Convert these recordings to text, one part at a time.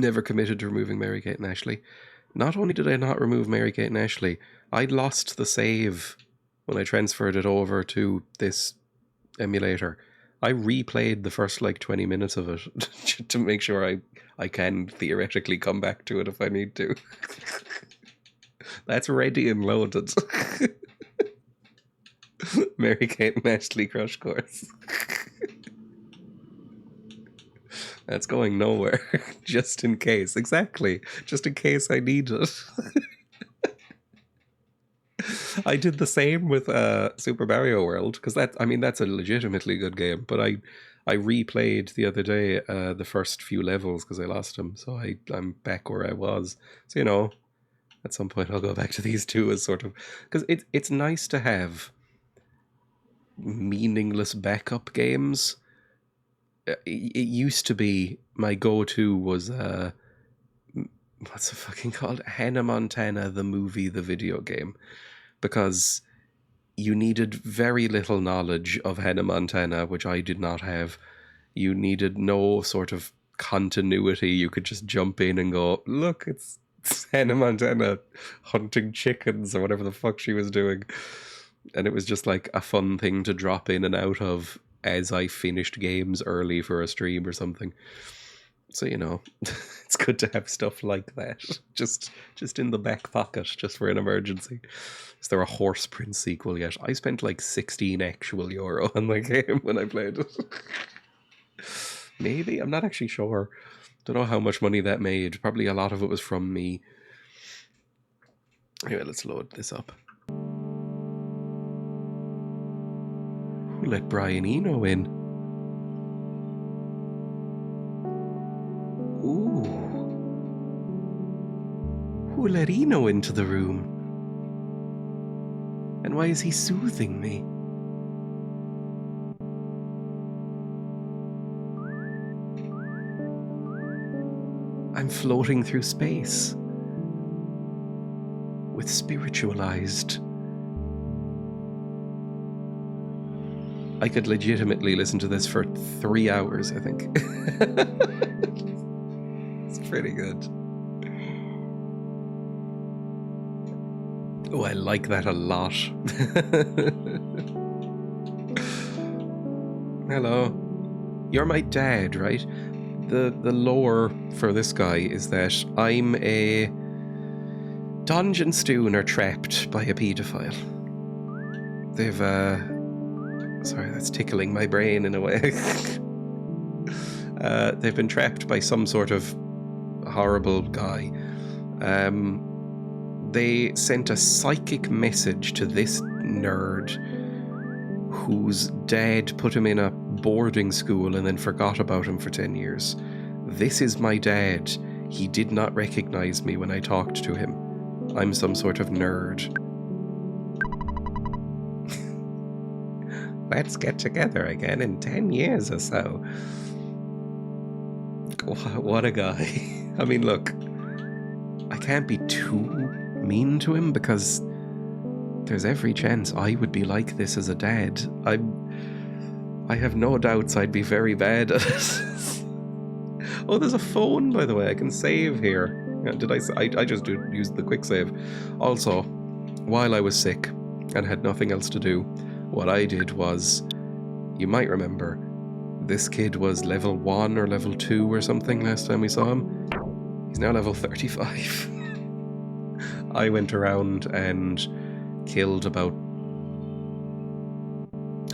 Never committed to removing Mary-Kate and Ashley. Not only did I not remove Mary-Kate and Ashley, I lost the save when I transferred it over to this emulator. I replayed the first 20 minutes of it to make sure I can theoretically come back to it if I need to. That's ready and loaded. Mary-Kate and Ashley Crush Course. That's going nowhere. Just in case. Exactly. Just in case I need it. I did the same with Super Mario World, because that's a legitimately good game, but I replayed the other day the first few levels because I lost them, so I'm back where I was. So, at some point I'll go back to these two as sort of... Because it's nice to have meaningless backup games. It used to be my go-to was... what's it fucking called? Hannah Montana, the movie, the video game. Because you needed very little knowledge of Hannah Montana, which I did not have. You needed no sort of continuity. You could just jump in and go, look, it's Hannah Montana hunting chickens or whatever the fuck she was doing. And it was just like a fun thing to drop in and out of as I finished games early for a stream or something. So, it's good to have stuff like that. Just in the back pocket, just for an emergency. Is there a Horse Prince sequel yet? I spent like 16 actual euro on the game when I played it. Maybe? I'm not actually sure. Don't know how much money that made. Probably a lot of it was from me. Anyway, let's load this up. Who let Brian Eno in? Ooh. Who let Eno into the room? And why is he soothing me? I'm floating through space with spiritualized. I could legitimately listen to this for 3 hours, I think. It's pretty good. Oh, I like that a lot. Hello. You're my dad, right? The lore for this guy is that I'm a dungeon stooner trapped by a paedophile. They've, sorry, that's tickling my brain in a way. They've been trapped by some sort of horrible guy. They sent a psychic message to this nerd whose dad put him in a boarding school and then forgot about him for 10 years. This is my dad. He did not recognize me when I talked to him. I'm some sort of nerd. Let's get together again in 10 years or so. What a guy. I mean, look, I can't be too mean to him because there's every chance I would be like this as a dad. I have no doubts I'd be very bad at it. Oh, there's a phone, by the way. I can save here. Did I just used the quick save. Also, while I was sick and had nothing else to do, what I did was, you might remember, this kid was level 1 or level 2 or something last time we saw him. He's now level 35. I went around and killed about,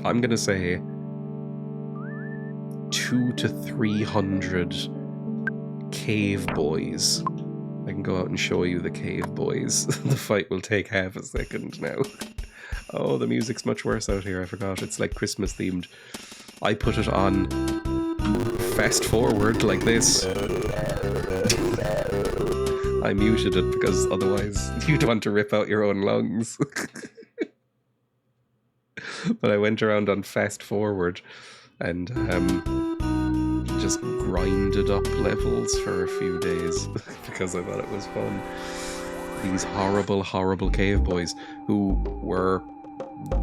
I'm gonna say, 200 to 300 cave boys. I can go out and show you the cave boys. The fight will take half a second now. Oh, the music's much worse out here, I forgot. It's like Christmas themed. I put it on fast forward like this. I muted it because otherwise you'd want to rip out your own lungs. But I went around on fast forward and just grinded up levels for a few days because I thought it was fun. These horrible, horrible cave boys who were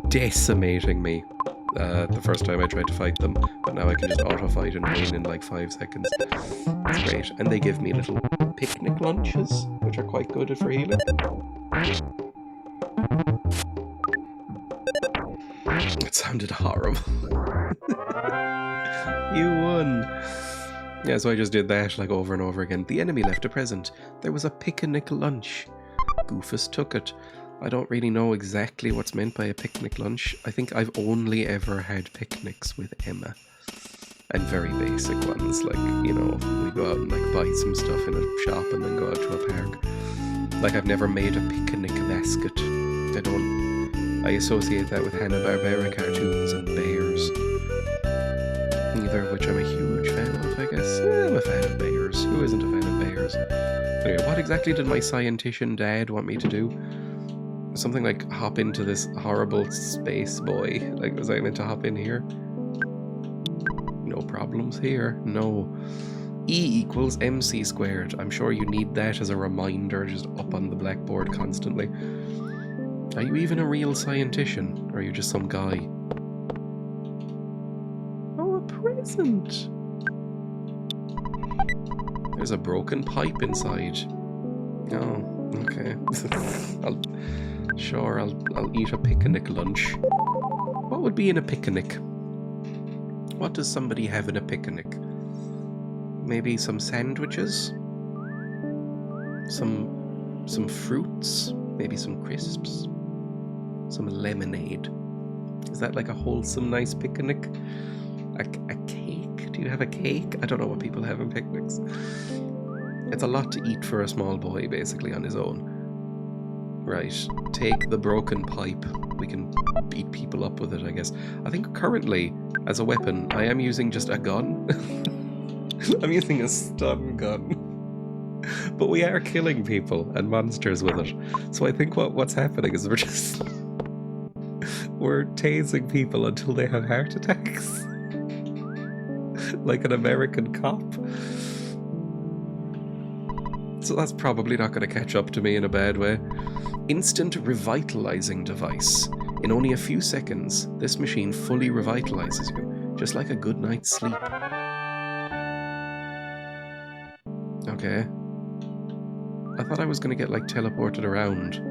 decimating me the first time I tried to fight them, but now I can just auto-fight and win in like 5 seconds. It's great. And they give me little picnic lunches, which are quite good for healing. It sounded horrible. You won! Yeah, so I just did that like over and over again. The enemy left a present. There was a picnic lunch. Goofus took it. I don't really know exactly what's meant by a picnic lunch. I think I've only ever had picnics with Emma. And very basic ones, like, you know, we go out and like buy some stuff in a shop and then go out to a park. Like, I've never made a picnic basket. I associate that with Hanna-Barbera cartoons and bears. Neither of which I'm a huge fan of, I guess. I'm a fan of bears. Who isn't a fan of bears? Anyway, what exactly did my scientician dad want me to do? Something like hop into this horrible space boy. Like, was I meant to hop in here? No problems here. No. E equals mc squared. I'm sure you need that as a reminder just up on the blackboard constantly. Are you even a real scientician? Or are you just some guy? Oh, a present! There's a broken pipe inside. Oh, okay. I'll eat a picnic lunch. What would be in a picnic? What does somebody have in a picnic? Maybe some sandwiches? Some fruits? Maybe some crisps? Some lemonade? Is that like a wholesome, nice picnic? A cake? Do you have a cake? I don't know what people have in picnics. It's a lot to eat for a small boy, basically, on his own. Right, take the broken pipe. We can beat people up with it, I guess. I think currently, as a weapon, I am using just a gun. I'm using a stun gun. But we are killing people and monsters with it. So I think what's happening is we're tasing people until they have heart attacks. Like an American cop. So that's probably not going to catch up to me in a bad way. Instant revitalizing device. In only a few seconds, this machine fully revitalizes you, just like a good night's sleep. Okay. I thought I was going to get, like, teleported around.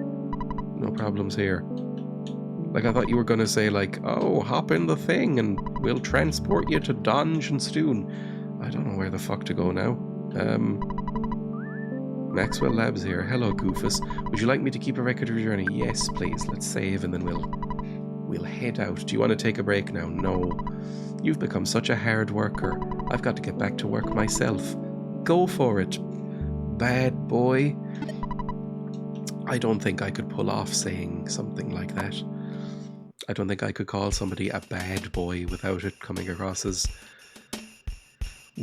No problems here. Like, I thought you were going to say, like, oh, hop in the thing and we'll transport you to Dungeon Stoon. I don't know where the fuck to go now. Maxwell Labs here. Hello, Goofus. Would you like me to keep a record of your journey? Yes, please. Let's save and then we'll head out. Do you want to take a break now? No. You've become such a hard worker. I've got to get back to work myself. Go for it, bad boy. I don't think I could pull off saying something like that. I don't think I could call somebody a bad boy without it coming across as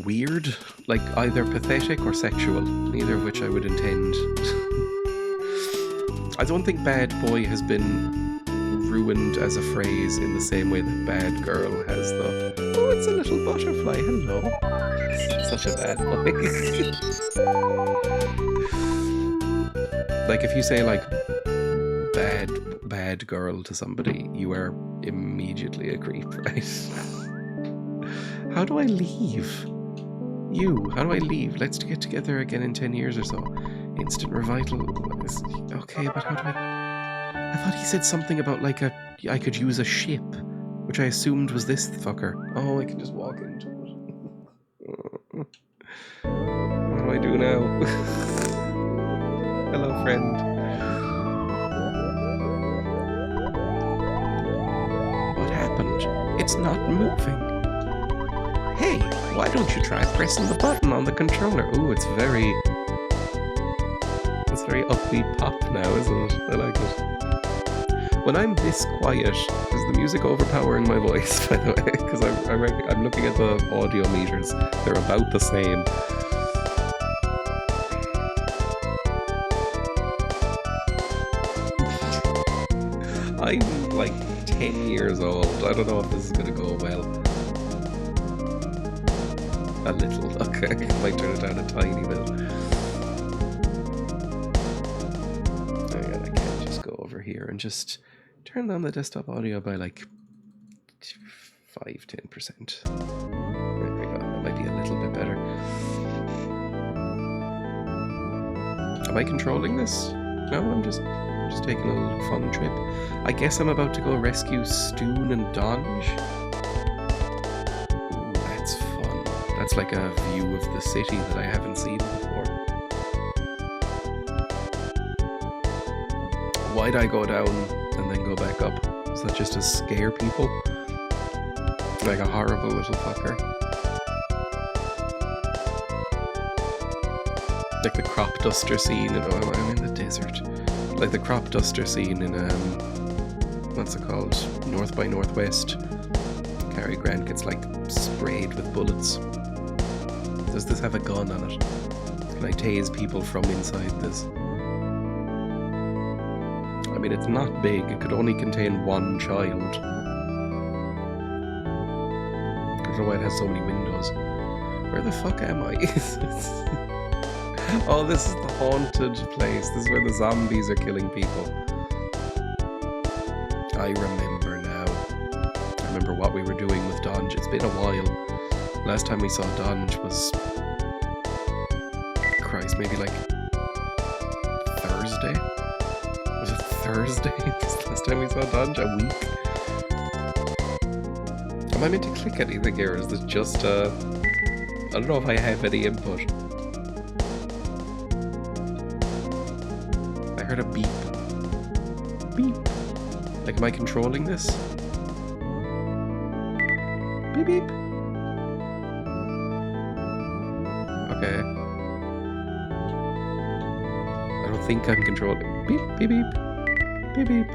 weird, like either pathetic or sexual, neither of which I would intend. I don't think bad boy has been ruined as a phrase in the same way that bad girl has, though. Oh, it's a little butterfly, hello. Such a bad boy. Like, if you say, like, bad girl to somebody, you are immediately a creep, right? How do I leave? How do I leave? Let's get together again in 10 years or so. Instant revital. Okay, but how do I thought he said something about, like, I could use a ship, which I assumed was this fucker. Oh, I can just walk into it. What do I do now? Hello, friend. What happened? It's not moving. Hey, why don't you try pressing the button on the controller? Ooh, it's very upbeat pop now, isn't it? I like it. When I'm this quiet, is the music overpowering my voice, by the way? Because I'm looking at the audio meters. They're about the same. I'm like 10 years old. I don't know if this is going to go well. A little. Okay, I might turn it down a tiny bit. I can't just go over here and just turn down the desktop audio by like 5-10%. There we go. That might be a little bit better. Am I controlling this? No, I'm just taking a little fun trip. I guess I'm about to go rescue Stoon and Donge. Ooh, that's fun. That's like a view of the city that I haven't seen before. Why'd I go down and then go back up? Is that just to scare people? Like a horrible little fucker. Like the crop duster scene in... Oh, I'm in the desert. Like the crop duster scene in, what's it called? North by Northwest. Cary Grant gets, like, sprayed with bullets. Does this have a gun on it? Can I tase people from inside this? I mean, it's not big. It could only contain one child. I don't know why it has so many windows. Where the fuck am I? Oh, this is the haunted place. This is where the zombies are killing people. I remember now. I remember what we were doing with Donge. It's been a while. Last time we saw Donge was... Christ, maybe like... Thursday? Was it Thursday? Last time we saw Donge? A week? Am I meant to click anything here? Or is this just I don't know if I have any input. I heard a beep. Beep. Like, am I controlling this? Beep beep. Okay. I don't think I'm controlling. Beep beep beep. Beep beep.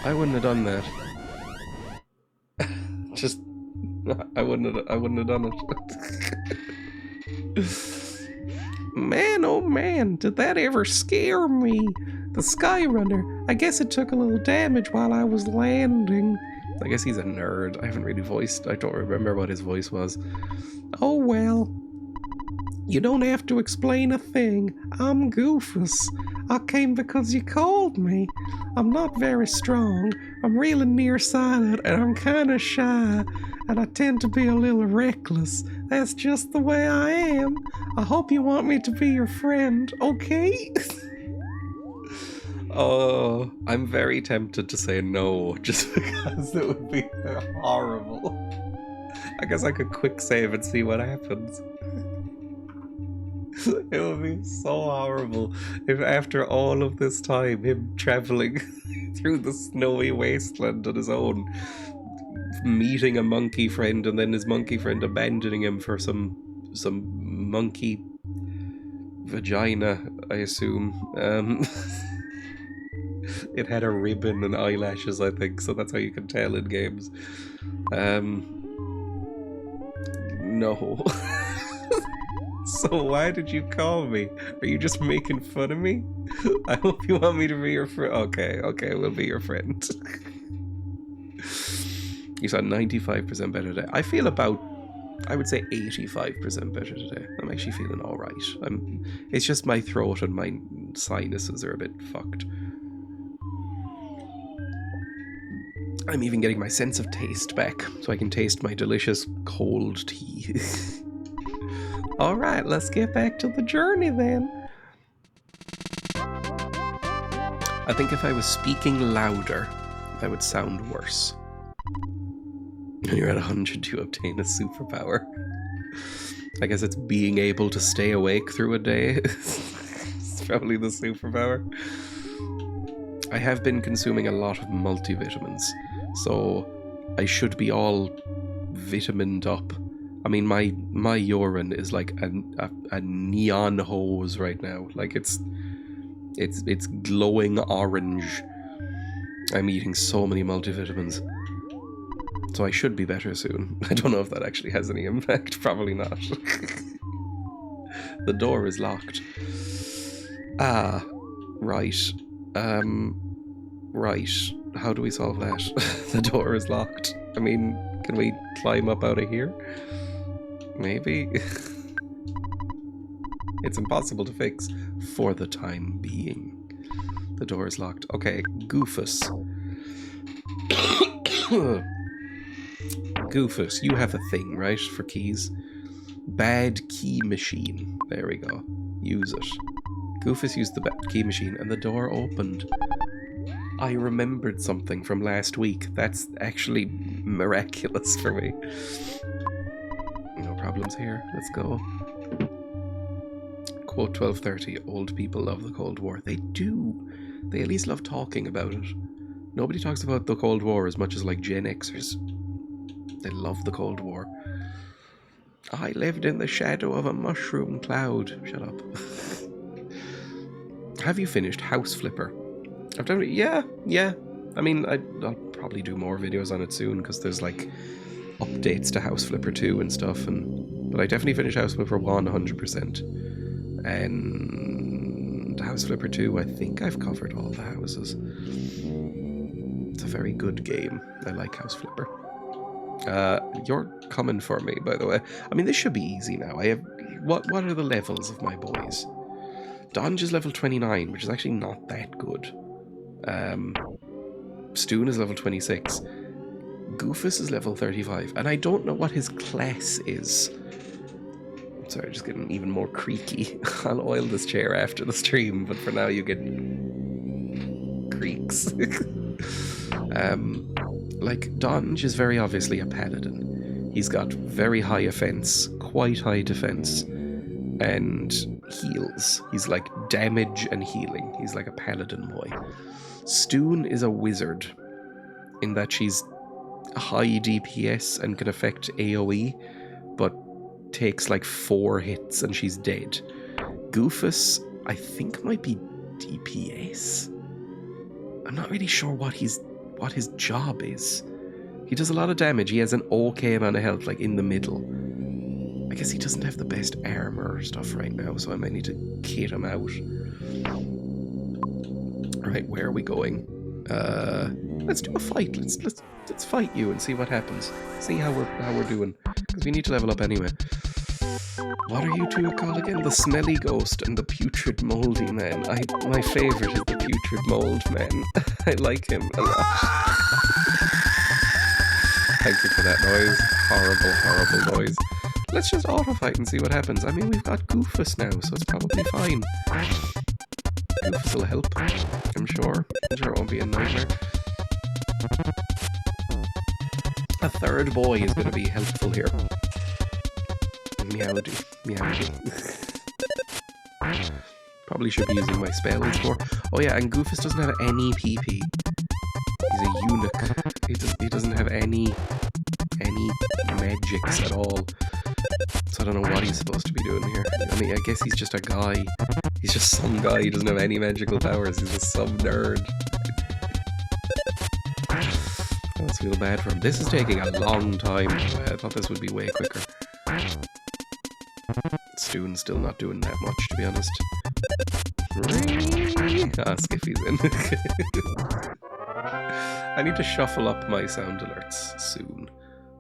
I wouldn't have done that. Just, I wouldn't have done it. Man, oh man, did that ever scare me? The Skyrunner. I guess it took a little damage while I was landing. I guess he's a nerd. I haven't really voiced. I don't remember what his voice was. Oh well. You don't have to explain a thing. I'm Goofus. I came because you called me. I'm not very strong. I'm really nearsighted and I'm kinda shy. And I tend to be a little reckless. That's just the way I am. I hope you want me to be your friend, okay? Oh, I'm very tempted to say no, just because it would be horrible. I guess I could quick save and see what happens. It would be so horrible if after all of this time, him traveling through the snowy wasteland on his own, meeting a monkey friend and then his monkey friend abandoning him for some monkey vagina, I assume. It had a ribbon and eyelashes, I think, so that's how you can tell in games. No. So why did you call me? Are you just making fun of me? I hope you want me to be your friend. Okay, we'll be your friend. You saw 95% better today. I feel about, I would say 85% better today. I'm actually feeling alright. It's just my throat and my sinuses are a bit fucked. I'm even getting my sense of taste back, so I can taste my delicious cold tea. Alright, let's get back to the journey then. I think if I was speaking louder, I would sound worse. When you're at 100 to obtain a superpower. I guess it's being able to stay awake through a day. It's probably the superpower. I have been consuming a lot of multivitamins, so I should be all vitamined up. I mean, my urine is like a neon hose right now. Like it's glowing orange. I'm eating so many multivitamins. So I should be better soon. I don't know if that actually has any impact. Probably not. The door is locked. Ah, right. Right. How do we solve that? The door is locked. I mean, can we climb up out of here? Maybe? It's impossible to fix for the time being. The door is locked. Okay, Goofus. Goofus, you have a thing, right, for keys? Bad key machine. There we go. Use it. Goofus used the bad key machine and the door opened. I remembered something from last week. That's actually miraculous for me. No problems here. Let's go. Quote 1230, old people love the Cold War. They do. They at least love talking about it. Nobody talks about the Cold War as much as like Gen Xers. They love the Cold War. I lived in the shadow of a mushroom cloud. Shut up. Have you finished House Flipper? I've done it. Yeah. I mean, I'll probably do more videos on it soon because there's like updates to House Flipper 2 and stuff. But I definitely finished House Flipper 1 100%. And House Flipper 2, I think I've covered all the houses. It's a very good game. I like House Flipper. You're coming for me, by the way. I mean, this should be easy now. I have what are the levels of my boys? Donge is level 29, which is actually not that good. Stoon is level 26. Goofus is level 35, and I don't know what his class is. Sorry, just getting even more creaky. I'll oil this chair after the stream, but for now you get creaks. Like, Donge is very obviously a paladin. He's got very high offense, quite high defense, and heals. He's like damage and healing. He's like a paladin boy. Stoon is a wizard in that she's high DPS and can affect AoE, but takes like 4 hits and she's dead. Goofus, I think, might be DPS. I'm not really sure what his job is. He does a lot of damage. He has an okay amount of health, like in the middle. I guess he doesn't have the best armor stuff right now, so I might need to kit him out. Right, where are we going? Let's do a fight. Let's fight you and see what happens. See how we're doing, because we need to level up anyway. What are you two called again? The smelly ghost and the putrid moldy man. My favorite is the putrid mold man. I like him a lot. Thank you for that noise. Horrible noise. Let's just auto fight and see what happens. I mean, we've got Goofus now, so it's probably fine. Goofus will help, I'm sure. I'm sure it won't be a nightmare. A third boy is going to be helpful here. Meowdy. Probably should be using my spells more. Oh yeah, and Goofus doesn't have any PP. He's a eunuch. He doesn't have any magics at all. So I don't know what he's supposed to be doing here. I mean, I guess he's just a guy. He's just some guy. He doesn't have any magical powers. He's just some nerd. I almost feel bad for him. This is taking a long time. I thought this would be way quicker. Stoon's still not doing that much, to be honest. Skiffy's in. I need to shuffle up my sound alerts soon.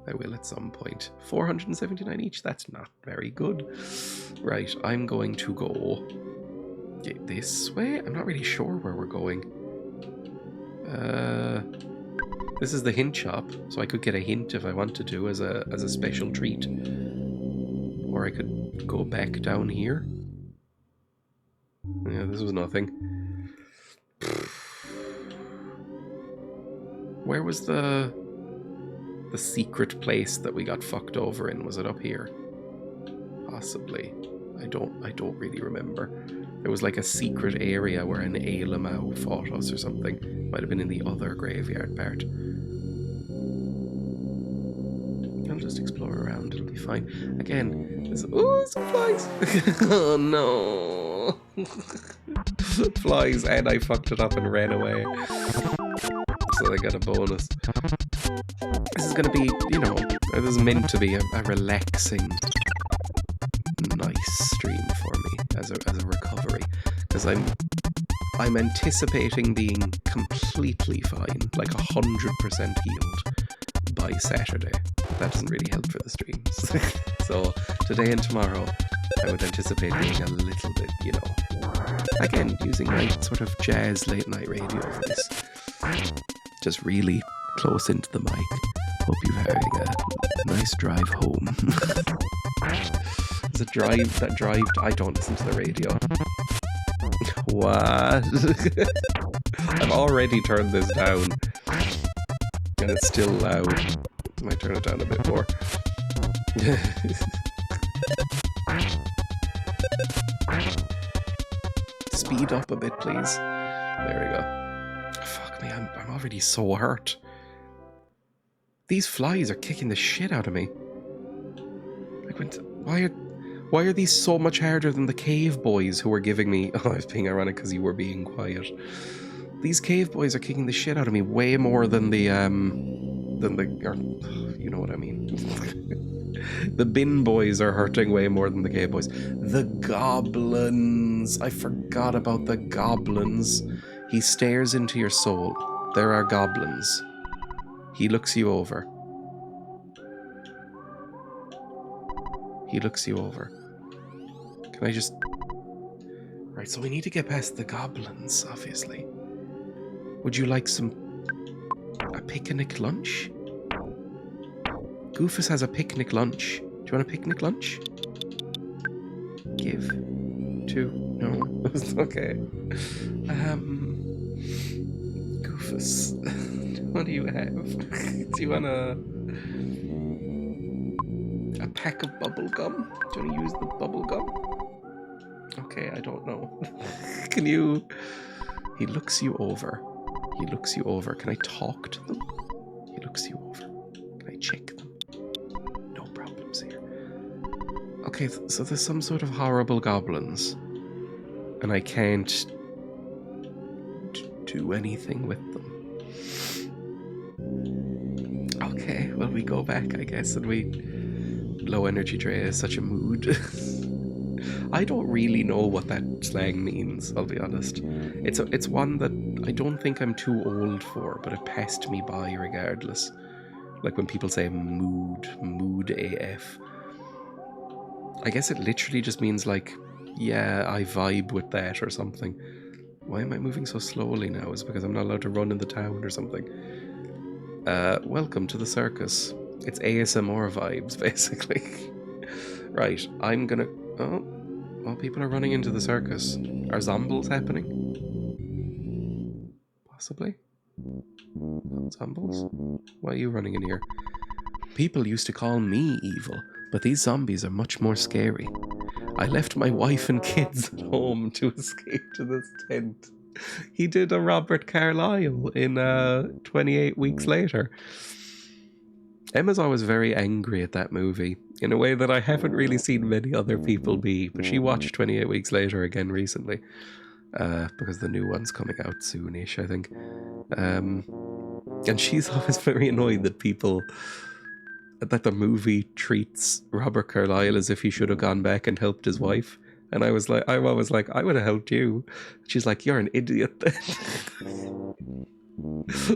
I will at some point. 479 each, that's not very good. Right, I'm going to go this way? I'm not really sure where we're going. This is the hint shop, so I could get a hint if I wanted to as a special treat. Or I could go back down here. Yeah, this was nothing. Where was the secret place that we got fucked over in? Was it up here? Possibly. I don't really remember. There was like a secret area where an Ailamau fought us or something. Might have been in the other graveyard part. I'll just explore around, it'll be fine. Again, there's... Oh, some flies! Oh no! Flies, and I fucked it up and ran away. So they got a bonus. This is gonna be, you know, this is meant to be a relaxing, nice stream for me as a recovery. Because I'm anticipating being completely fine, like 100% healed by Saturday. But that doesn't really help for the streams. So today and tomorrow, I would anticipate being a little bit, you know, Again, using my sort of jazz late night radio voice. Just really close into the mic. Hope you're having a nice drive home. There's a drive that drive. I don't listen to the radio. What? I've already turned this down. And it's still loud. I might turn it down a bit more. Speed up a bit, please. There we go. Fuck me, I'm already so hurt. These flies are kicking the shit out of me. Like, why are these so much harder than the cave boys who were giving me... Oh, I was being ironic because you were being quiet. These cave boys are kicking the shit out of me way more than the you know what I mean. The bin boys are hurting way more than the cave boys. The goblins. I forgot about the goblins. He stares into your soul. There are goblins. He looks you over. He looks you over. Can I just... Right, so we need to get past the goblins, obviously. Would you like a picnic lunch? Goofus has a picnic lunch. Do you want a picnic lunch? Give. To. No. Okay. Goofus. What do you have? Do you want a pack of bubble gum? Do you want to use the bubble gum? Okay, I don't know. Can you... He looks you over. He looks you over. Can I talk to them? He looks you over. Can I check them? No problems here. Okay, so there's some sort of horrible goblins. And I can't do anything with them. Okay, well, we go back, I guess, and we... Low energy Dreya is such a mood. I don't really know what that slang means, I'll be honest. It's one that I don't think I'm too old for, but it passed me by regardless. Like when people say mood AF. I guess it literally just means like, yeah, I vibe with that or something. Why am I moving so slowly now? Is it because I'm not allowed to run in the town or something? Welcome to the circus. It's ASMR vibes, basically. Right, I'm gonna... Oh, people are running into the circus. Are zombies happening? Possibly? Zombies? Why are you running in here? People used to call me evil, but these zombies are much more scary. I left my wife and kids at home to escape to this tent. He did a Robert Carlyle in 28 Weeks Later. Emma's always very angry at that movie, in a way that I haven't really seen many other people be, but she watched 28 Weeks Later again recently, because the new one's coming out soonish, I think. And she's always very annoyed that that the movie treats Robert Carlyle as if he should have gone back and helped his wife. And I'm always like, I would have helped you. She's like, you're an idiot then.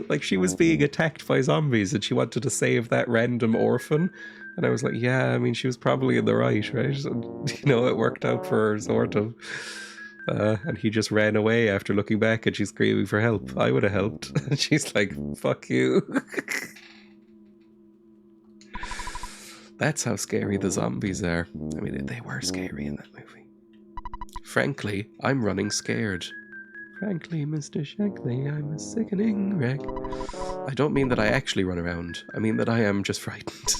Like, she was being attacked by zombies and she wanted to save that random orphan. And I was like, yeah, I mean, she was probably in the right? So, it worked out for her, sort of. And he just ran away after looking back and she's screaming for help. I would have helped. And she's like, fuck you. That's how scary the zombies are. I mean, they were scary in that movie. Frankly, I'm running scared. Frankly, Mr. Shankly, I'm a sickening wreck. I don't mean that I actually run around. I mean that I am just frightened.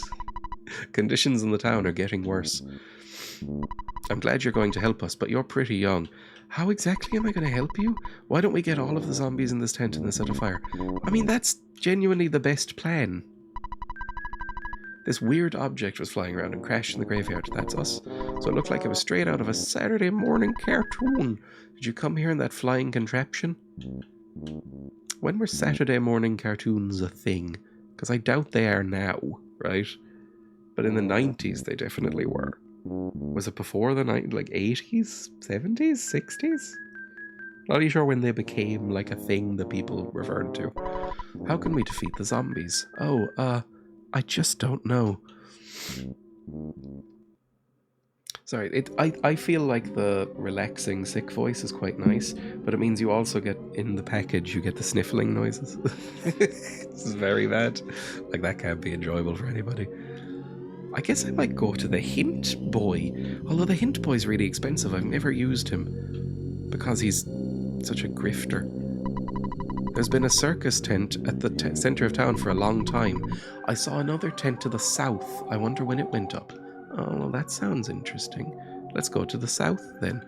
Conditions in the town are getting worse. I'm glad you're going to help us, but you're pretty young. How exactly am I going to help you? Why don't we get all of the zombies in this tent and then set a fire? I mean, that's genuinely the best plan. This weird object was flying around and crashed in the graveyard. That's us. So it looked like it was straight out of a Saturday morning cartoon. Did you come here in that flying contraption? When were Saturday morning cartoons a thing? Because I doubt they are now, right? But in the 90s, they definitely were. Was it before the 80s? 70s? 60s? Not really sure when they became like a thing that people referred to. How can we defeat the zombies? I just don't know. Sorry, I feel like the relaxing sick voice is quite nice, but it means you also get, in the package, you get the sniffling noises. This is very bad. Like, that can't be enjoyable for anybody. I guess I might go to the Hint Boy, although the Hint Boy's really expensive. I've never used him because he's such a grifter. There's been a circus tent at the centre of town for a long time. I saw another tent to the south. I wonder when it went up. Oh, well, that sounds interesting. Let's go to the south then.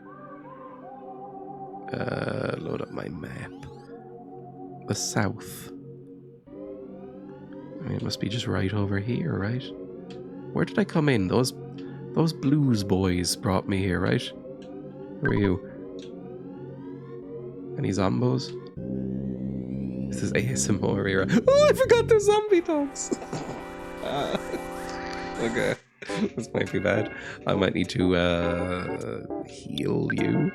Load up my map. The south. I mean, it must be just right over here, right? Where did I come in? Those blues boys brought me here, right? Where are you? Any zombos? This is ASMR era. Oh, I forgot there's zombie dogs! Okay. This might be bad. I might need to heal you.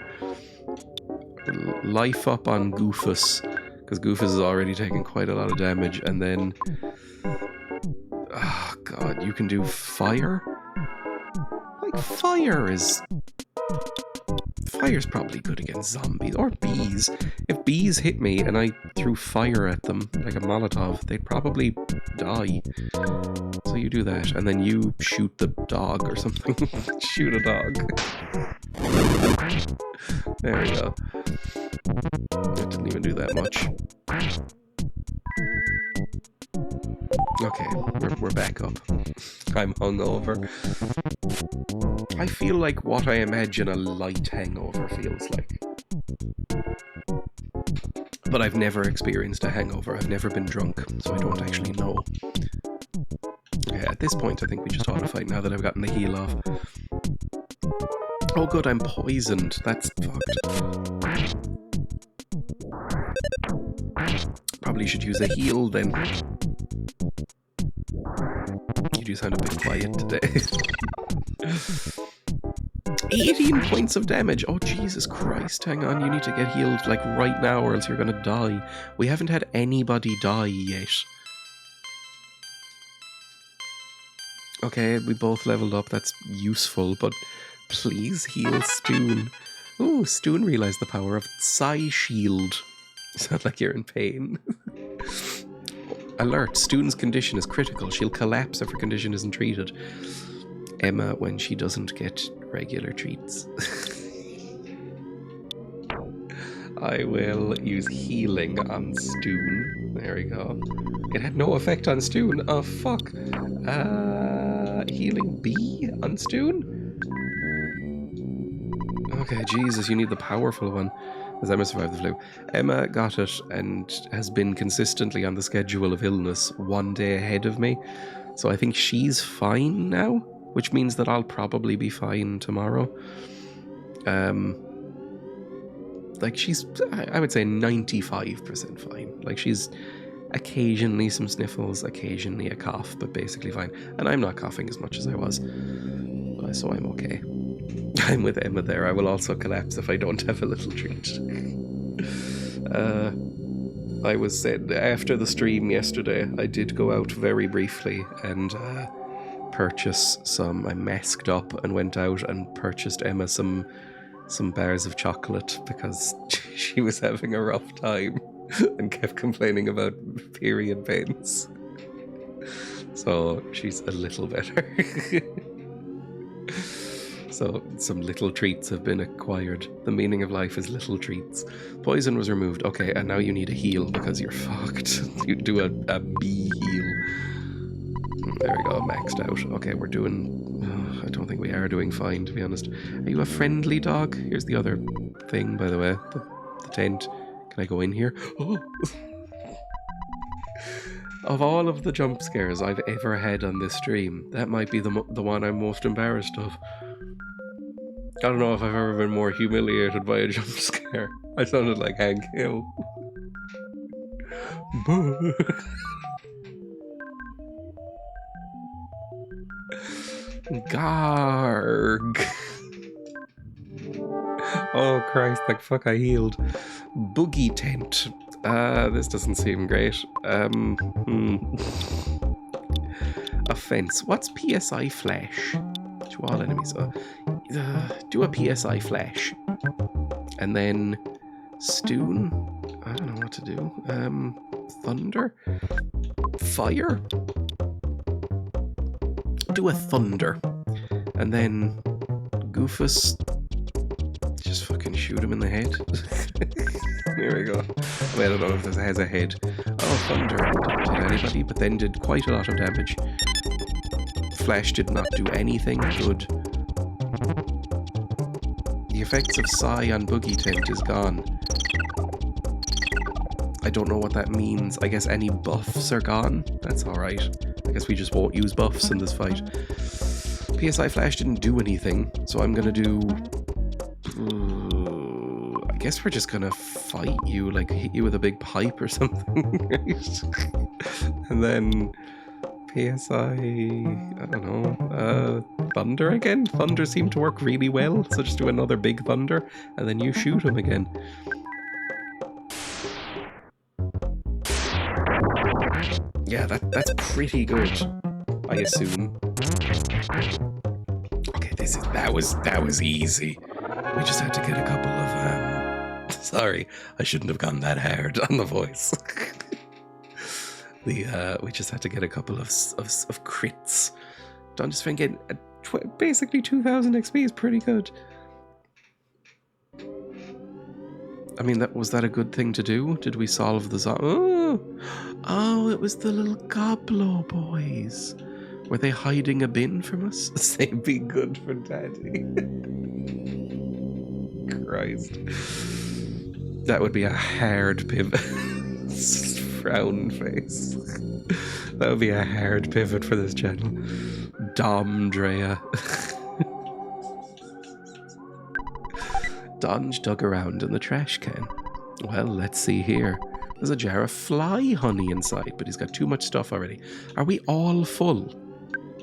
Life up on Goofus, because Goofus is already taking quite a lot of damage, and then... Oh god, you can do fire? Like, fire's probably good against zombies, or bees. If bees hit me and I threw fire at them, like a Molotov, they'd probably die. So you do that, and then you shoot the dog or something. Shoot a dog. There we go. That didn't even do that much. Okay, we're back up. I'm hungover. I feel like what I imagine a light hangover feels like. But I've never experienced a hangover. I've never been drunk, so I don't actually know. Okay, at this point I think we just ought to fight now that I've gotten the heal off. Oh good, I'm poisoned. That's fucked. Probably should use a heal then. You do sound a bit quiet today. 18 points of damage. Oh, Jesus Christ. Hang on, you need to get healed, like, right now, or else you're gonna die. We haven't had anybody die yet. Okay, we both leveled up. That's useful, but please heal Stoon. Ooh, Stoon realized the power of Psy Shield. You sound like you're in pain. Alert, Stoon's condition is critical. She'll collapse if her condition isn't treated. Emma when she doesn't get regular treats. I will use healing on Stoon. There we go. It had no effect on Stoon. Oh, fuck. Healing B on Stoon? Okay, Jesus, you need the powerful one. As Emma survived the flu. Emma got it and has been consistently on the schedule of illness 1 day ahead of me. So I think she's fine now, which means that I'll probably be fine tomorrow. Like, she's, I would say 95% fine. Like, she's occasionally some sniffles, occasionally a cough, but basically fine. And I'm not coughing as much as I was, so I'm okay. I'm with Emma there. I will also collapse if I don't have a little treat. I was said after the stream yesterday, I did go out very briefly and purchase some. I masked up and went out and purchased Emma some bars of chocolate because she was having a rough time and kept complaining about period pains. So she's a little better. So some little treats have been acquired. The meaning of life is little treats. Poison was removed. Okay, and now you need a heal because you're fucked. You do a B heal. There we go, maxed out. Okay, we're doing... I don't think we are doing fine, to be honest. Are you a friendly dog? Here's the other thing, by the way. The tent. Can I go in here? Oh. Of all of the jump scares I've ever had on this stream, that might be the one I'm most embarrassed of. I don't know if I've ever been more humiliated by a jump scare. I sounded like Hank Hill. Garg. Oh Christ, like fuck, I healed. Boogie tent. This doesn't seem great. Offense. What's PSI flash? To all enemies. do a PSI flash. And then Stoon. I don't know what to do. Thunder? Fire? Do a thunder. And then Goofus. Just fucking shoot him in the head. There we go. I mean, I don't know if this has a head. Oh, thunder didn't hit anybody, but then did quite a lot of damage. Flash did not do anything good. The effects of Psy on Boogie Tent is gone. I don't know what that means. I guess any buffs are gone. That's alright. I guess we just won't use buffs in this fight. PSI Flash didn't do anything, so I'm gonna do... I guess we're just gonna fight you, like hit you with a big pipe or something, right? And then PSI... I don't know. Thunder again? Thunder seemed to work really well, so just do another big thunder, and then you shoot him again. Yeah, that's pretty good, I assume. Okay, that was easy. We just had to get a couple of sorry, I shouldn't have gone that hard on the voice. We just had to get a couple of crits. Don't just think getting basically 2,000 XP is pretty good. I mean, was that a good thing to do? Did we solve the Oh, it was the little Goblo boys. Were they hiding a bin from us? Say, be good for Daddy. Christ. That would be a hard pivot. Frown face. That would be a hard pivot for this channel. Dom Dreya. Donge dug around in the trash can. Well, let's see here. There's a jar of fly honey inside, but he's got too much stuff already. Are we all full?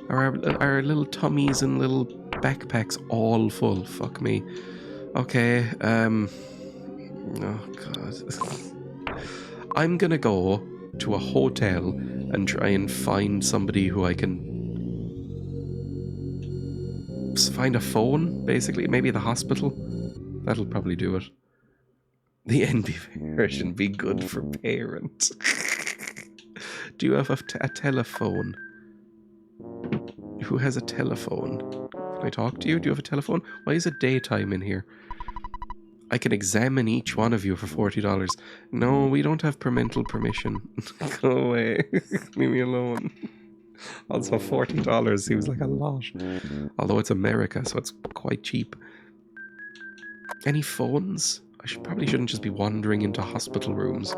Are our little tummies and little backpacks all full? Fuck me. Okay, oh god. I'm gonna go to a hotel and try and find somebody who I can... find a phone, basically. Maybe the hospital. That'll probably do it. The NB version be good for parent. Do you have a telephone? Who has a telephone? Can I talk to you? Do you have a telephone? Why is it daytime in here? I can examine each one of you for $40. No, we don't have parental permission. Go away. Leave me alone. Also, $40 seems like a lot. Although it's America, so it's quite cheap. Any phones? Probably shouldn't just be wandering into hospital rooms.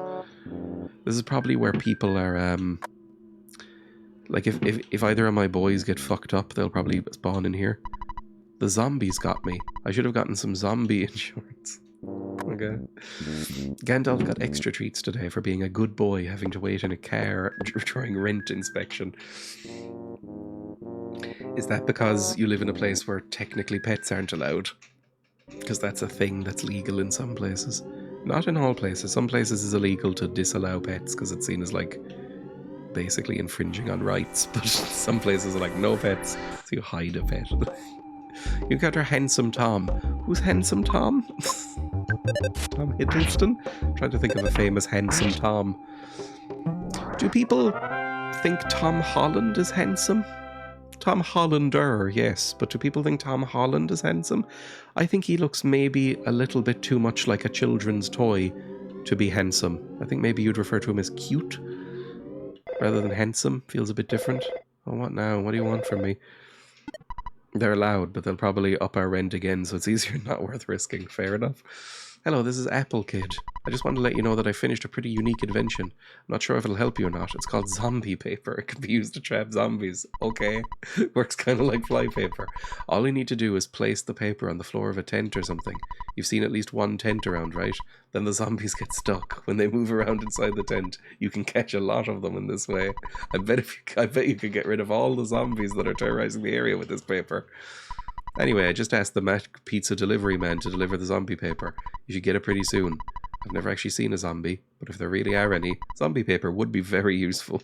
This is probably where people are, like, if either of my boys get fucked up, they'll probably spawn in here. The zombies got me. I should have gotten some zombie insurance. Okay. Gandalf got extra treats today for being a good boy, having to wait in a car during rent inspection. Is that because you live in a place where technically pets aren't allowed? Because that's a thing that's legal in some places. Not in all places. Some places it's illegal to disallow pets because it's seen as, like, basically infringing on rights. But some places are like, no pets, so you hide a pet. You got our handsome Tom. Who's handsome Tom? Tom Hiddleston? I'm trying to think of a famous handsome Tom. Do people think Tom Holland is handsome? Tom Hollander, yes, but do people think Tom Holland is handsome? I think he looks maybe a little bit too much like a children's toy to be handsome. I think maybe you'd refer to him as cute rather than handsome. Feels a bit different. Oh, what now? What do you want from me? They're allowed, but they'll probably up our rent again, so it's easier not worth risking. Fair enough. Hello, this is Apple Kid. I just wanted to let you know that I finished a pretty unique invention. I'm not sure if it'll help you or not. It's called zombie paper. It can be used to trap zombies. Okay. Works kind of like fly paper. All you need to do is place the paper on the floor of a tent or something. You've seen at least one tent around, right? Then the zombies get stuck. When they move around inside the tent, you can catch a lot of them in this way. I bet you could get rid of all the zombies that are terrorizing the area with this paper. Anyway, I just asked the Mac Pizza delivery man to deliver the zombie paper. You should get it pretty soon. I've never actually seen a zombie, but if there really are any, zombie paper would be very useful.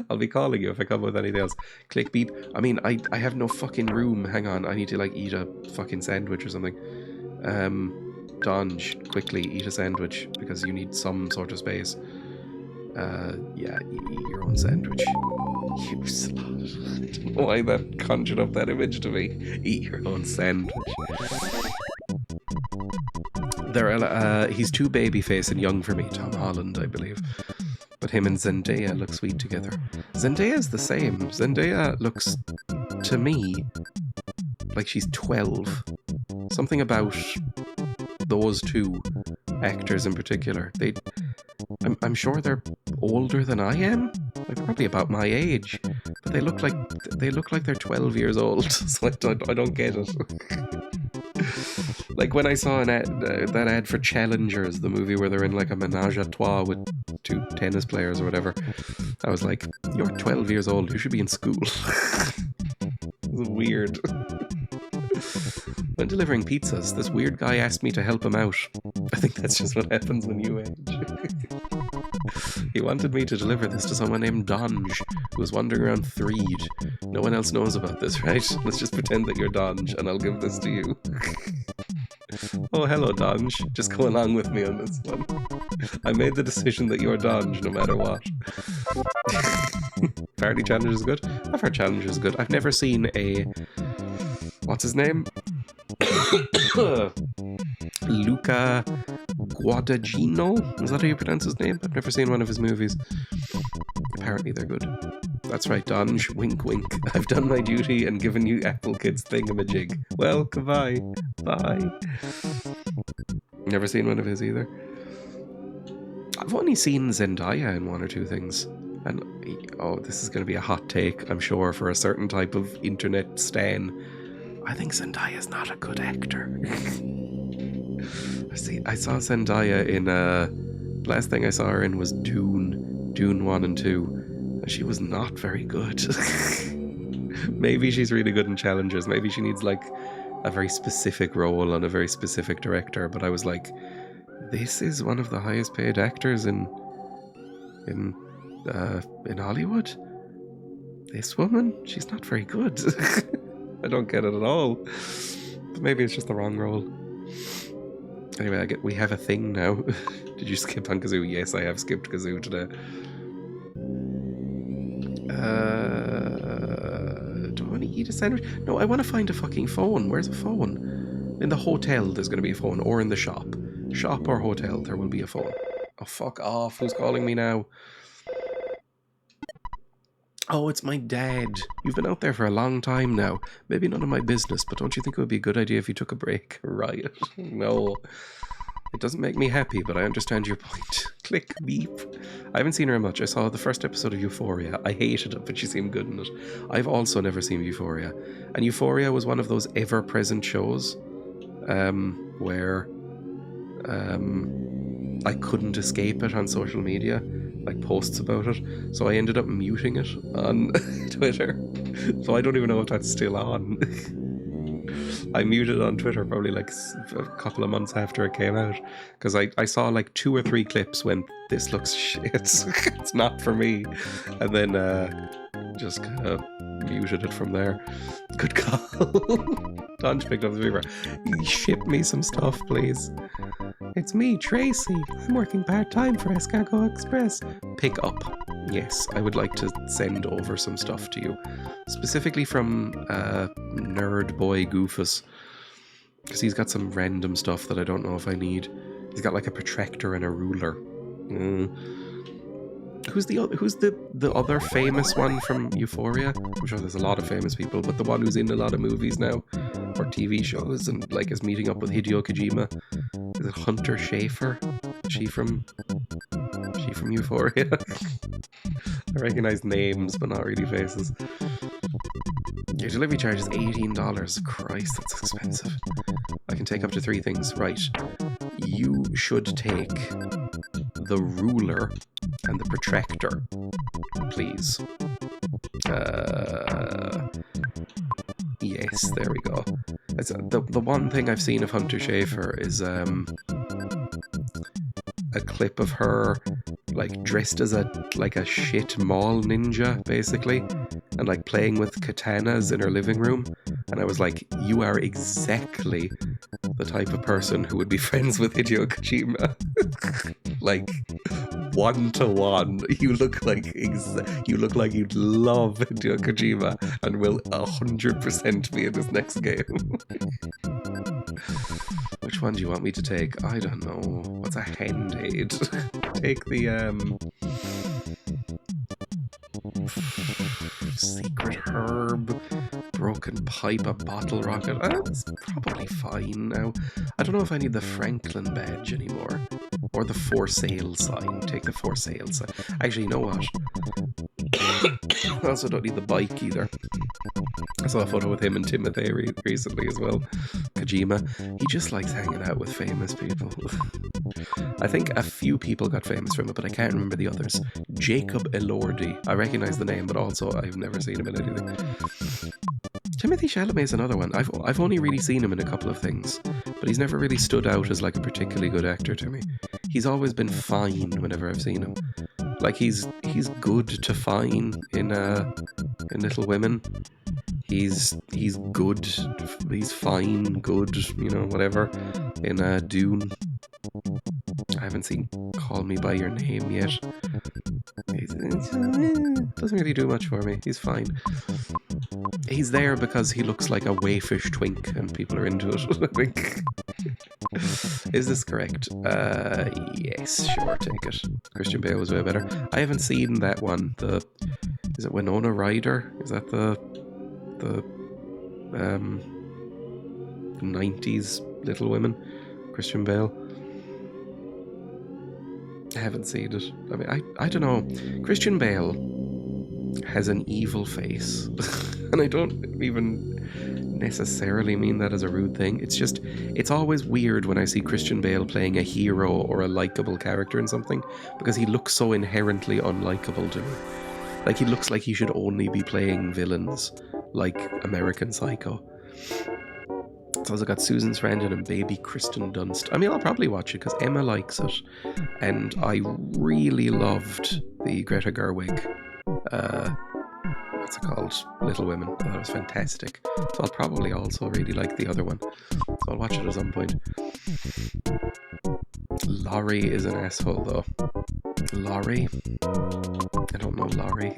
I'll be calling you if I come up with anything else. Click beep. I mean, I have no fucking room. Hang on, I need to like eat a fucking sandwich or something. Donge, quickly eat a sandwich because you need some sort of space. Yeah, eat your own sandwich. You slut. I don't know why that conjured up that image to me. Eat your own sandwich. He's too babyface and young for me. Tom Holland, I believe. But him and Zendaya look sweet together. Zendaya's the same. Zendaya looks, to me, like she's 12. Something about those two actors in particular. I'm sure they're older than I am. Like probably about my age. But they look like they're 12 years old. So I don't get it. Like when I saw that ad for Challengers, the movie where they're in like a menage a trois with two tennis players or whatever, I was like, you're 12 years old, you should be in school. It's weird. When delivering pizzas, this weird guy asked me to help him out. I think that's just what happens when you age. He wanted me to deliver this to someone named Donge, who was wandering around Threed. No one else knows about this, right? Let's just pretend that you're Donge, and I'll give this to you. Oh, hello, Donge. Just go along with me on this one. I made the decision that you're Donge, no matter what. Apparently Challenger is good. I've heard Challenger is good. I've never seen a... What's his name? Luca Guadagnino? Is that how you pronounce his name? I've never seen one of his movies. Apparently they're good. That's right, Donge. Wink, wink. I've done my duty and given you Apple Kids thingamajig. Well, goodbye. Bye. Never seen one of his either. I've only seen Zendaya in one or two things. And, oh, this is going to be a hot take, I'm sure, for a certain type of internet stan. I think Zendaya's not a good actor. I saw Zendaya in, last thing I saw her in was Dune 1 and 2. And she was not very good. Maybe she's really good in Challengers. Maybe she needs, like, a very specific role and a very specific director. But I was like, this is one of the highest paid actors in Hollywood. This woman, she's not very good. I don't get it at all. But maybe it's just the wrong role. Anyway, we have a thing now. Did you skip on Kazoo? Yes, I have skipped Kazoo today. Do I want to eat a sandwich? No, I want to find a fucking phone. Where's a phone? In the hotel, there's going to be a phone, or in the shop. Shop or hotel, there will be a phone. Oh, fuck off. Who's calling me now? Oh, it's my dad. You've been out there for a long time now. Maybe none of my business, but don't you think it would be a good idea if you took a break? Right. No. It doesn't make me happy, but I understand your point. Click beep. I haven't seen her much. I saw the first episode of Euphoria. I hated it, but she seemed good in it. I've also never seen Euphoria. And Euphoria was one of those ever-present shows where I couldn't escape it on social media, like posts about it. So I ended up muting it on Twitter. So I don't even know if that's still on. I muted it on Twitter probably like a couple of months after it came out, because I saw like 2 or 3 clips when this looks shit. It's not for me. And then just kind of muted it from there. Good call. Donge picked up the beaver. Ship me some stuff, please. It's me, Tracy. I'm working part-time for Escargot Express. Pick up. Yes, I would like to send over some stuff to you. Specifically from Nerd Boy Goofus. Because he's got some random stuff that I don't know if I need. He's got like a protractor and a ruler. Who's the other famous one from Euphoria? I'm sure there's a lot of famous people, but the one who's in a lot of movies now, or TV shows, and like is meeting up with Hideo Kojima. Is it Hunter Schafer? She from Euphoria? I recognize names, but not really faces. Your delivery charge is $18. Christ, that's expensive. I can take up to 3 things. Right. You should take the ruler and the protractor, please. Yes, there we go. The one thing I've seen of Hunter Schafer is a clip of her like dressed as a shit mall ninja, basically, and like playing with katanas in her living room. And I was like, you are exactly the type of person who would be friends with Hideo Kojima. Like 1-to-1. You look like you'd love Hideo Kojima and will 100% be in this next game. Which one do you want me to take? I don't know. What's a hand-aid? Take the secret herb, broken pipe, a bottle rocket. That's probably fine now. I don't know if I need the Franklin badge anymore. Or the for sale sign. Take the for sale sign. Actually, you know what? I also don't need the bike either. I saw a photo with him and Timothy recently as well. Kojima. He just likes hanging out with famous people. I think a few people got famous from it, but I can't remember the others. Jacob Elordi. I recognise the name, but also I've never seen him in anything. Timothy Chalamet's another one. I've only really seen him in a couple of things, but he's never really stood out as like a particularly good actor to me. He's always been fine whenever I've seen him. Like he's good to fine in Little Women. He's good. He's fine, good, whatever. In Dune. I haven't seen Call Me By Your Name yet. Doesn't really do much for me. He's fine. He's there because he looks like a wayfish twink and people are into it, I think. Is this correct? Yes, sure, take it. Christian Bale was way better. I haven't seen that one. Is it Winona Ryder? Is that the 90s Little Women? Christian Bale? I haven't seen it. I mean, I don't know. Christian Bale has an evil face. And I don't even necessarily mean that as a rude thing. It's always weird when I see Christian Bale playing a hero or a likable character in something, because he looks so inherently unlikable to me. Like, he looks like he should only be playing villains, like American Psycho. It's also got Susan Sarandon and baby Kristen Dunst. I mean, I'll probably watch it because Emma likes it. And I really loved the Greta Gerwig, what's it called? Little Women. I thought it was fantastic. So I'll probably also really like the other one. So I'll watch it at some point. Laurie is an asshole, though. Laurie? I don't know Laurie.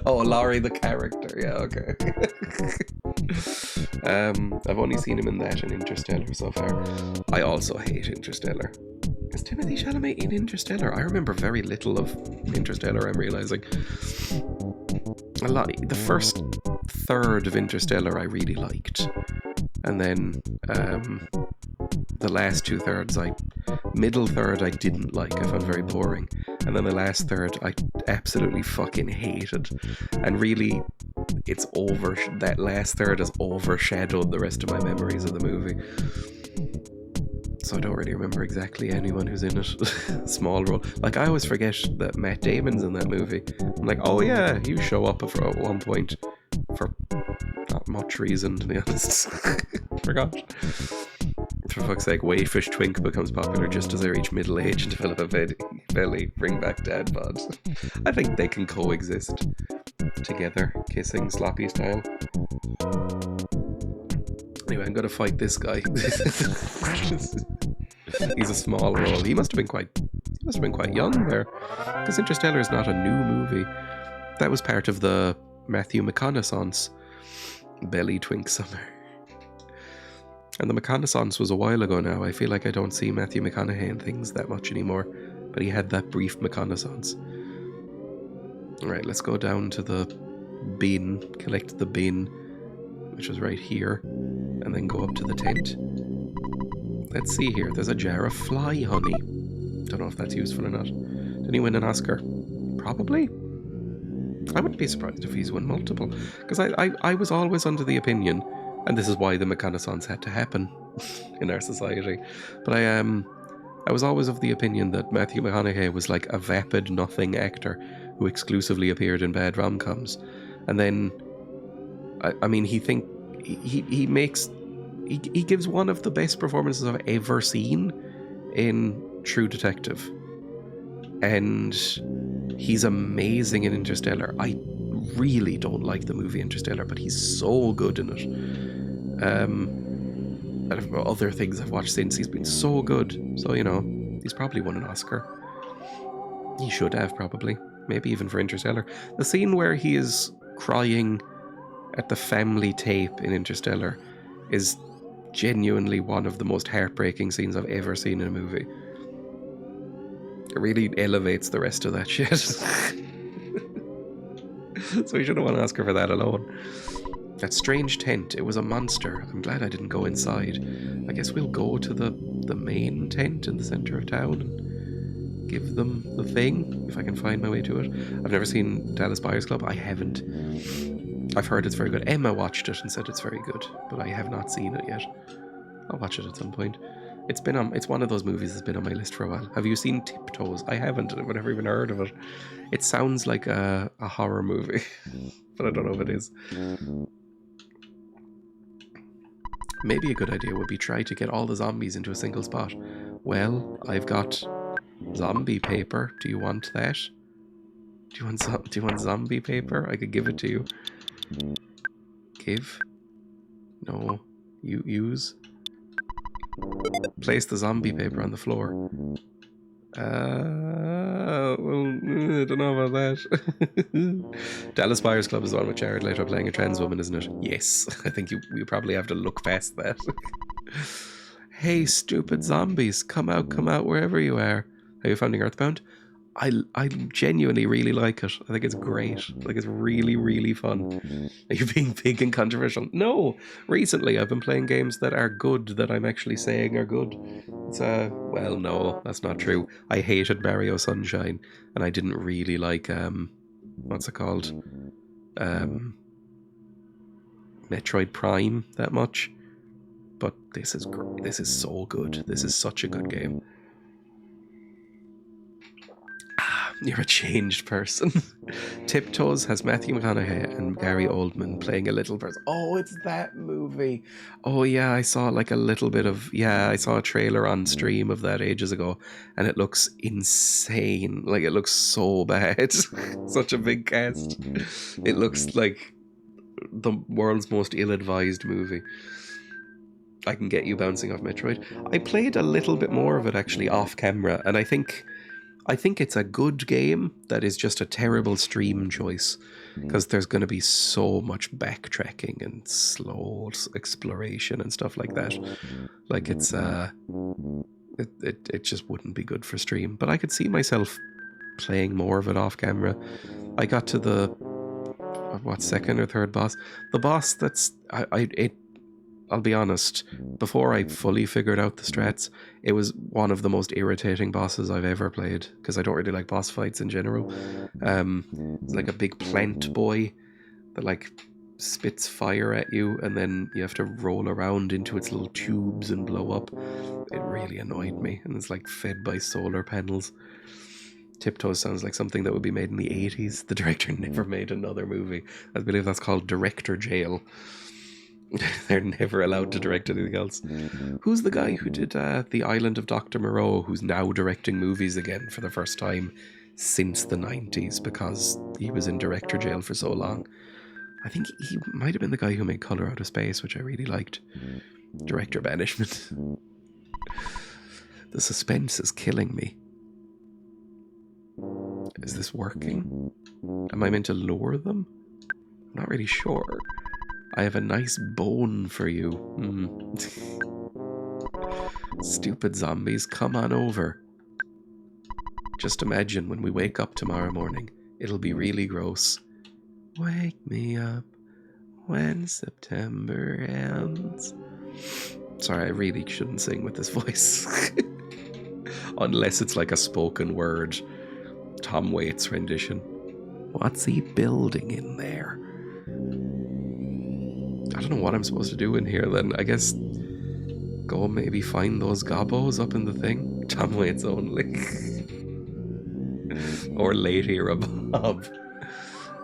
Oh, Laurie the character. Yeah, okay. I've only seen him in that and Interstellar so far. I also hate Interstellar. Is Timothy Chalamet in Interstellar? I remember very little of Interstellar, I'm realising. The first third of Interstellar I really liked. And then the last 2/3, middle third I didn't like. I found very boring. And then the last third I absolutely fucking hated. And really, that last third has overshadowed the rest of my memories of the movie. So I don't really remember exactly anyone who's in it. Small role. Like, I always forget that Matt Damon's in that movie. I'm like, oh yeah, you show up at one point for not much reason, to be honest. Forgot. For fuck's sake, Wayfish Twink becomes popular just as I reach middle age and develop a belly. Bring back dad bod. I think they can coexist together, kissing sloppy style. Anyway, I'm gonna fight this guy. He's a small role. He must have been quite young there, because Interstellar is not a new movie. That was part of the Matthew McConaughey Belly Twink Summer. And the McConaughey was a while ago now. I feel like I don't see Matthew McConaughey in things that much anymore, but he had that brief McConaughey. Alright, let's go down to the bin, collect the bin, which is right here, and then go up to the tent. Let's see here. There's a jar of fly honey. Don't know if that's useful or not. Did he win an Oscar? Probably. I wouldn't be surprised if he's won multiple, because I was always under the opinion, and this is why the McConaughey's had to happen in our society, but I was always of the opinion that Matthew McConaughey was like a vapid nothing actor who exclusively appeared in bad rom-coms. And then I mean, he gives one of the best performances I've ever seen in True Detective. and he's amazing in Interstellar. I really don't like the movie Interstellar, but he's so good in it. Out of other things I've watched since, he's been so good. So, you know, he's probably won an Oscar. He should have, probably. Maybe even for Interstellar. The scene where he is crying at the family tape in Interstellar is genuinely one of the most heartbreaking scenes I've ever seen in a movie. It really elevates the rest of that shit. So he should have won an Oscar for that alone. That strange tent, it was a monster. I'm glad I didn't go inside. I guess we'll go to the main tent in the centre of town and give them the thing, if I can find my way to it. I've never seen Dallas Buyers Club. I haven't. I've heard it's very good. Emma watched it and said it's very good, but I have not seen it yet. I'll watch it at some point. It's one of those movies that's been on my list for a while. Have you seen Tiptoes? I haven't. I've never even heard of it. It sounds like a horror movie, but I don't know if it is. Maybe a good idea would be try to get all the zombies into a single spot. Well, I've got zombie paper. Do you want that? Do you want zombie paper? I could give it to you. Give? No. You use? Place the zombie paper on the floor. Well, I don't know about that. Dallas Buyers Club is the one with Jared Leto playing a trans woman, isn't it? Yes. I think you probably have to look past that. Hey, stupid zombies, come out wherever you are. Are you finding EarthBound? I genuinely really like it. I think it's great. I think it's really, really fun. Are you being big and controversial? No. Recently, I've been playing games that are good, that I'm actually saying are good. It's well, no, that's not true. I hated Mario Sunshine, and I didn't really like what's it called? Metroid Prime that much. But this is great. This is so good. This is such a good game. You're a changed person. Tiptoes has Matthew McConaughey and Gary Oldman playing a little person. Oh, it's that movie. Oh yeah, I saw like a little bit of, I saw a trailer on stream of that ages ago, and it looks insane. Like, it looks so bad. Such a big cast. It looks like the world's most ill-advised movie. I can get you bouncing off Metroid. I played a little bit more of it actually off camera, and I think it's a good game that is just a terrible stream choice, because there's going to be so much backtracking and slow exploration and stuff like that. Like, it's it just wouldn't be good for stream. But I could see myself playing more of it off camera. I got to the second or third boss. The boss that's I'll be honest, before I fully figured out the strats, it was one of the most irritating bosses I've ever played, because I don't really like boss fights in general. It's like a big plant boy that like spits fire at you, and then you have to roll around into its little tubes and blow up. It really annoyed me, and it's like fed by solar panels. Tiptoes sounds like something that would be made in the 80s. The director never made another movie. I believe that's called director jail. They're never allowed to direct anything else. Who's the guy who did The Island of Dr. Moreau, who's now directing movies again for the first time since the 90s, because he was in director jail for so long? I think he might have been the guy who made Color Out of Space, which I really liked. Director banishment. The suspense is killing me. Is this working? Am I meant to lure them? I'm not really sure. I have a nice bone for you. Stupid zombies, come on over. Just imagine when we wake up tomorrow morning, it'll be really gross. Wake me up when September ends. Sorry, I really shouldn't sing with this voice. Unless it's like a spoken word Tom Waits rendition. What's he building in there? I don't know what I'm supposed to do in here then. I guess go maybe find those gobos up in the thing. Tom Waits only. Or late era Bob.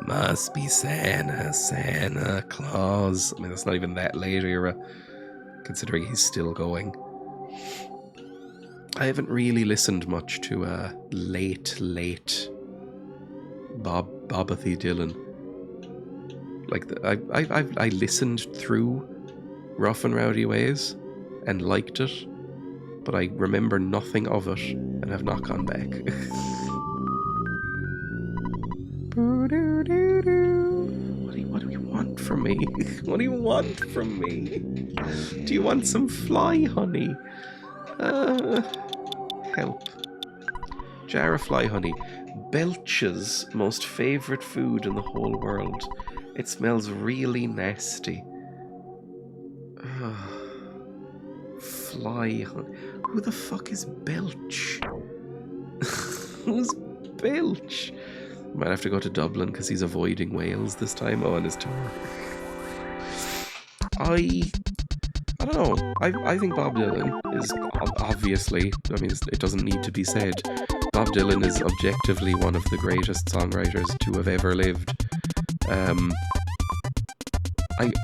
Must be Santa Claus. I mean, that's not even that late era, considering he's still going. I haven't really listened much to late Bobbathy Dylan. Like I listened through Rough and Rowdy Ways and liked it, but I remember nothing of it and have not gone back. What do you want from me? What do you want from me? Do you want some fly honey? Help. Jar of fly honey. Belch's most favourite food in the whole world. It smells really nasty. Fly honey. Who the fuck is Belch? Who's Belch? Might have to go to Dublin because he's avoiding Wales this time on his tour. I don't know. I think Bob Dylan is obviously, I mean, it doesn't need to be said, Bob Dylan is objectively one of the greatest songwriters to have ever lived.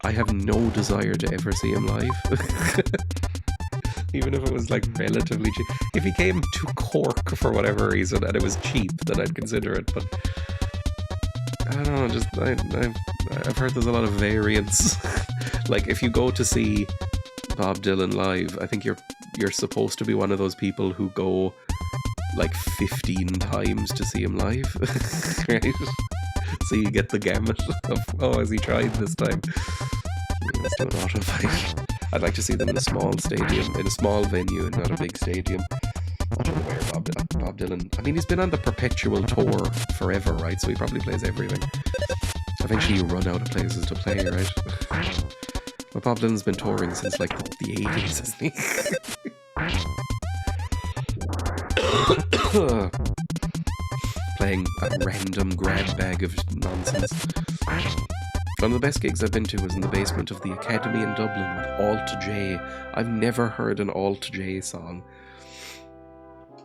I have no desire to ever see him live. Even if it was like relatively cheap. If he came to Cork for whatever reason and it was cheap, then I'd consider it. But I don't know, just I've heard there's a lot of variance. Like if you go to see Bob Dylan live, I think you're supposed to be one of those people who go like 15 times to see him live. Right? So you get the gamut of, oh, has he tried this time? That's not autofight. I'd like to see them in a small stadium, in a small venue, and not a big stadium. I don't know where Bob Dylan... I mean, he's been on the perpetual tour forever, right? So he probably plays everything. Eventually you run out of places to play, right? But Bob Dylan's been touring since, like, the 80s, hasn't he? Playing a random grab bag of nonsense. One of the best gigs I've been to was in the basement of the Academy in Dublin with Alt J. I've never heard an Alt J song.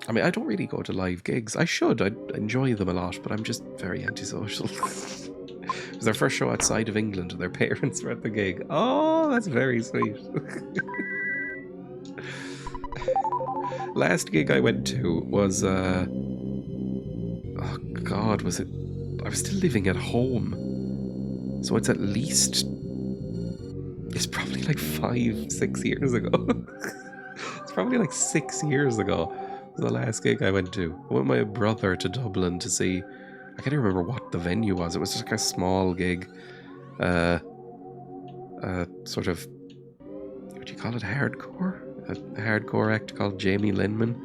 I mean, I don't really go to live gigs. I should. I enjoy them a lot, but I'm just very antisocial. It was their first show outside of England and their parents were at the gig. Oh, that's very sweet. Last gig I went to was, oh God, was it? I was still living at home. So it's at least, it's probably like 5-6 years ago. It's probably like 6 years ago. The last gig I went to. I went with my brother to Dublin to see, I can't even remember what the venue was. It was just like a small gig. Sort of, what do you call it, hardcore? A hardcore act called Jamie Linman,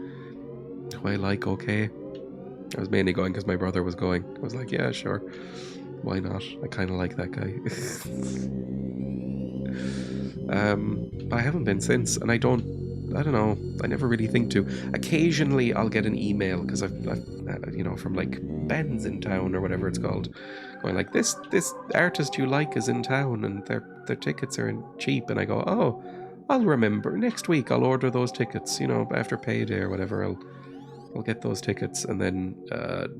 who I like okay. I was mainly going because my brother was going. I was like, yeah, sure. Why not? I kind of like that guy. But I haven't been since, and I don't know. I never really think to. Occasionally, I'll get an email because I've you know, from like bands in town or whatever it's called, going like, this artist you like is in town and their tickets are cheap, and I go, oh, I'll remember next week. I'll order those tickets. You know, after payday or whatever, I'll get those tickets, and then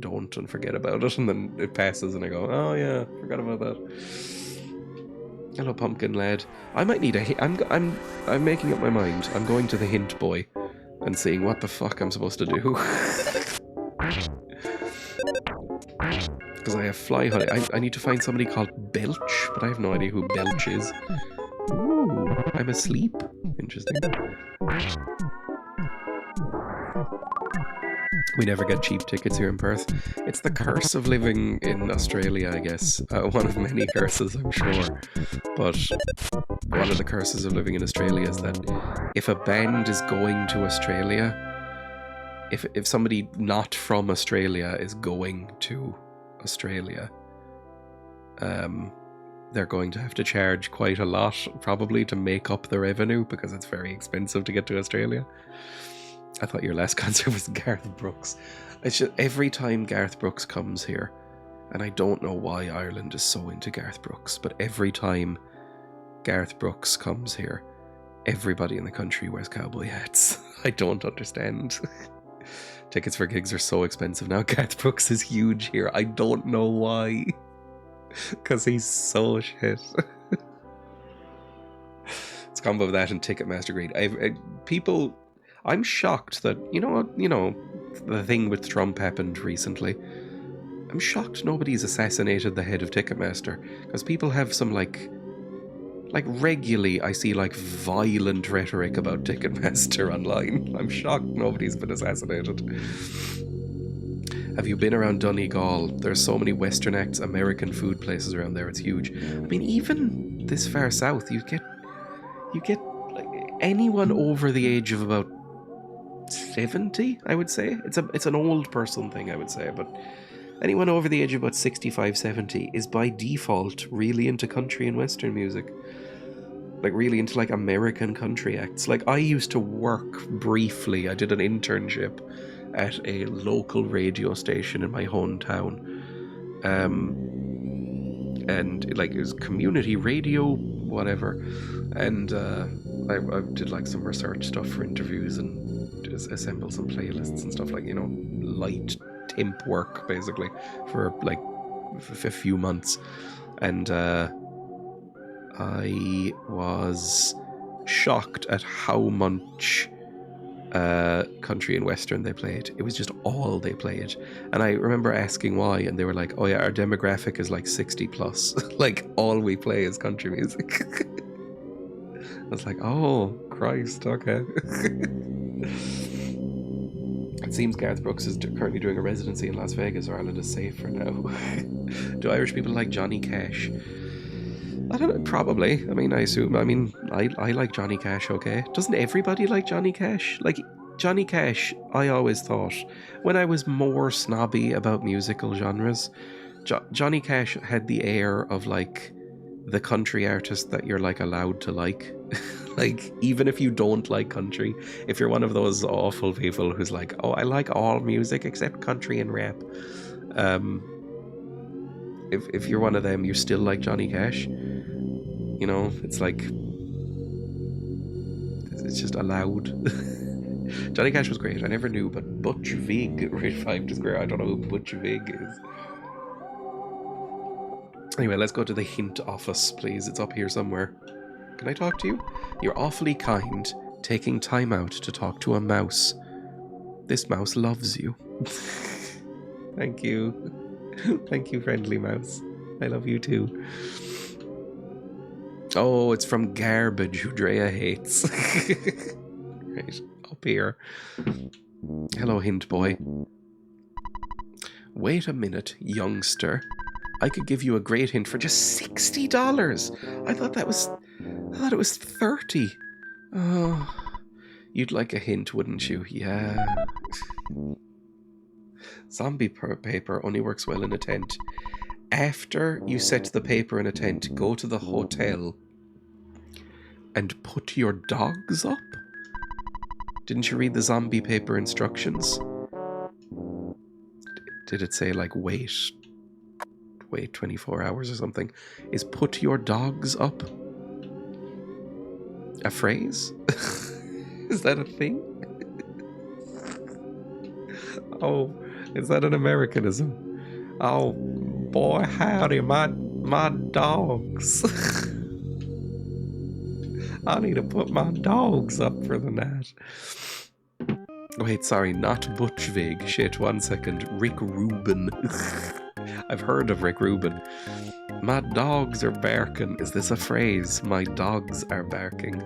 don't and forget about it, and then it passes, and I go, oh yeah, forgot about that. Hello, pumpkin lad. I might need a. I'm making up my mind. I'm going to the hint boy and seeing what the fuck I'm supposed to do. Because I have fly honey. I need to find somebody called Belch, but I have no idea who Belch is. Ooh, I'm asleep. Interesting. We never get cheap tickets here in Perth. It's the curse of living in Australia, I guess. One of many curses, I'm sure. But one of the curses of living in Australia is that if a band is going to Australia, if somebody not from Australia is going to Australia, they're going to have to charge quite a lot, probably, to make up the revenue, because it's very expensive to get to Australia. I thought your last concert was Garth Brooks. It's just every time Garth Brooks comes here, and I don't know why Ireland is so into Garth Brooks, but every time Garth Brooks comes here, everybody in the country wears cowboy hats. I don't understand. Tickets for gigs are so expensive now. Garth Brooks is huge here. I don't know why. Because he's so shit. It's a combo of that and Ticketmaster greed. I'm shocked that, the thing with Trump happened recently. I'm shocked nobody's assassinated the head of Ticketmaster, because people have some, like regularly I see, like, violent rhetoric about Ticketmaster online. I'm shocked nobody's been assassinated. Have you been around Donegal? There's so many Western acts, American food places around there. It's huge. I mean, even this far south, you get like anyone over the age of about 70, I would say. It's an old person thing, I would say, but anyone over the age of about 65, 70 is by default really into country and Western music. Like, really into, like, American country acts. Like, I used to work briefly. I did an internship at a local radio station in my hometown. And, like, it was community radio, whatever. And I did, like, some research stuff for interviews and just assembled some playlists and stuff, like, light temp work, basically, for, like, a few months. And I was shocked at how much country and Western they played. It was just all they played. And I remember asking why, and they were like, oh yeah, our demographic is like 60 plus. Like, all we play is country music. I was like, oh, Christ, okay. It seems Garth Brooks is currently doing a residency in Las Vegas. Ireland is safe for now. Do Irish people like Johnny Cash? I don't know, probably. I mean, I like Johnny Cash, okay? Doesn't everybody like Johnny Cash? Like, Johnny Cash, I always thought, when I was more snobby about musical genres, Johnny Cash had the air of, like, the country artist that you're, like, allowed to like. Like, even if you don't like country, if you're one of those awful people who's like, oh, I like all music except country and rap. If you're one of them, you still like Johnny Cash. It's like, it's just allowed. Johnny Cash was great. I never knew, but Butch Vig revived his career. I don't know who Butch Vig is. Anyway, let's go to the hint office, please. It's up here somewhere. Can I talk to you? You're awfully kind, taking time out to talk to a mouse. This mouse loves you. Thank you. Thank you, friendly mouse. I love you too. Oh, it's from Garbage, who Dreya hates. Right, up here. Hello, hint boy. Wait a minute, youngster. I could give you a great hint for just $60. I thought it was 30. Oh, you'd like a hint, wouldn't you? Yeah. Zombie paper only works well in a tent. After you set the paper in a tent, go to the hotel and put your dogs up? Didn't you read the zombie paper instructions? Did it say, like, wait 24 hours or something? Is put your dogs up a phrase? Is that a thing? Oh, is that an Americanism? Oh, boy, howdy, my dogs. I need to put my dogs up for the night. Wait, sorry, not Butch Vig. Shit, 1 second. Rick Rubin. I've heard of Rick Rubin. My dogs are barking. Is this a phrase? My dogs are barking.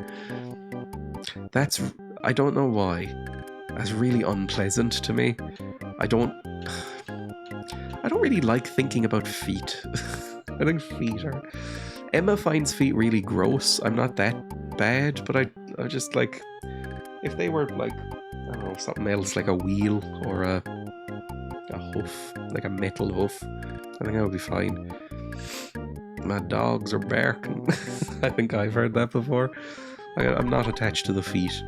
I don't know why. That's really unpleasant to me. I don't really like thinking about feet. I think feet are... Emma finds feet really gross. I'm not that bad, but I just, like... If they were, like, I don't know, something else, like a wheel or a hoof, like a metal hoof, I think I would be fine. My dogs are barking. I think I've heard that before. I'm not attached to the feet.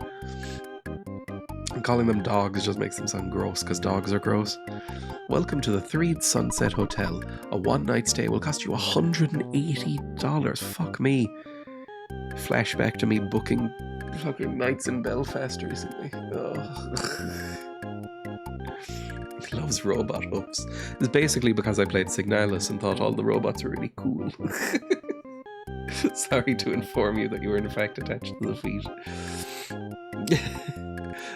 Calling them dogs just makes them sound gross, because dogs are gross. Welcome to the Threed Sunset Hotel. A one-night stay will cost you $180. Fuck me. Flashback to me booking fucking nights in Belfast recently. He loves robot hoops. It's basically because I played Signalis and thought all the robots were really cool. Sorry to inform you that you were in fact attached to the feet.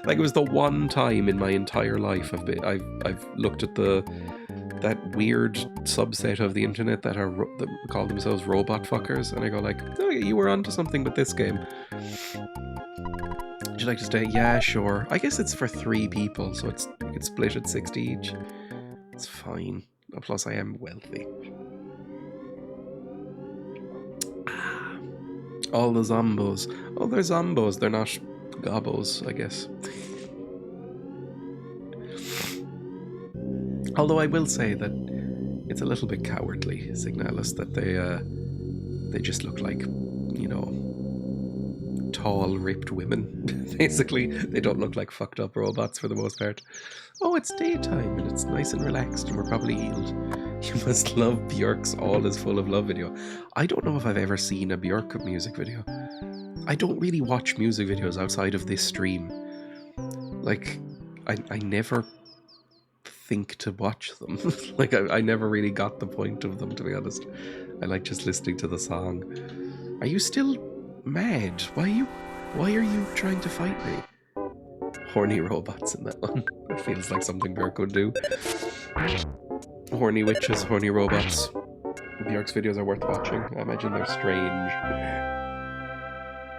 Like, it was the one time in my entire life I've looked at that weird subset of the internet that call themselves robot fuckers, and I go like, oh yeah, you were onto something with this game. Would you like to stay? Yeah, sure. I guess it's for 3 people, so you could split it 60 each. It's fine. Plus, I am wealthy. All the zombos. Oh, they're zombos. They're not gobos, I guess. Although I will say that it's a little bit cowardly, Signalis, that they just look like, you know, tall, ripped women. Basically, they don't look like fucked up robots for the most part. Oh, it's daytime and it's nice and relaxed and we're probably healed. You must love Björk's All Is Full of Love video. I don't know if I've ever seen a Björk music video. I don't really watch music videos outside of this stream. Like, I never think to watch them. Like, I never really got the point of them, to be honest. I like just listening to the song. Are you still mad? Why are you trying to fight me? Horny robots in that one. It feels like something Björk would do. Horny witches, horny robots. Björk's videos are worth watching. I imagine they're strange.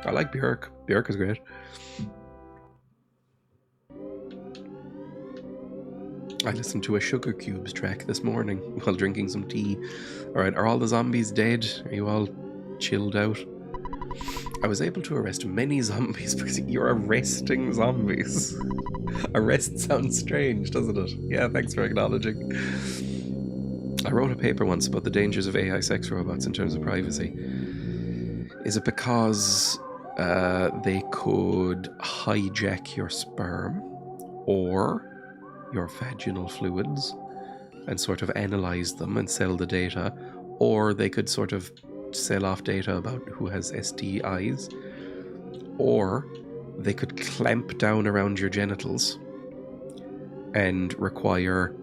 I like Björk. Björk is great. I listened to a Sugar Cubes track this morning while drinking some tea. Alright, are all the zombies dead? Are you all chilled out? I was able to arrest many zombies because you're arresting zombies. Arrest sounds strange, doesn't it? Yeah, thanks for acknowledging. I wrote a paper once about the dangers of AI sex robots in terms of privacy. Is it because they could hijack your sperm or your vaginal fluids and sort of analyze them and sell the data, or they could sort of sell off data about who has STIs, or they could clamp down around your genitals and require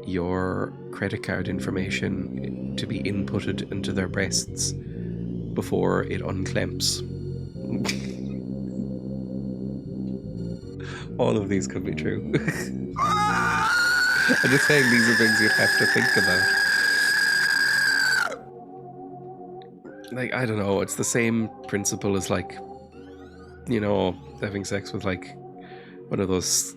your credit card information to be inputted into their breasts before it unclamps. All of these could be true. I'm just saying these are things you'd have to think about. Like, I don't know, it's the same principle as, like, you know, having sex with, like, one of those,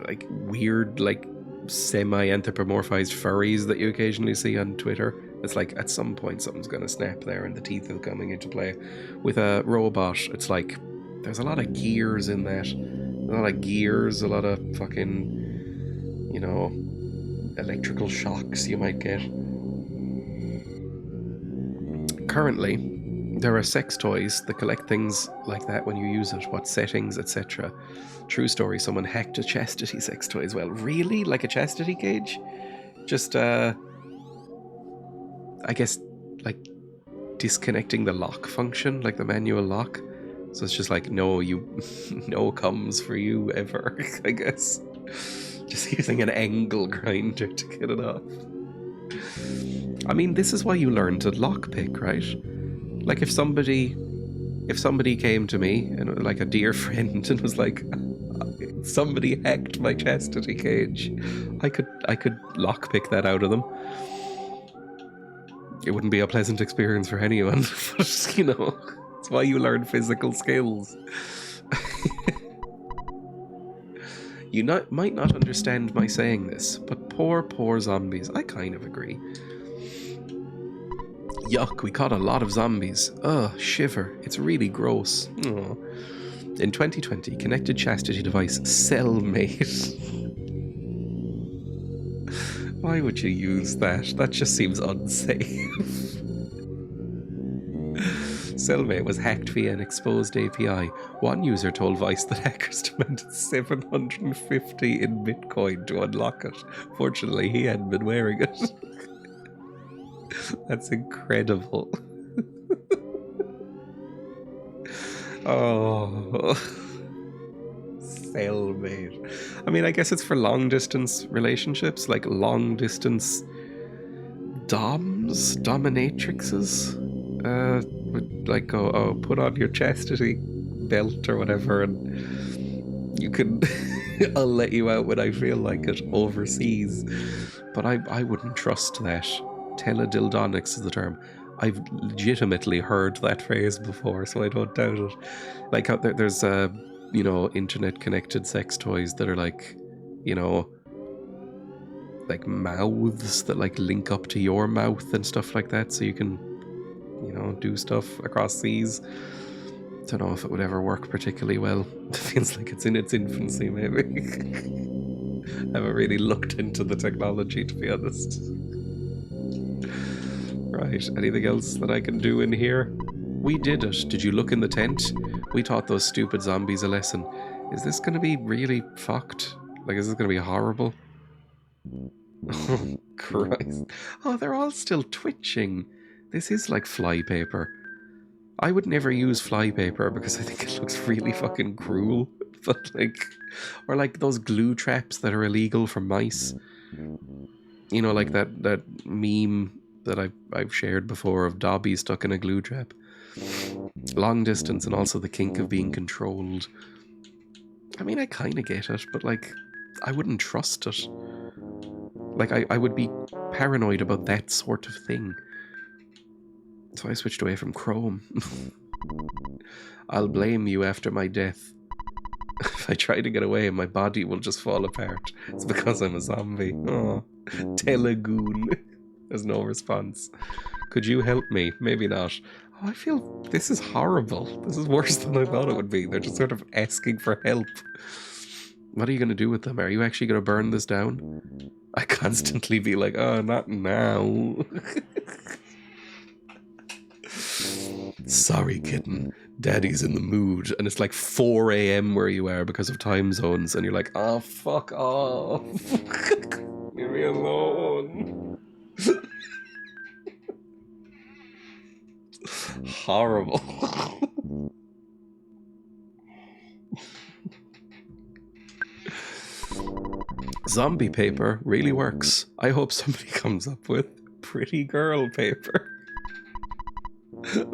like, weird, like, semi-anthropomorphized furries that you occasionally see on Twitter. It's like, at some point something's gonna snap there and the teeth are coming into play. With a robot, it's like, there's a lot of gears in that. A lot of gears, a lot of fucking, you know, electrical shocks you might get. Currently, there are sex toys that collect things like that when you use it, what settings, etc. True story, someone hacked a chastity sex toy as well. Really? Like a chastity cage? Just, I guess, like, disconnecting the lock function, like the manual lock. So it's just like, no comes for you ever, I guess. Just using an angle grinder to get it off. I mean, this is why you learn to lockpick, right? Like, if somebody came to me, and like a dear friend, and was like, somebody hacked my chastity cage, I could lockpick that out of them. It wouldn't be a pleasant experience for anyone, but, you know, it's why you learn physical skills. You might not understand my saying this, but poor zombies. I kind of agree. Yuck, we caught a lot of zombies. Ugh, shiver. It's really gross. Aww. In 2020, connected chastity device Cellmate. Why would you use that? That just seems unsafe. Cellmate was hacked via an exposed API. One user told Vice that hackers demanded $750 in Bitcoin to unlock it. Fortunately, he hadn't been wearing it. That's incredible. Oh, Cellmate. I mean, I guess it's for long distance relationships, like long distance dominatrixes. Would like go, oh, put on your chastity belt or whatever, and you can I'll let you out when I feel like it overseas. But I wouldn't trust that. Teledildonics is the term. I've legitimately heard that phrase before, so I don't doubt it. Like there's internet connected sex toys that are like, like mouths that like link up to your mouth and stuff like that, so you can do stuff across seas. Don't know if it would ever work particularly well. It feels like it's in its infancy, maybe. I haven't really looked into the technology, to be honest. Right, anything else that I can do in here? We did it. Did you look in the tent? We taught those stupid zombies a lesson. Is this going to be really fucked? Like, is this going to be horrible? Oh, Christ. Oh, they're all still twitching. This is like flypaper. I would never use flypaper because I think it looks really fucking cruel. But or like those glue traps that are illegal for mice. Like that meme that I've shared before of Dobby stuck in a glue trap. Long distance and also the kink of being controlled. I mean, I kind of get it, but I wouldn't trust it. I would be paranoid about that sort of thing. So I switched away from Chrome. I'll blame you after my death. If I try to get away, my body will just fall apart. It's because I'm a zombie. Oh, Telegoon. There's no response. Could you help me? Maybe not. Oh, I feel this is horrible. This is worse than I thought it would be. They're just sort of asking for help. What are you going to do with them? Are you actually going to burn this down? I constantly be like, oh, not now. Sorry, kitten. Daddy's in the mood. And it's like 4 a.m. where you are because of time zones. And you're like, oh, fuck off. Leave me alone. Horrible. Zombie paper really works. I hope somebody comes up with pretty girl paper.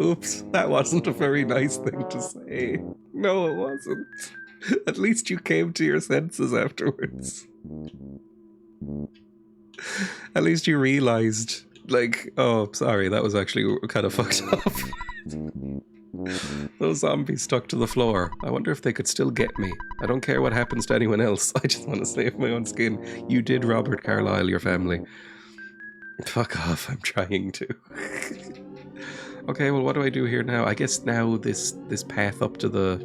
Oops, that wasn't a very nice thing to say. No, it wasn't. At least you came to your senses afterwards. At least you realized, oh, sorry, that was actually kind of fucked up. Those zombies stuck to the floor. I wonder if they could still get me. I don't care what happens to anyone else. I just want to save my own skin. You did, Robert Carlyle, your family. Fuck off, I'm trying to. Okay, well, what do I do here now? I guess now this path up to the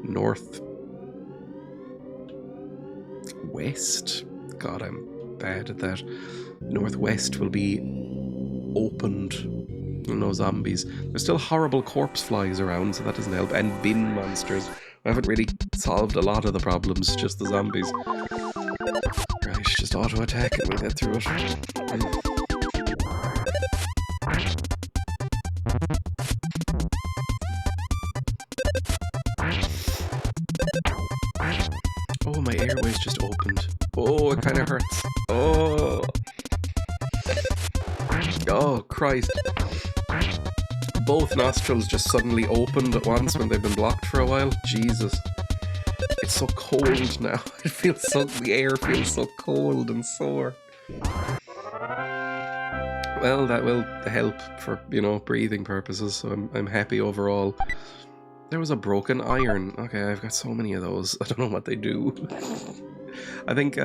northwest. God, I'm bad at that. Northwest will be opened. No zombies. There's still horrible corpse flies around, so that doesn't help. And bin monsters. I haven't really solved a lot of the problems, just the zombies. Right, just auto attack and we'll get through it. Oh, my airways just opened. Oh, it kind of hurts. Oh. Oh, Christ. Both nostrils just suddenly opened at once when they've been blocked for a while. Jesus. It's so cold now. The air feels so cold and sore. Well, that will help for, breathing purposes, so I'm happy overall. There was a broken iron. Okay, I've got so many of those. I don't know what they do. I think,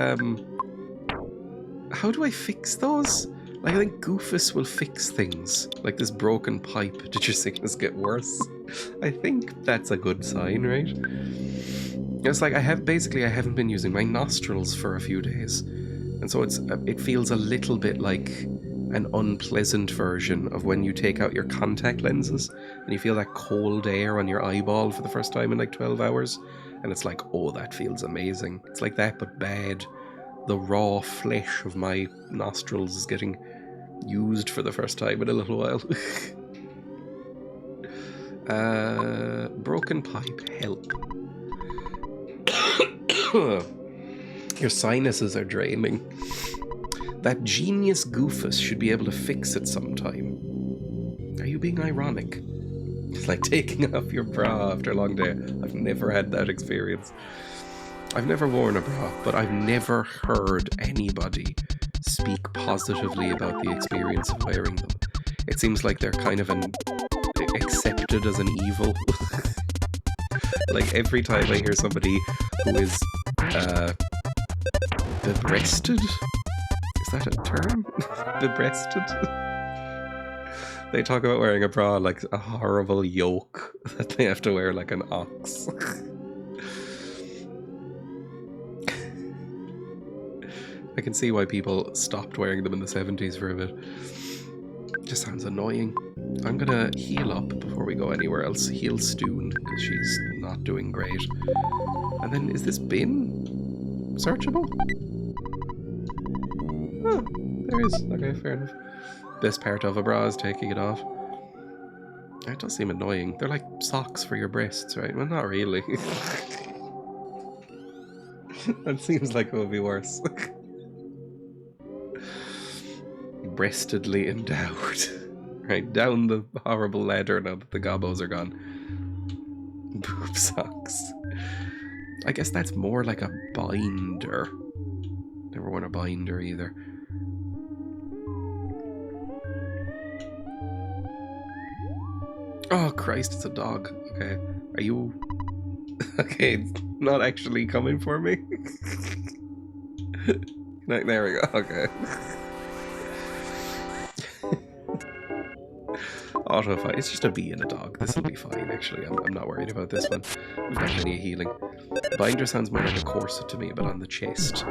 how do I fix those? I think Goofus will fix things. Like this broken pipe. Did your sickness get worse? I think that's a good sign, right? It's like I haven't been using my nostrils for a few days. And so it feels a little bit like an unpleasant version of when you take out your contact lenses and you feel that cold air on your eyeball for the first time in 12 hours. And it's like, oh, that feels amazing. It's like that, but bad. The raw flesh of my nostrils is getting used for the first time in a little while. Broken pipe, help. Your sinuses are draining. That genius Goofus should be able to fix it sometime. Are you being ironic? It's like taking off your bra after a long day. I've never had that experience. I've never worn a bra, but I've never heard anybody speak positively about the experience of wearing them. It seems like they're kind of accepted as an evil. Like every time I hear somebody who is bebreasted, is that a term? Bebreasted? They talk about wearing a bra like a horrible yoke that they have to wear like an ox. I can see why people stopped wearing them in the 70s for a bit. Just sounds annoying. I'm gonna heal up before we go anywhere else. Heal Stoon, because she's not doing great. And then, is this bin searchable? Oh, there is. Okay, fair enough. Best part of a bra is taking it off. It does seem annoying. They're like socks for your breasts, right? Well, not really. That seems like it would be worse. Breastedly endowed. Right, down the horrible ladder now that the gobos are gone. Boob socks. I guess that's more like a binder. Never worn a binder either. Oh Christ, it's a dog. Okay, are you... Okay, it's not actually coming for me. There we go, okay. Auto fight. It's just a bee and a dog. This will be fine, actually. I'm not worried about this one. We've got plenty of healing. Binder sounds more like a corset to me, but on the chest.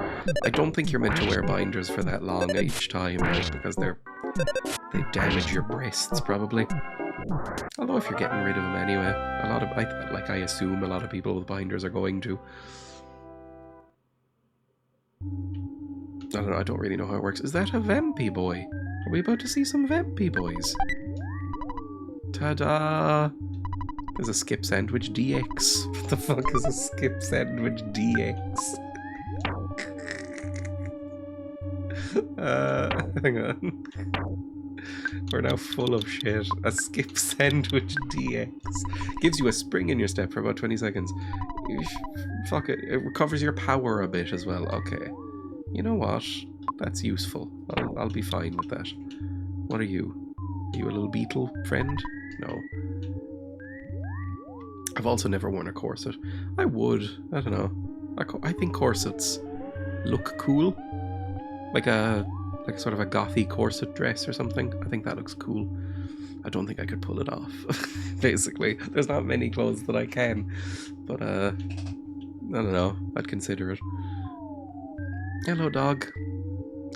I don't think you're meant to wear binders for that long each time, right? Because they damage your breasts, probably. Although if you're getting rid of them anyway, I assume a lot of people with binders are going to. I don't know. I don't really know how it works. Is that a vampy boy? Are we about to see some vampy boys? Ta-da! There's a skip sandwich DX. What the fuck is a skip sandwich DX? Hang on. We're now full of shit. A skip sandwich DX. Gives you a spring in your step for about 20 seconds. Fuck it. It recovers your power a bit as well. Okay. You know what? That's useful. I'll be fine with that. What are you? Are you a little beetle friend? No. I've also never worn a corset. I would. I don't know. I think corsets look cool. Like sort of a gothy corset dress or something. I think that looks cool. I don't think I could pull it off. Basically. There's not many clothes that I can. But I don't know. I'd consider it. Hello, dog.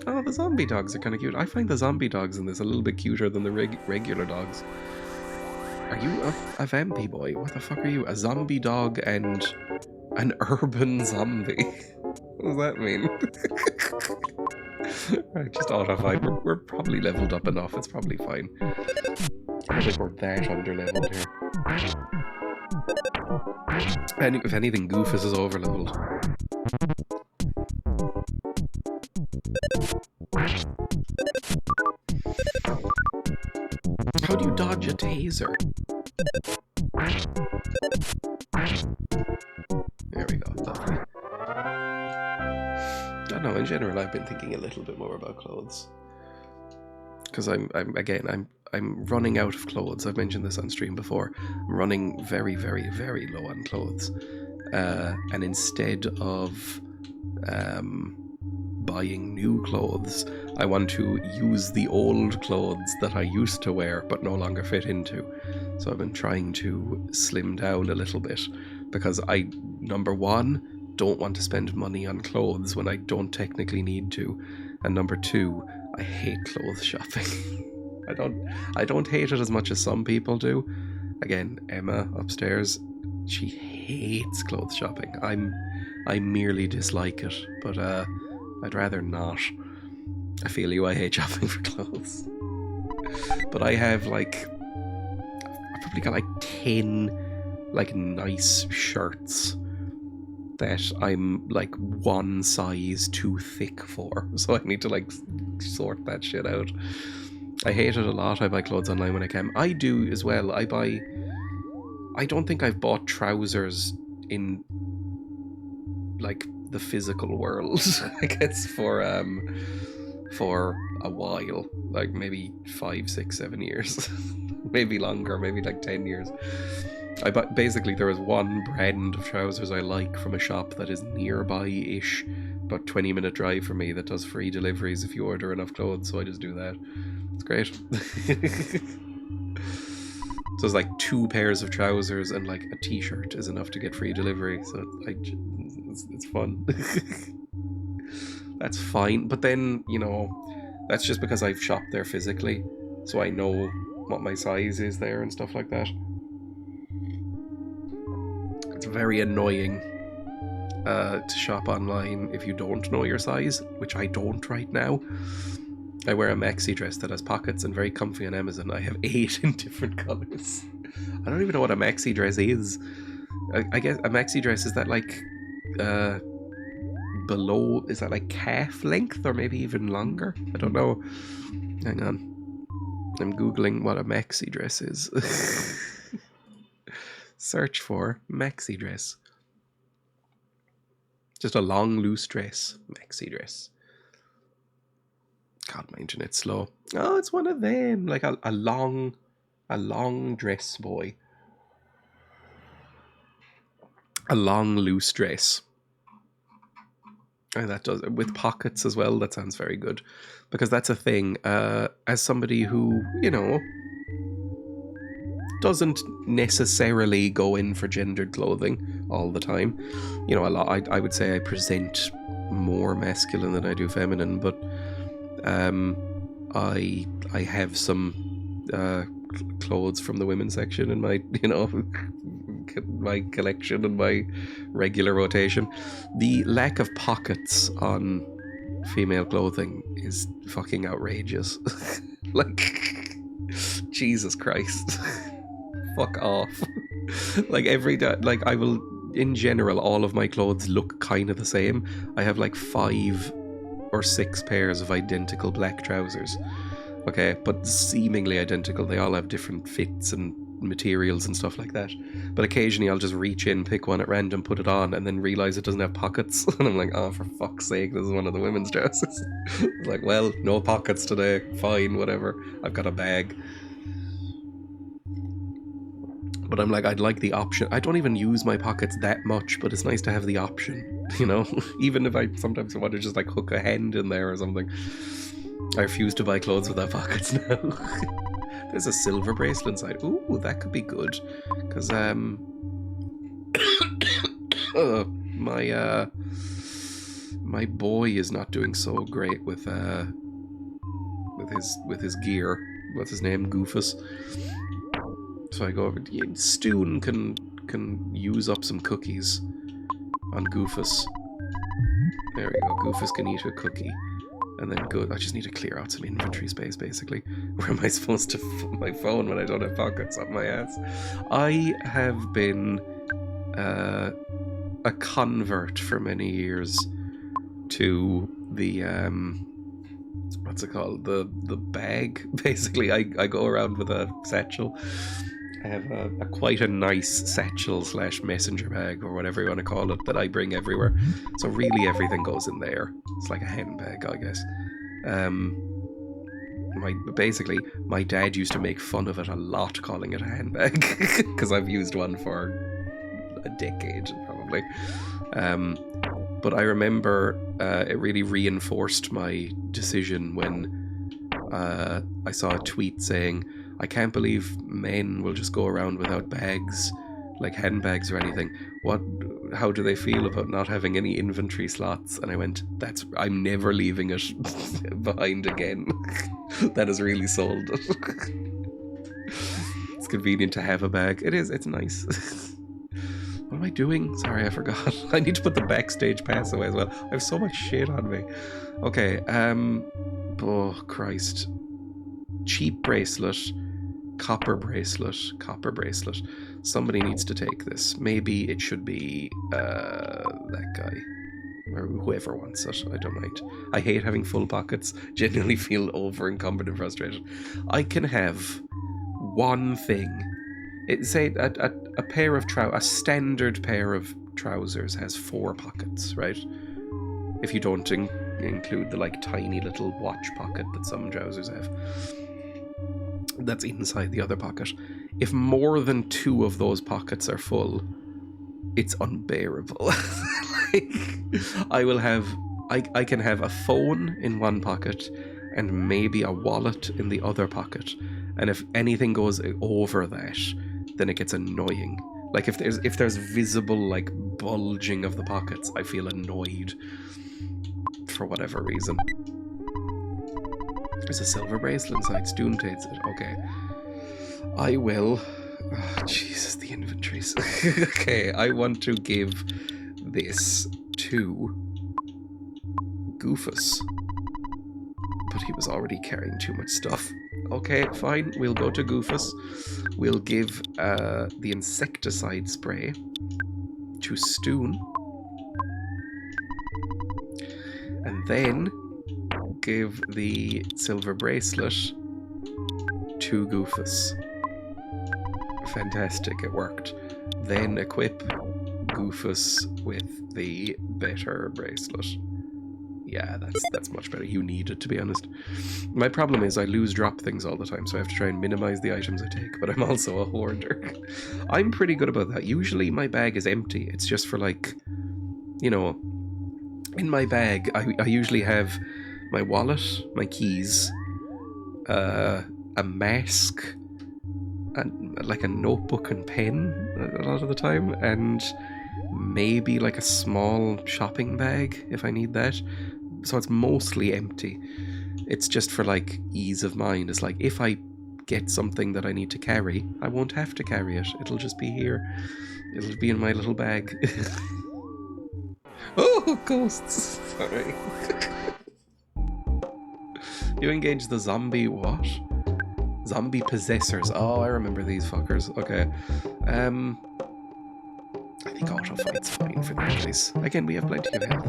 Oh, the zombie dogs are kind of cute. I find the zombie dogs in this a little bit cuter than the regular dogs. Are you a vampy boy? What the fuck are you? A zombie dog and an urban zombie? What does that mean? Right, just auto-fight. We're probably leveled up enough. It's probably fine. I don't think we're that under-leveled here. And if anything, Goofus is over-leveled. How do you dodge a taser? There we go, lovely. I don't know, in general I've been thinking a little bit more about clothes. Because I'm running out of clothes. I've mentioned this on stream before. I'm running very, very, very low on clothes. And instead of buying new clothes, I want to use the old clothes that I used to wear but no longer fit into. So I've been trying to slim down a little bit because I, number one, don't want to spend money on clothes when I don't technically need to, and number two, I hate clothes shopping. I don't hate it as much as some people do. Again, Emma upstairs, she hates clothes shopping. I merely dislike it, but I'd rather not. I feel you, I hate shopping for clothes. But I have I've probably got 10 nice shirts that I'm one size too thick for. So I need to sort that shit out. I hate it a lot. I buy clothes online when I can. I do as well. I buy I don't think I've bought trousers in like the physical world, I guess, for a while, like maybe 5, 6, 7 years, maybe longer, maybe like 10 years. Basically, there is one brand of trousers I like from a shop that is nearby-ish, about 20-minute drive from me, that does free deliveries if you order enough clothes, so I just do that. It's great. So it's like 2 pairs of trousers and like a t-shirt is enough to get free delivery, so it's fun. That's fine, but then, you know, that's just because I've shopped there physically, so I know what my size is there and stuff like that. It's very annoying to shop online if you don't know your size, which I don't right now. I wear a maxi dress that has pockets and very comfy on Amazon. I have 8 in different colours. I don't even know what a maxi dress is. I guess a maxi dress, is that like below, is that like calf length or maybe even longer? I don't know. Hang on. I'm Googling what a maxi dress is. Search for maxi dress. Just a long, loose dress. Maxi dress. God, my internet's slow. Oh, it's one of them. Like a long dress, boy. A long, loose dress. And that does, with pockets as well, that sounds very good. Because that's a thing. As somebody who, you know, doesn't necessarily go in for gendered clothing all the time. You know, a lot. I would say I present more masculine than I do feminine, but I have some clothes from the women's section in my, you know, my collection and my regular rotation. The lack of pockets on female clothing is fucking outrageous. Like, Jesus Christ. Fuck off. Like every day, like I will, in general, all of my clothes look kind of the same. I have like 5 or 6 pairs of identical black trousers. Okay, but seemingly identical. They all have different fits and materials and stuff like that. But occasionally I'll just reach in, pick one at random, put it on, and then realize it doesn't have pockets. And I'm like, oh, for fuck's sake, this is one of the women's trousers. Like, well, no pockets today. Fine, whatever. I've got a bag. But I'm like, I'd like the option. I don't even use my pockets that much, but it's nice to have the option, you know? Even if I sometimes want to just like hook a hand in there or something. I refuse to buy clothes without pockets now. There's a silver bracelet inside. Ooh, that could be good. Because, my boy is not doing so great with his gear. What's his name? Goofus. So I go over. Stoon can use up some cookies on Goofus. There we go. Goofus can eat a cookie, and then go. I just need to clear out some inventory space. Basically, where am I supposed to put my phone when I don't have pockets up my ass? I have been a convert for many years to the what's it called? The bag. Basically, I go around with a satchel. I have a quite a nice satchel / messenger bag, or whatever you want to call it, that I bring everywhere. So really everything goes in there. It's like a handbag, I guess. My dad used to make fun of it a lot, calling it a handbag, because I've used one for a decade probably. But I remember it really reinforced my decision when I saw a tweet saying, I can't believe men will just go around without bags, like handbags or anything. How do they feel about not having any inventory slots? And I went, I'm never leaving it behind again. That has really sold it. It's convenient to have a bag. It is, it's nice. What am I doing? Sorry, I forgot. I need to put the backstage pass away as well. I have so much shit on me. Okay, oh Christ. Cheap bracelet. Copper bracelet. Somebody needs to take this. Maybe it should be that guy. Or whoever wants it. I don't mind. I hate having full pockets. Genuinely feel over encumbered and frustrated. I can have one thing Say a pair of a standard pair of trousers has 4 pockets, right? If you don't include the like tiny little watch pocket that some trousers have. That's inside the other pocket. If more than 2 of those pockets are full, it's unbearable. Like, I can have a phone in one pocket and maybe a wallet in the other pocket. And if anything goes over that, then it gets annoying. Like if there's visible like bulging of the pockets, I feel annoyed for whatever reason. There's a silver bracelet inside. Stoon takes it. Okay. I will. Oh, Jesus, the inventories. Okay, I want to give this to Goofus. But he was already carrying too much stuff. Okay, fine. We'll go to Goofus. We'll give the insecticide spray to Stoon. And then give the silver bracelet to Goofus. Fantastic, it worked. Then equip Goofus with the better bracelet. Yeah, that's much better. You need it, to be honest. My problem is I drop things all the time, so I have to try and minimize the items I take, but I'm also a hoarder. I'm pretty good about that. Usually my bag is empty. It's just for like, you know, in my bag, I usually have my wallet, my keys, a mask, and like a notebook and pen a lot of the time, and maybe like a small shopping bag if I need that. So it's mostly empty. It's just for like ease of mind. It's like if I get something that I need to carry, I won't have to carry it. It'll just be here. It'll be in my little bag. Oh, ghosts! Sorry. You engage the zombie what? Zombie possessors. Oh, I remember these fuckers. Okay. I think auto fight's fine for that place. Again, we have plenty of health.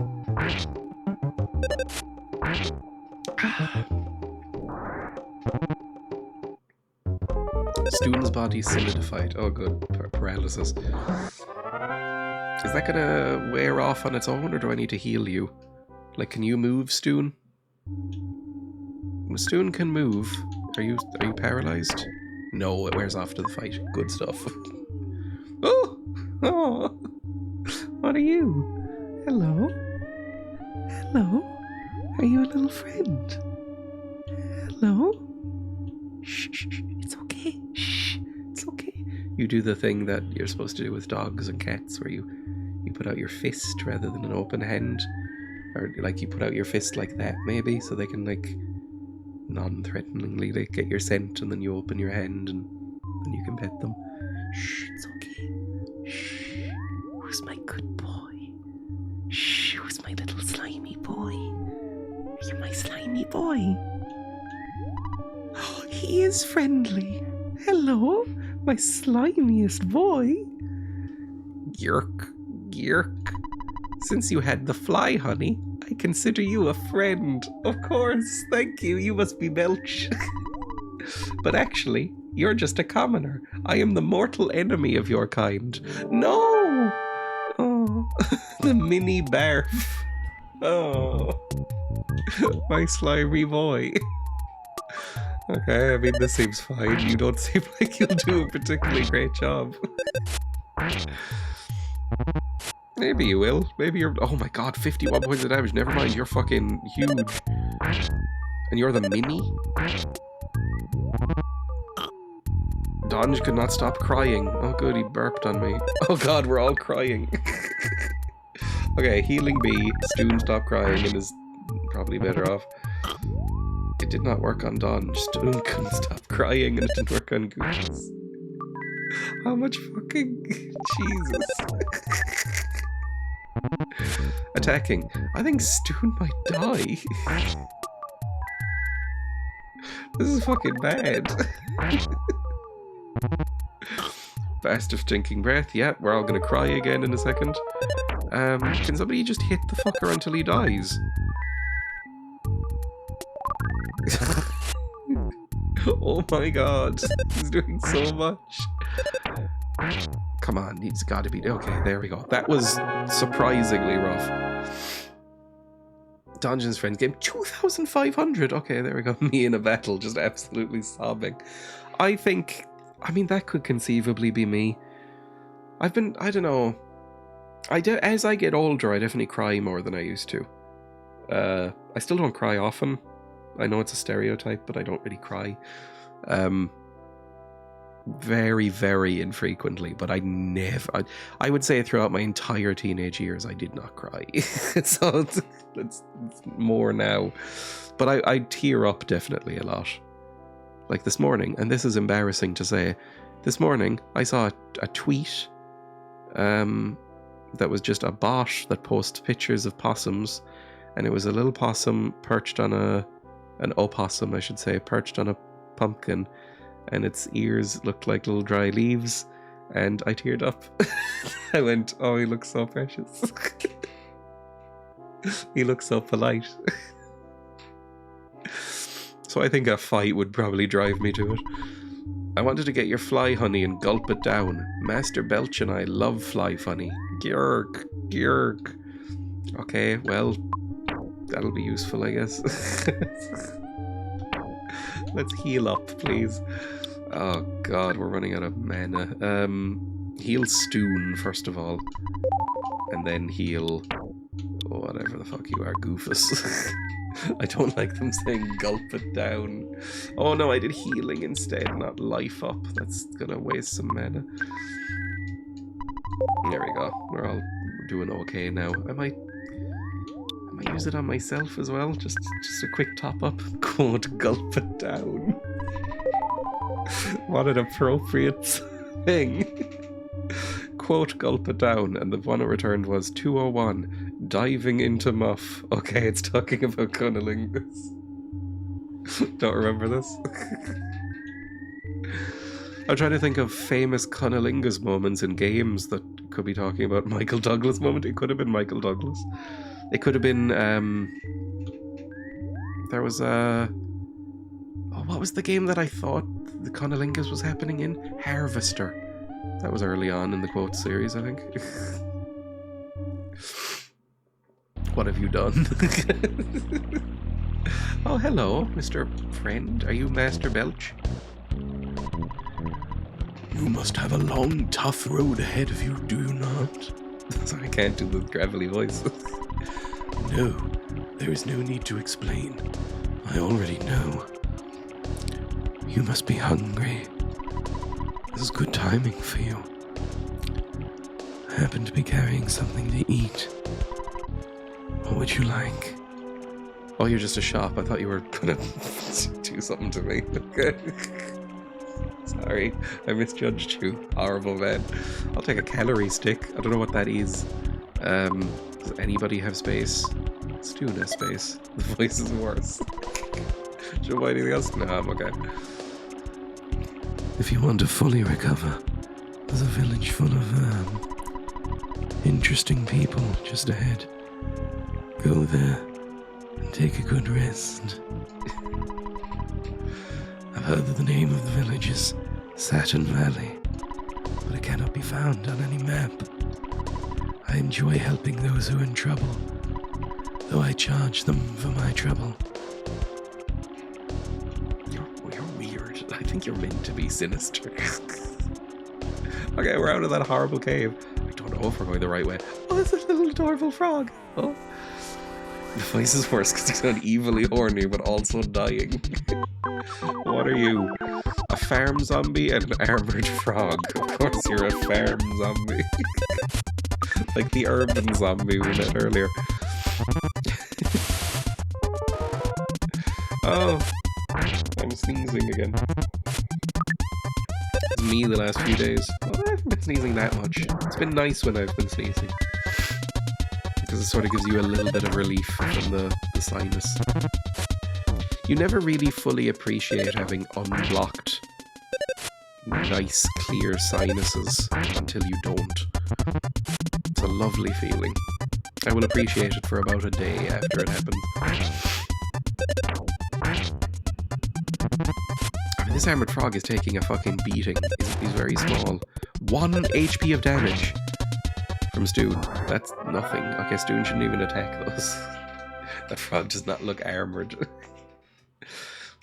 Stoon's body solidified. Oh, good. Paralysis. Is that gonna wear off on its own, or do I need to heal you? Like, can you move, Stoon? Stoon can move. Are you paralyzed? No, it wears off to the fight. Good stuff. Oh! Oh! What are you? Hello? Hello? Are you a little friend? Hello? Shh, it's okay. Shh, it's okay. You do the thing that you're supposed to do with dogs and cats, where you put out your fist rather than an open hand. Or like you put out your fist like that, maybe, so they can like non-threateningly like, get your scent, and then you open your hand and then you can pet them. Shh, it's okay. Shh. Who's my good boy? Shh, who's my little slimy boy? Are you my slimy boy? Oh, he is friendly. Hello, my slimiest boy. Yerk, yerk. Since you had the fly, honey, I consider you a friend. Of course, thank you. You must be Belch. But actually, you're just a commoner. I am the mortal enemy of your kind. No! Oh, the mini barf. Oh, my slimy boy. Okay, I mean, this seems fine. You don't seem like you'll do a particularly great job. Maybe you will. Maybe you're... Oh my god, 51 points of damage. Never mind, you're fucking huge. And you're the mini? Donge could not stop crying. Oh good, he burped on me. Oh god, we're all crying. Okay, healing B. Stoon stopped crying and is probably better off. It did not work on Donge. Stoon couldn't stop crying and it didn't work on Goose. How much fucking... Jesus. Attacking. I think Stoon might die. This is fucking bad. Fast of stinking breath. Yeah, we're all gonna cry again in a second. Can somebody just hit the fucker until he dies? Oh my god. He's doing so much. Come on, it's got to be... Okay, there we go. That was surprisingly rough. Dungeons Friends game, 2,500. Okay, there we go. Me in a battle, just absolutely sobbing. I think... I mean, that could conceivably be me. I don't know. As I get older, I definitely cry more than I used to. I still don't cry often. I know it's a stereotype, but I don't really cry. Very, very infrequently, but I would say throughout my entire teenage years, I did not cry. So it's more now. But I tear up definitely a lot. Like this morning, and this is embarrassing to say, this morning I saw a tweet that was just a bot that posts pictures of possums, and it was a little possum perched on an opossum, I should say, perched on a pumpkin, and its ears looked like little dry leaves, and I teared up. I went, oh, he looks so precious. He looks so polite. So I think a fight would probably drive me to it. I wanted to get your fly honey and gulp it down. Master Belch and I love fly honey. Gyurk, gyurk. Okay, well, that'll be useful, I guess. Let's heal up, please. Oh god, we're running out of mana. Heal Stoon, first of all. And then heal... whatever the fuck you are, Goofus. I don't like them saying gulp it down. Oh no, I did healing instead, not life up. That's gonna waste some mana. There we go. We're doing okay now. I might use it on myself as well. Just a quick top up. Quote, gulp it down. What an appropriate thing. Quote, gulp it down, and the one it returned was 201, diving into muff. Okay, it's talking about cunnilingus. Don't remember this? I'm trying to think of famous cunnilingus moments in games that could be talking about Michael Douglas moment. It could have been Michael Douglas. It could have been, there was a... oh, what was the game that I thought the cunnilingus was happening in? Harvester. That was early on in the quote series, I think. What have you done? Oh, hello, Mr. Friend. Are you Master Belch? You must have a long, tough road ahead of you, do you not? Sorry, I can't do the gravelly voice. No, there is no need to explain. I already know. You must be hungry. This is good timing for you. I happen to be carrying something to eat. What would you like? Oh, you're just a shop. I thought you were gonna do something to me. Sorry, I misjudged you. Horrible, man. I'll take a calorie stick. I don't know what that is. Does anybody have space? Stu has space. The voice is worse. Should I buy anything else? No, I'm okay. If you want to fully recover, there's a village full of interesting people just ahead. Go there and take a good rest. I've heard that the name of the village is Saturn Valley, but it cannot be found on any map. I enjoy helping those who are in trouble, though I charge them for my trouble. You're weird. I think you're meant to be sinister. Okay, we're out of that horrible cave. I don't know if we're going the right way. Oh, there's a little adorable frog. Oh. The voice is worse because he's not evilly horny, but also dying. What are you? A farm zombie and an armored frog. Of course you're a farm zombie. Like the urban zombie we met earlier. Oh, I'm sneezing again. It's me the last few days. Well, I haven't been sneezing that much. It's been nice when I've been sneezing. Because it sort of gives you a little bit of relief from the sinus. You never really fully appreciate having unblocked, nice, clear sinuses until you don't. It's a lovely feeling. I will appreciate it for about a day after it happens. I mean, this armored frog is taking a fucking beating. He's very small. 1 HP of damage from Stoon. That's nothing. Okay, Stoon shouldn't even attack those. That frog does not look armoured.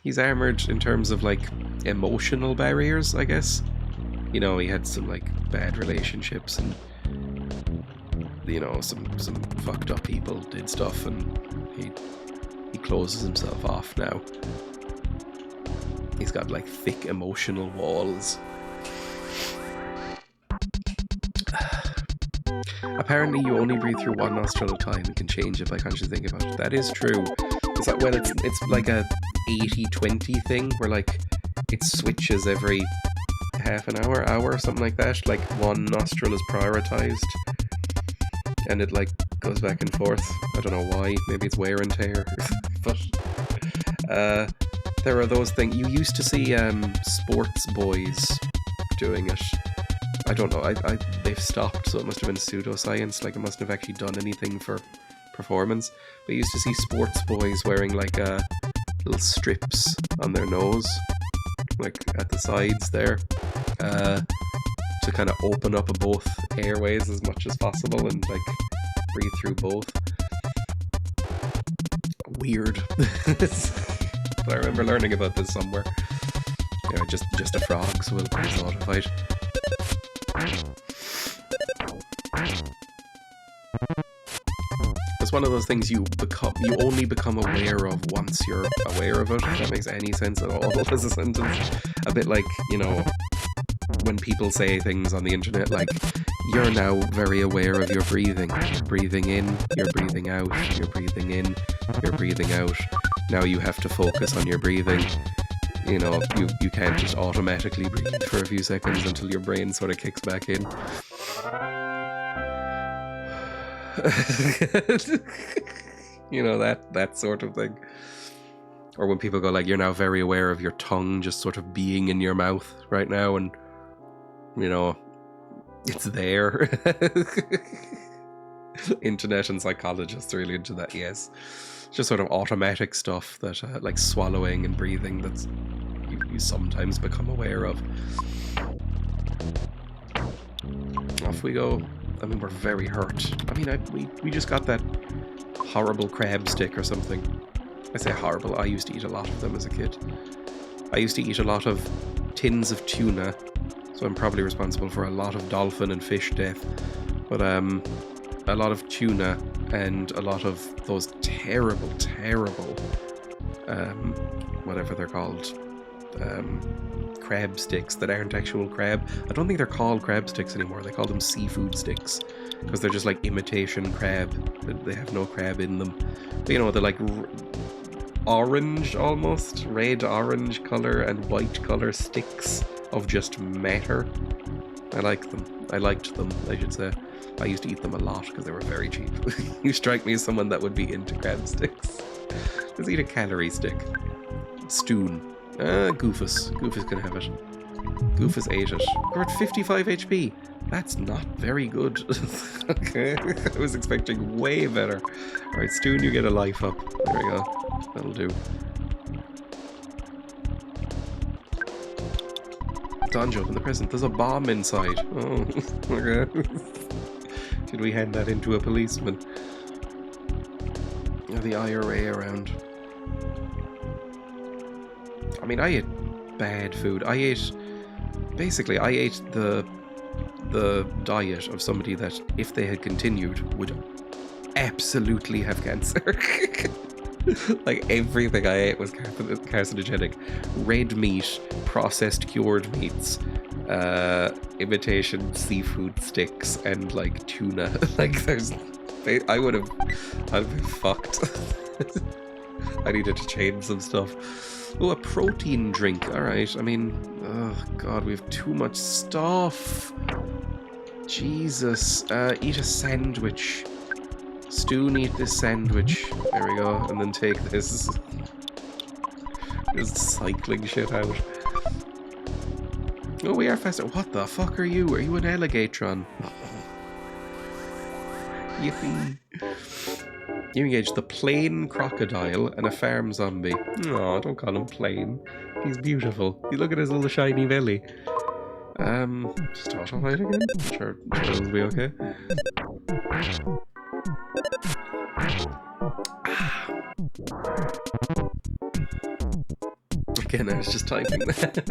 He's armoured in terms of, like, emotional barriers, I guess. You know, he had some, like, bad relationships and, you know, some fucked up people did stuff, and he closes himself off now. He's got, like, thick emotional walls. Apparently you only breathe through one nostril at a time and can change it by consciously thinking about it. That is true. It's like, well, it's like a 80-20 thing where, like, it switches every half an hour, something like that. Like, one nostril is prioritized and it, like, goes back and forth. I don't know why. Maybe it's wear and tear. But there are those things. You used to see sports boys doing it. I don't know. They've stopped, so it must have been pseudoscience. Like, it mustn't have actually done anything for performance. But you used to see sports boys wearing, like, little strips on their nose, like at the sides there, to kind of open up both airways as much as possible and, like, breathe through both. Weird. But I remember learning about this somewhere. Yeah, just a frog, so we'll notified. It's one of those things you only become aware of once you're aware of it, if that makes any sense at all as a sentence. A bit like, you know, when people say things on the internet like, you're now very aware of your breathing. You're breathing in, you're breathing out, you're breathing in, you're breathing out. Now you have to focus on your breathing. You know, you can't just automatically breathe for a few seconds until your brain sort of kicks back in. You know, that sort of thing. Or when people go like, you're now very aware of your tongue just sort of being in your mouth right now, and, you know, it's there. Internet and psychologists are really into that, yes. It's just sort of automatic stuff that, like swallowing and breathing, that's you sometimes become aware of. Off we go. I mean, we're very hurt. I mean, we just got that horrible crab stick or something. I say horrible, I used to eat a lot of them as a kid. I used to eat a lot of tins of tuna, so I'm probably responsible for a lot of dolphin and fish death. But a lot of tuna and a lot of those terrible, whatever they're called, crab sticks that aren't actual crab. I don't think they're called crab sticks anymore. They call them seafood sticks because they're just like imitation crab. They have no crab in them. But, you know, they're like orange almost, red orange color and white color sticks of just matter. I like them. I liked them, I should say. I used to eat them a lot because they were very cheap. You strike me as someone that would be into crab sticks. Let's eat a calorie stick. Stoon. Goofus. Goofus can have it. Goofus ate it. We're at 55 HP. That's not very good. Okay. I was expecting way better. Alright, Stoon, you get a life up. There we go. That'll do. Donjo up in the present. There's a bomb inside. Oh, okay. Should we hand that into a policeman? The IRA around. I mean, I ate bad food. I ate the diet of somebody that, if they had continued, would absolutely have cancer. Like, everything I ate was carcinogenic. Red meat, processed cured meats, imitation seafood sticks, and, like, tuna. Like, I'd have been fucked. I needed to change some stuff. Oh, a protein drink. Alright, I mean, oh god, we have too much stuff. Jesus. Eat a sandwich. Stoon, eat this sandwich. There we go. And then take this. Just cycling shit out. Oh, we are faster. What the fuck are you? Are you an alligatron? Yippee. You engage the plain crocodile and a farm zombie. Aw, don't call him plain. He's beautiful. You look at his little shiny belly. Just auto fight again? Sure it'll be okay. Again, I was just typing that.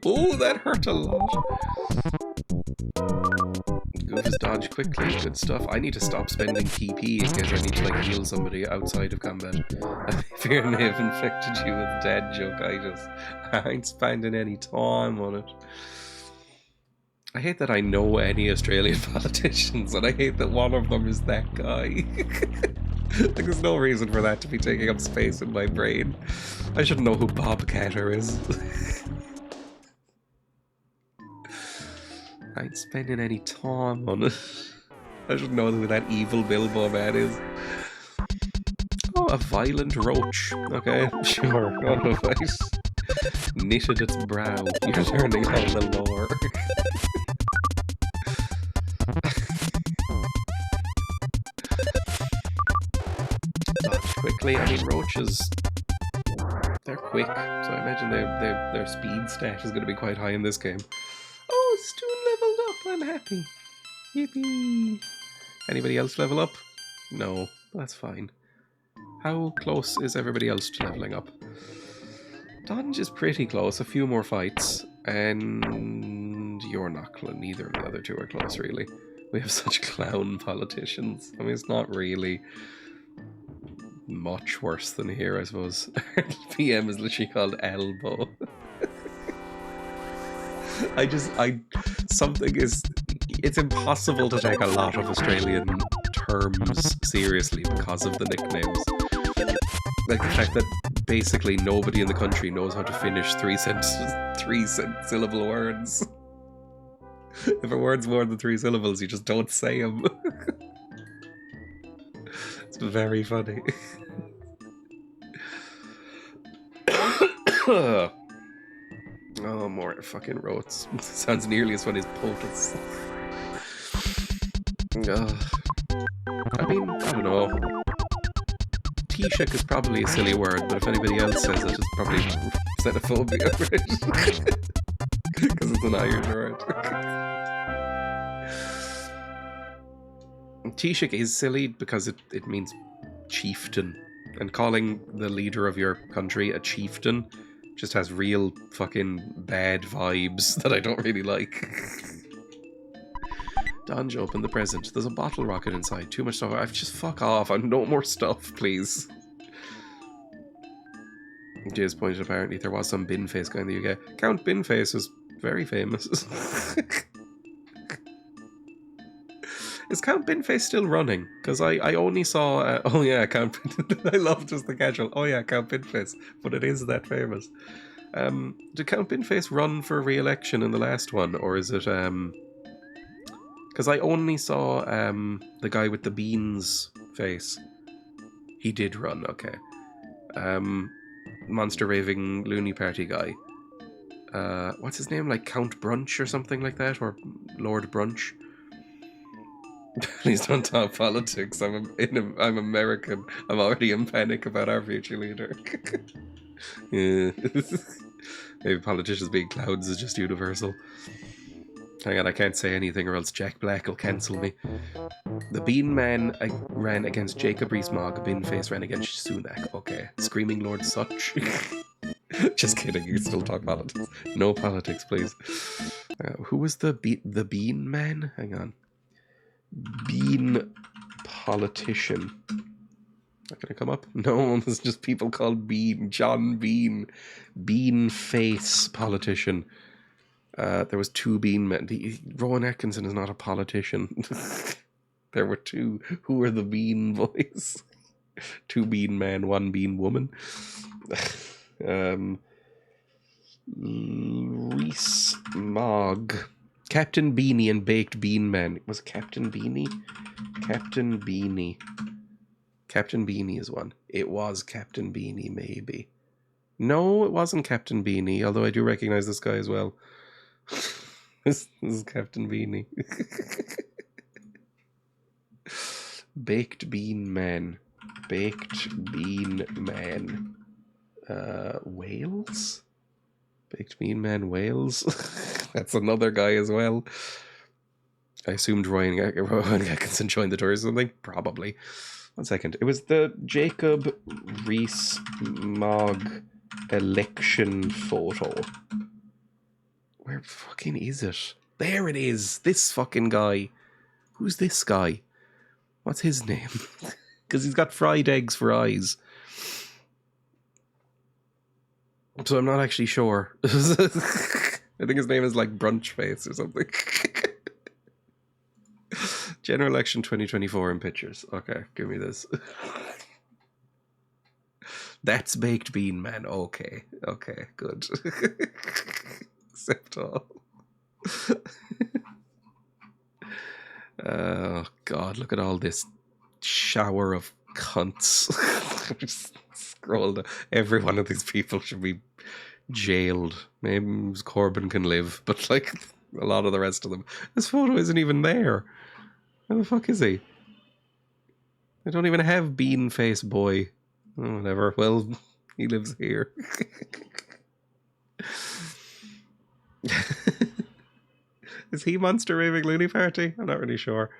Oh, that hurt a lot. Goof is dodge quickly, good stuff. I need to stop spending TP in case I need to like heal somebody outside of combat. I fear may have infected you with dead jokeitis. I ain't spending any time on it. I hate that I know any Australian politicians, and I hate that one of them is that guy. Like, there's no reason for that to be taking up space in my brain. I should know who Bob Catter is. I ain't spending any time on it. I should know who that evil Bilbo man is. Oh, a violent roach. Okay, sure, auto fight. Knitted its brow. You're learning all the lore. Dodge quickly. I mean, roaches, they're quick, so I imagine their speed stat is going to be quite high in this game. Oh, Stu leveled up. I'm happy. Yippee. Anybody else level up? No, that's fine. How close is everybody else to leveling up? Dodge is pretty close. A few more fights. And you're not close. Neither of the other two are close, really. We have such clown politicians. I mean, it's not really much worse than here, I suppose. PM is literally called Elbow. It's impossible to take a lot of Australian terms seriously because of the nicknames. Like the fact that basically nobody in the country knows how to finish three-syllable words. If a word's more than 3 syllables, you just don't say them. It's very funny. Oh, more fucking roads. Sounds nearly as funny as potus. I mean, I don't know. Taoiseach is probably a silly word, but if anybody else says it, it's probably xenophobia, right? Because it's an Irish word. Taoiseach is silly because it means chieftain, and calling the leader of your country a chieftain just has real fucking bad vibes that I don't really like. Donge, open the present. There's a bottle rocket inside. Too much stuff. I've just fuck off. I'm no more stuff, please. Jay's pointed apparently there was some bin-face guy in the UK. Count Bin-face was very famous. Is Count Bin-face still running? Because I only saw... oh yeah, Count Bin... I love just the casual. Oh yeah, Count Bin-face. But it is that famous. Did Count Bin-face run for re-election in the last one? Or is it... Because I only saw the guy with the beans face. He did run, okay. Monster Raving Looney Party guy. What's his name? Like Count Brunch or something like that? Or Lord Brunch? Please don't talk politics. I'm American. I'm already in panic about our future leader. Yeah. Maybe politicians being clowns is just universal. Hang on, I can't say anything or else Jack Black will cancel me. The Bean Man ran against Jacob Rees-Mogg. Bin-face ran against Sunak. Okay. Screaming Lord Such. Just kidding, you can still talk politics. No politics, please. Who was the Bean Man? Hang on. Bean politician. Not gonna come up? No, it's just people called Bean. John Bean. Bean face politician. There was 2 bean men. Rowan Atkinson is not a politician. There were 2. Who were the bean boys? 2 bean men, 1 bean woman. Rees-Mogg. Captain Beanie and Baked Bean Man. Was it Captain Beanie? Captain Beanie. Captain Beanie is one. It was Captain Beanie, maybe. No, it wasn't Captain Beanie, although I do recognize this guy as well. This is Captain Beanie. Baked Bean Man. Baked Bean Man. Wales? Baked Bean Man Wales. That's another guy as well. I assumed Rowan Atkinson joined the tour or something. Probably. 1 second. It was the Jacob Rees-Mogg election photo. Where fucking is it? There it is. This fucking guy. Who's this guy? What's his name? Because he's got fried eggs for eyes. So I'm not actually sure. I think his name is like Brunch Face or something. General election 2024 in pictures. Okay, give me this. That's Baked Bean Man. Okay, good. Except all. Oh God, look at all this shower of cunts. Just scroll down. Every one of these people should be jailed. Maybe Corbyn can live, but like a lot of the rest of them. This photo isn't even there. Where the fuck is he? They don't even have Bean Face Boy. Oh, whatever. Well, he lives here. Is he Monster Raving Loony Party? I'm not really sure.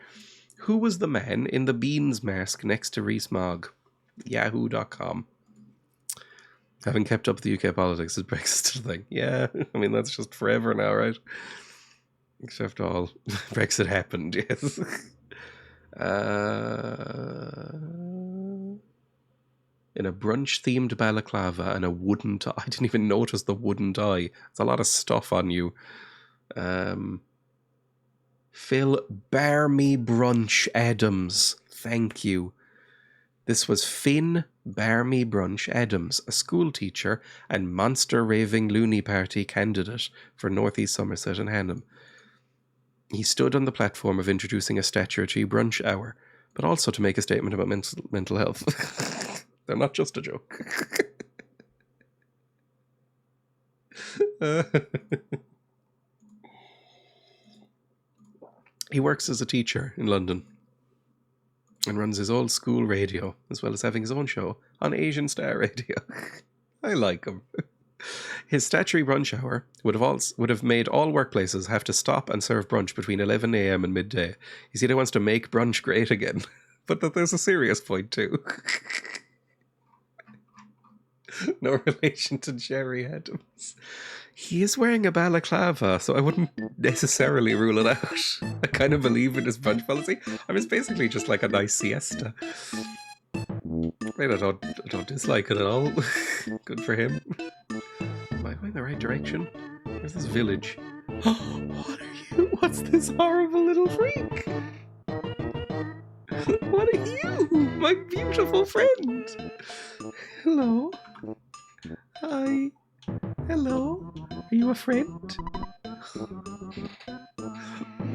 Who was the man in the beans mask next to Rees-Mogg? Yahoo.com. Having kept up with the UK politics, is Brexit still a thing? Yeah, I mean, that's just forever now, right? Except all. Brexit happened, yes. In a brunch-themed balaclava and a wooden tie. I didn't even notice the wooden tie. There's a lot of stuff on you. Phil Barmy Brunch Adams. Thank you. This was Finn Barmy Brunch Adams, a school teacher and Monster Raving Loony Party candidate for North East Somerset and Hannam. He stood on the platform of introducing a statutory brunch hour, but also to make a statement about mental health. They're not just a joke. He works as a teacher in London and runs his old school radio, as well as having his own show on Asian Star Radio. I like him. His statutory brunch hour would have made all workplaces have to stop and serve brunch between 11 a.m. and midday. He said he wants to make brunch great again, but that there's a serious point too. No relation to Jerry Adams. He is wearing a balaclava, so I wouldn't necessarily rule it out. I kind of believe in his brunch policy. I mean, it's basically just like a nice siesta. I don't dislike it at all. Good for him. Am I going the right direction? Where's this village? What are you? What's this horrible little freak? What are you? My beautiful friend. Hello. Hi. Hello. Are you a friend?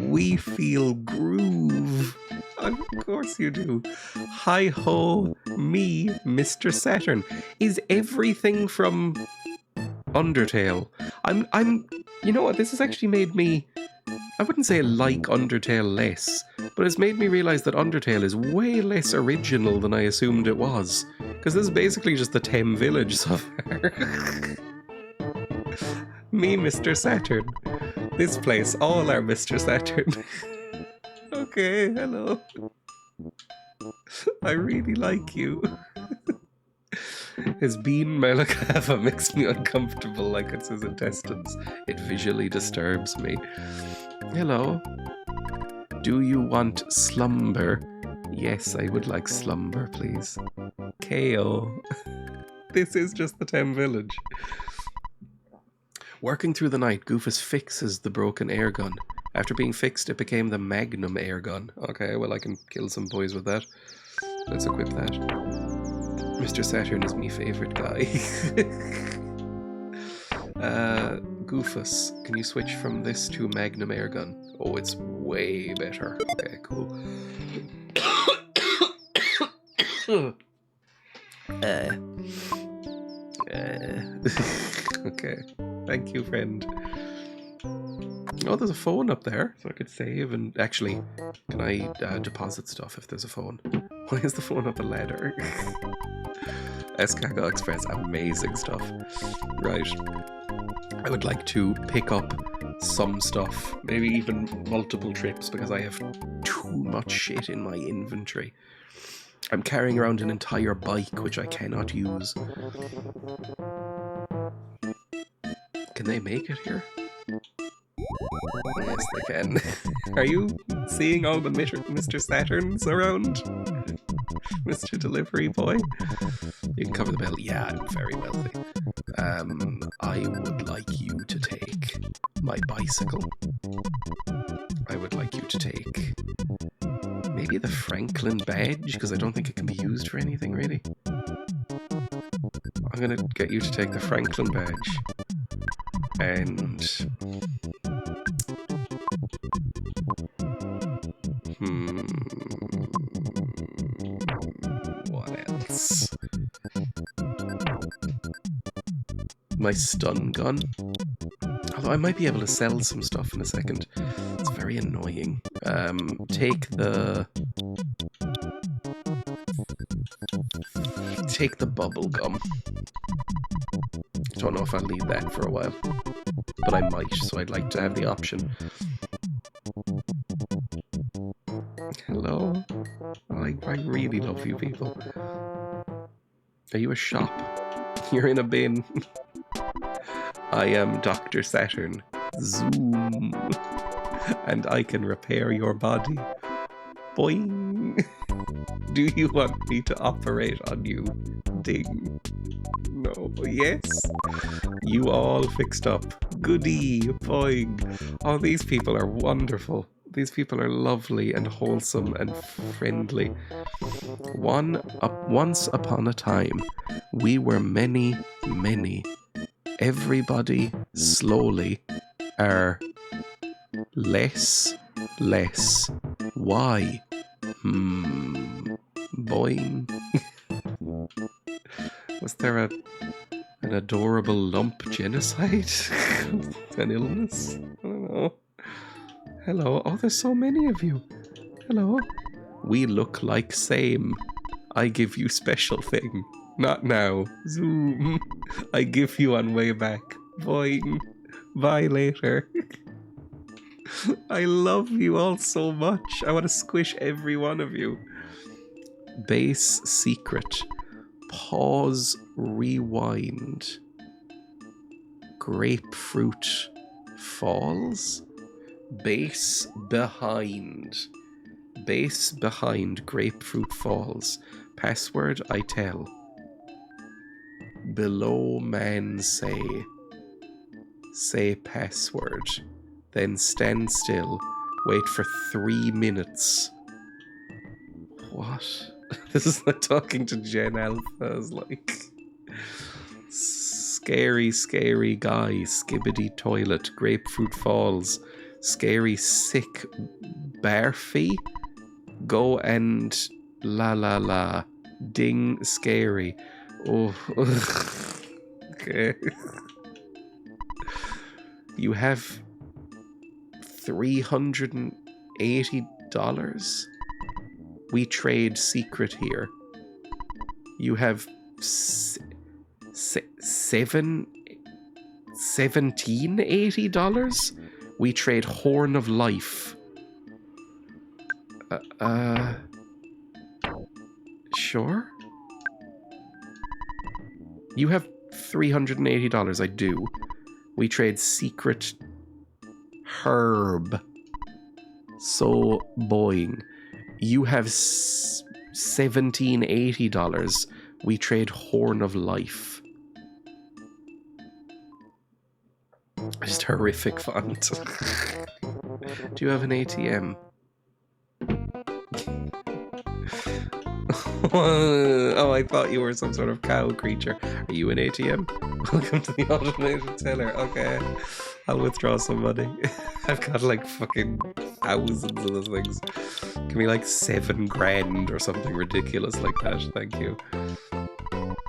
We feel groove. Of course you do. Hi ho, me, Mr. Saturn. Is everything from Undertale. I'm you know what, this has actually made me, I wouldn't say like Undertale less, but it's made me realise that Undertale is way less original than I assumed it was. Because this is basically just the Thames village so far. Me, Mr. Saturn. This place, all are Mr. Saturn. Okay, hello. I really like you. His bean balaclava makes me uncomfortable like it's his intestines. It visually disturbs me. Hello. Do you want slumber? Yes, I would like slumber, please. KO. This is just the Thames village. Working through the night, Goofus fixes the broken air gun. After being fixed, it became the Magnum air gun. Okay, well, I can kill some boys with that. Let's equip that. Mr. Saturn is my favourite guy. Goofus, can you switch from this to Magnum air gun? Oh, it's way better. Okay, cool. Okay, thank you, friend. Oh, there's a phone up there, so I could save and... Actually, can I deposit stuff if there's a phone? Why is the phone up the ladder? Escargot Express, amazing stuff. Right. I would like to pick up some stuff, maybe even multiple trips, because I have too much shit in my inventory. I'm carrying around an entire bike which I cannot use. Can they make it here? Yes, they can. Are you seeing all the Mr. Saturns around? Mr. Delivery Boy? You can cover the bill. Yeah, I'm very wealthy. I would like you to take my bicycle. I would like you to take maybe the Franklin badge, because I don't think it can be used for anything, really. I'm gonna get you to take the Franklin badge. And... what else? My stun gun. Although I might be able to sell some stuff in a second. It's very annoying. Take the bubble gum. Don't know if I'll need that for a while, but I might, so I'd like to have the option. Hello? I really love you people. Are you a shop? You're in a bin. I am Dr. Saturn. Zoom. And I can repair your body. Boing. Do you want me to operate on you? Ding. No. Yes. You all fixed up. Goody. Boing. Oh, these people are wonderful. These people are lovely and wholesome and friendly. Once upon a time, we were many, many. Everybody slowly are less. Why? Boing. Was there an adorable lump genocide? An illness? I don't know. Hello. Oh, there's so many of you. Hello. We look like same. I give you special thing. Not now. Zoom. I give you on way back. Boing. Bye later. I love you all so much. I want to squish every one of you. Base secret. Pause. Rewind. Grapefruit falls. Base behind. Base behind grapefruit falls. Password I tell. Below man say. Say password. Then stand still. Wait for 3 minutes. What? This is like talking to Gen Alpha. Like... Scary, scary guy. Skibbity toilet. Grapefruit falls. Scary, sick. Barfy. Go and la la la. Ding, scary. Oh. Okay. You have $380. We trade secret here. You have $1780. We trade Horn of Life. Sure. You have $380. I do. We trade secret herb. So boing. You have $1780. We trade Horn of Life. Just horrific font. Do you have an ATM? Oh, I thought you were some sort of cow creature. Are you an ATM? Welcome to the automated teller. Okay, I'll withdraw some money. I've got like fucking thousands of those things. Give me like 7 grand or something ridiculous like that. Thank you.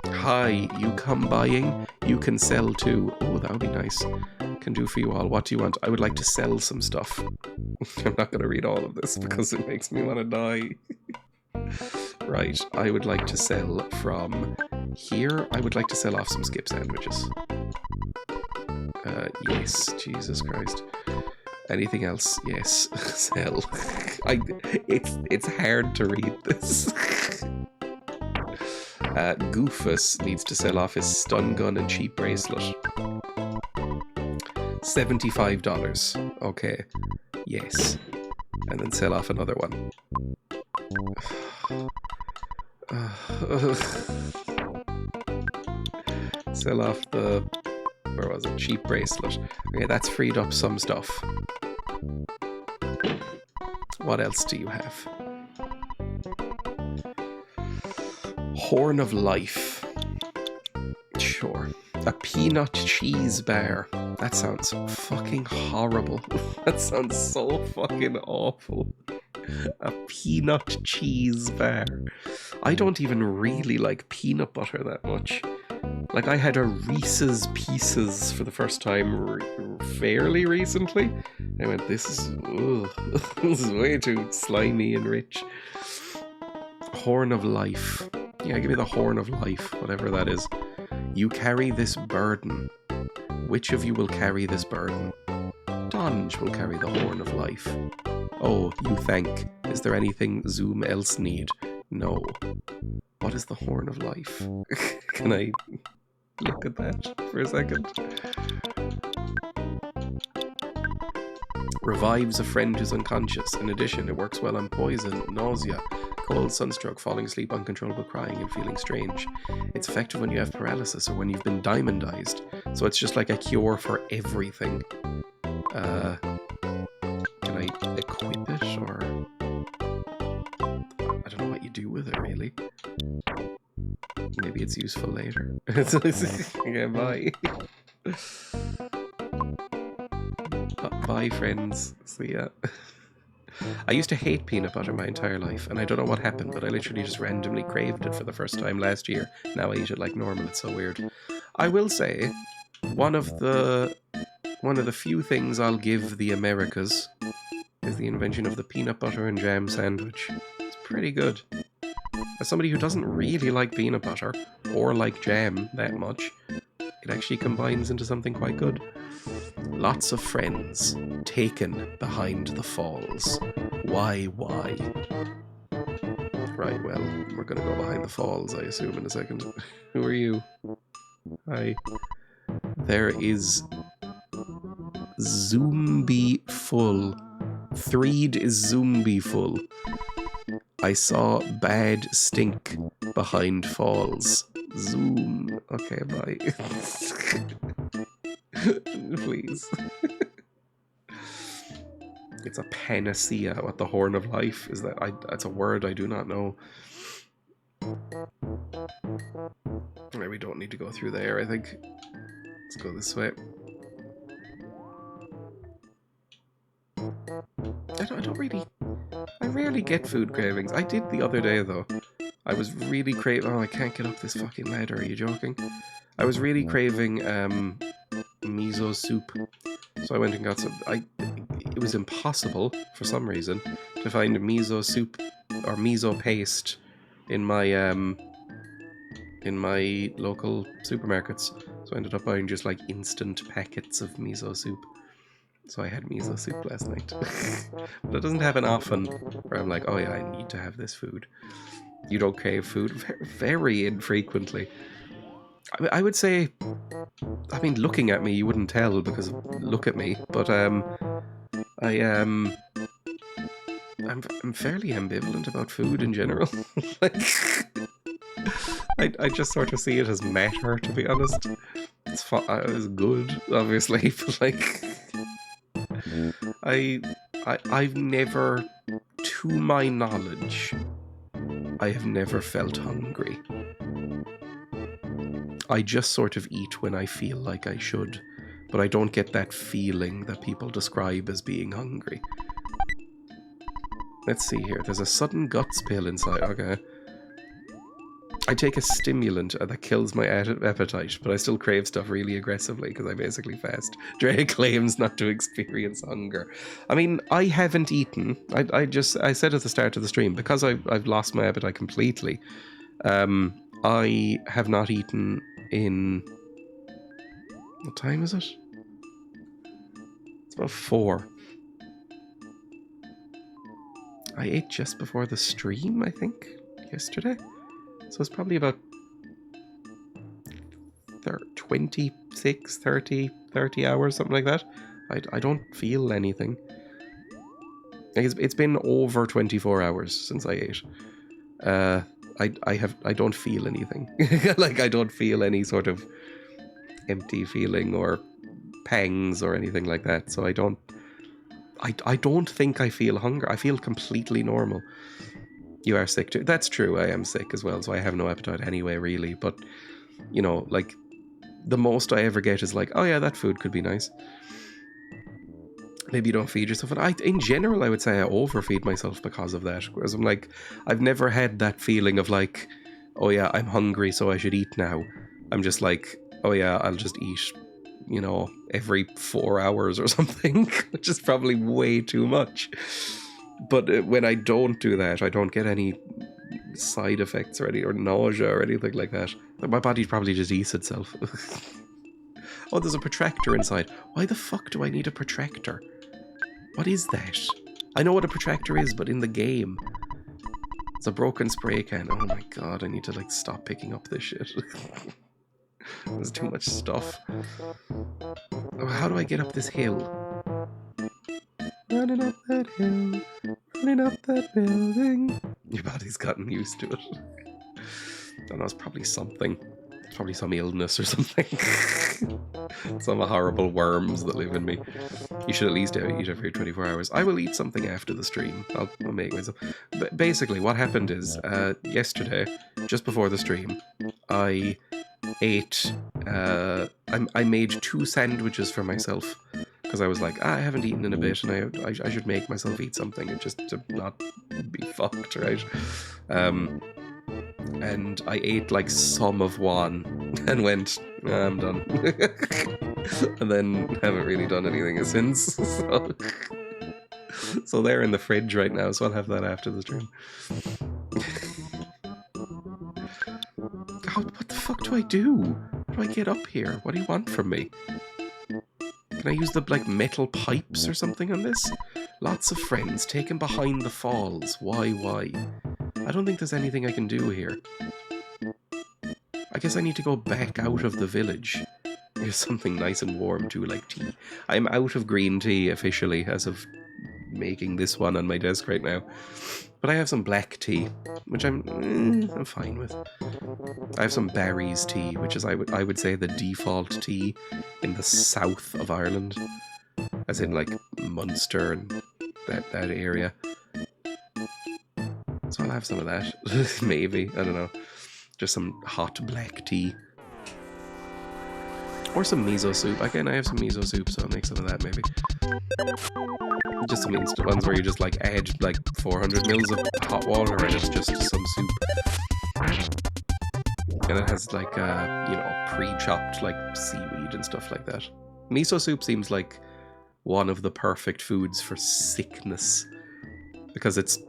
Hi, you come buying? You can sell too. Oh, that would be nice. Can do for you all. What do you want? I would like to sell some stuff. I'm not going to read all of this because it makes me want to die. Right, I would like to sell from here. I would like to sell off some skip sandwiches. Yes, Jesus Christ. Anything else? Yes. Sell. It's hard to read this. Goofus needs to sell off his stun gun and cheap bracelet. $75. Okay. Yes. And then sell off another one. Sell off the... Where was it? Cheap bracelet. Okay, that's freed up some stuff. What else do you have? Horn of Life. Sure. A peanut cheese bar. That sounds fucking horrible. That sounds so fucking awful. A peanut cheese bar. I don't even really like peanut butter that much. Like, I had a Reese's Pieces for the first time fairly recently. I went, this is way too slimy and rich. Horn of Life. Yeah, give me the Horn of Life, whatever that is. You carry this burden. Which of you will carry this burden? Donge will carry the Horn of Life. Oh, you think. Is there anything Zoom else need? No. What is the Horn of Life? Can I look at that for a second? Revives a friend who's unconscious. In addition, it works well on poison, nausea, cold, sunstroke, falling asleep, uncontrollable crying, and feeling strange. It's effective when you have paralysis or when you've been diamondized. So it's just like a cure for everything. Can I equip it, or... I don't know what you do with it, really. Maybe it's useful later. Okay, bye. Bye, friends. See ya. I used to hate peanut butter my entire life, and I don't know what happened, but I literally just randomly craved it for the first time last year. Now I eat it like normal. It's so weird. I will say, one of the few things I'll give the Americas is the invention of the peanut butter and jam sandwich. It's pretty good. As somebody who doesn't really like peanut butter or like jam that much, it actually combines into something quite good. Lots of friends taken behind the falls. Why? Right, well, we're gonna go behind the falls, I assume, in a second. Who are you? Hi. There is Zombie Full. Threed is Zombie Full. I saw bad stink behind falls. Zoom. Okay, bye. Please. It's a panacea. What the Horn of Life is that? That's a word I do not know. Right, we don't need to go through there, I think. Let's go this way. I rarely get food cravings. I did the other day, though. I was really craving... Oh, I can't get up this fucking ladder. Are you joking? I was really craving miso soup. So I went and got some... It was impossible, for some reason, to find miso soup or miso paste in my local supermarkets. So I ended up buying just like instant packets of miso soup. So I had miso soup last night. But it doesn't happen often where I'm like, oh yeah, I need to have this food. You don't crave food? Very infrequently. I would say, I mean, looking at me, you wouldn't tell because look at me, but I'm fairly ambivalent about food in general. Like, I just sort of see it as matter, to be honest. It's good, obviously, but like, I've never, to my knowledge, I have never felt hungry. I just sort of eat when I feel like I should, but I don't get that feeling that people describe as being hungry. Let's see here. There's a sudden guts pill inside. Okay. I take a stimulant that kills my appetite, but I still crave stuff really aggressively because I basically fast. Dreya claims not to experience hunger. I mean, I haven't eaten. I said at the start of the stream, because I've lost my appetite completely, I have not eaten in... What time is it? about 4. I ate just before the stream, I think, yesterday. So it's probably about 26, 30 hours, something like that. I don't feel anything. It's been over 24 hours since I ate. I don't feel anything. Like, I don't feel any sort of empty feeling or pangs or anything like that. So I don't think I feel hunger. I feel completely normal. You are sick too. That's true. I am sick as well, so I have no appetite anyway, really. But, you know, like, the most I ever get is like, oh yeah, that food could be nice. Maybe you don't feed yourself. And in general, I would say I overfeed myself because of that. Whereas I'm like, I've never had that feeling of like, oh yeah, I'm hungry, so I should eat now. I'm just like, oh yeah, I'll just eat, you know, every 4 hours or something, which is probably way too much. But when I don't do that, I don't get any side effects or nausea or anything like that. My body probably just eats itself. Oh, there's a protractor inside. Why the fuck do I need a protractor? What is that? I know what a protractor is, but in the game. It's a broken spray can. Oh my god, I need to like stop picking up this shit. There's too much stuff. Oh, how do I get up this hill? Running up that hill, running up that building. Your body's gotten used to it. I don't know, it's probably something. It's probably some illness or something. Some horrible worms that live in me. You should at least eat every 24 hours. I will eat something after the stream. I'll make myself. But basically, what happened is, yesterday, just before the stream, I ate. I made 2 sandwiches for myself because I was like, I haven't eaten in a bit, and I should make myself eat something and just to not be fucked, right? And I ate like some of one and went, I'm done. And then haven't really done anything since. So they're in the fridge right now, so I'll have that after the stream. God, what the fuck do I do? How do I get up here? What do you want from me? Can I use the like metal pipes or something on this? Lots of friends taken behind the falls. Why? I don't think there's anything I can do here. I guess I need to go back out of the village. Here's something nice and warm too, like tea. I'm out of green tea officially as of making this one on my desk right now. But I have some black tea, which I'm fine with. I have some berries tea, which is I would say the default tea in the south of Ireland, as in like Munster and that area. So I'll have some of that. Maybe, I don't know. Just some hot black tea. Or some miso soup. Again, I have some miso soup, so I'll make some of that maybe. Just some instant ones where you just like add like 400 mils of hot water and it's just some soup. And it has like, you know, pre-chopped like seaweed and stuff like that. Miso soup seems like one of the perfect foods for sickness. Because it's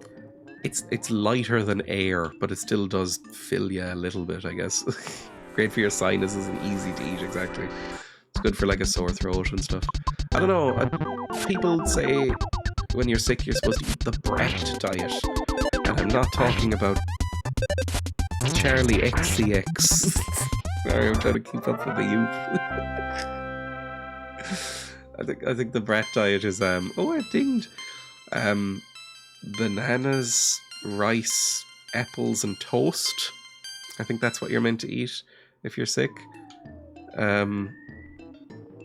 lighter than air, but it still does fill you a little bit, I guess. Great for your sinuses and easy to eat, exactly. It's good for like a sore throat and stuff. I don't know, people say when you're sick you're supposed to eat the brat diet. And I'm not talking about Charlie XCX. Sorry, I'm trying to keep up with the youth. I think the brat diet is, oh, I dinged. Bananas, rice, apples, and toast. I think that's what you're meant to eat if you're sick.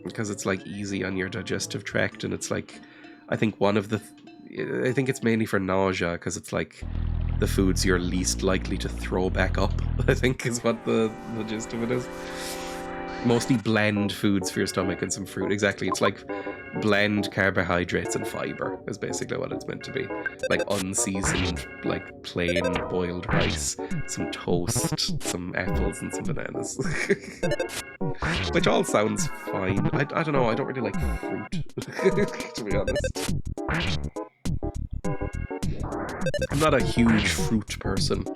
Because it's like easy on your digestive tract, and it's like, I think one of the, I think it's mainly for nausea, because it's like the foods you're least likely to throw back up, I think is what the gist of it is. Mostly bland foods for your stomach and some fruit. Exactly, it's like bland carbohydrates and fiber is basically what it's meant to be. Like unseasoned, like plain boiled rice, some toast, some apples and some bananas. Which all sounds fine. I don't know, I don't really like fruit, to be honest. I'm not a huge fruit person.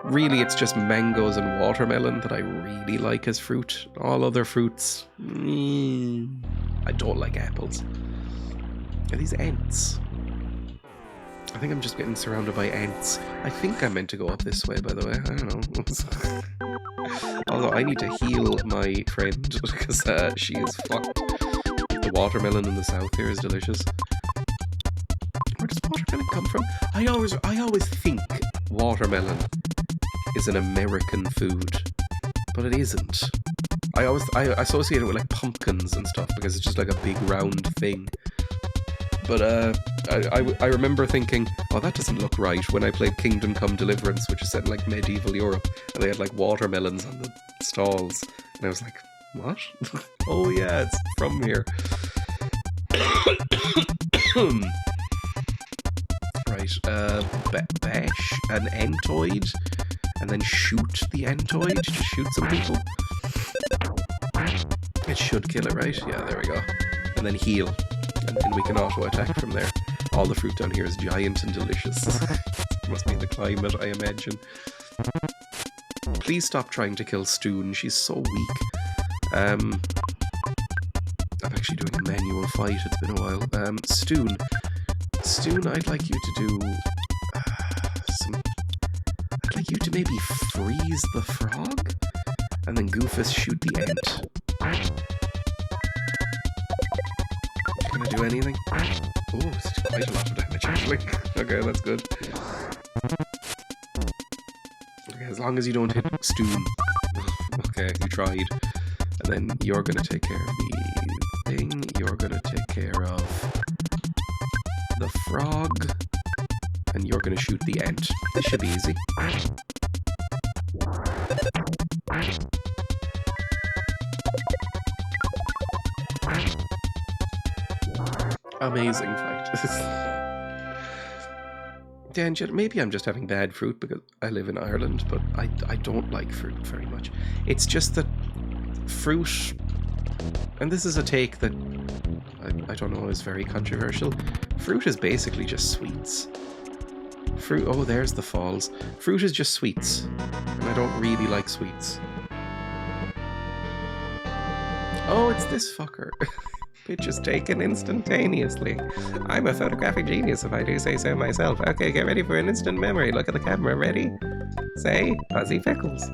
Really, it's just mangoes and watermelon that I really like as fruit. All other fruits, I don't like apples. Are these ants? I think I'm just getting surrounded by ants. I think I'm meant to go up this way, by the way. I don't know. Although I need to heal my friend because she is fucked. The watermelon in the south here is delicious. Where does watermelon come from? I always think watermelon is an American food, but it isn't. I associate it with like pumpkins and stuff because it's just like a big round thing. But I remember thinking, oh, that doesn't look right when I played Kingdom Come Deliverance, which is set in like medieval Europe, and they had like watermelons on the stalls, and I was like, what? Oh yeah, it's from here. Right, bash an entoid, and then shoot the entoid to shoot some people. It should kill it, right? Yeah, there we go. And then heal. And then we can auto-attack from there. All the fruit down here is giant and delicious. Must be the climate, I imagine. Please stop trying to kill Stoon. She's so weak. I'm actually doing a manual fight. It's been a while. Stoon, I'd like you to do I'd like you to maybe freeze the frog, and then Goofus shoot the ant. Gonna do anything? Oh, it's quite a lot of damage actually. Okay, that's good. Okay, as long as you don't hit Stoon. Okay, you tried. And then you're gonna take care of the thing. You're gonna take care of the frog. And you're gonna shoot the ant. This should be easy. Amazing fight. Dan, maybe I'm just having bad fruit because I live in Ireland, but I don't like fruit very much. It's just that fruit, and this is a take that I don't know is very controversial. Fruit is basically just sweets. Fruit, oh, there's the falls. Fruit is just sweets, and I don't really like sweets. Oh, it's this fucker. Pictures taken instantaneously. I'm a photographic genius if I do say so myself. Okay, get ready for an instant memory. Look at the camera. Ready? Say, Fuzzy Pickles.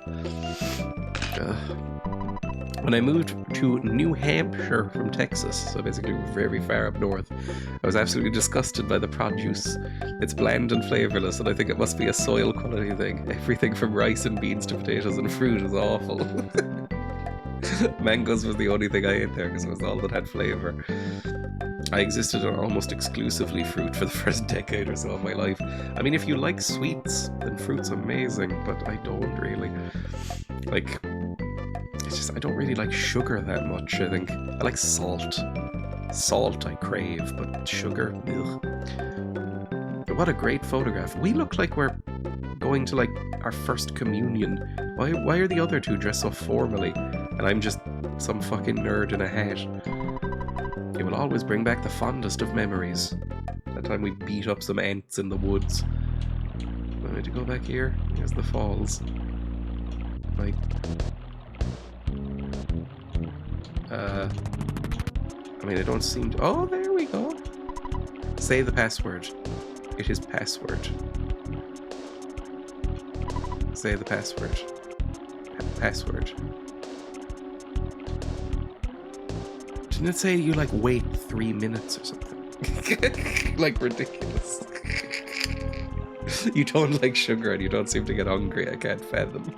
When I moved to New Hampshire from Texas, so basically very far up north, I was absolutely disgusted by the produce. It's bland and flavourless, and I think it must be a soil quality thing. Everything from rice and beans to potatoes and fruit is awful. Mangoes was the only thing I ate there because it was all that had flavour. I existed on almost exclusively fruit for the first decade or so of my life. I mean, if you like sweets, then fruit's amazing, but I don't really. Like, it's just, I don't really like sugar that much, I think. I like salt. Salt I crave, but sugar, ugh. What a great photograph. We look like we're going to, like, our first communion. Why are the other two dressed so formally? And I'm just some fucking nerd in a hat. It will always bring back the fondest of memories. That time we beat up some ants in the woods. I need to go back here. Here's the falls. Like... I mean, I don't seem to... Oh, there we go. Say the password. It is password. Say the password. Password. Didn't it say you, like, wait 3 minutes or something? Like, ridiculous. You don't like sugar and you don't seem to get hungry. I can't fathom.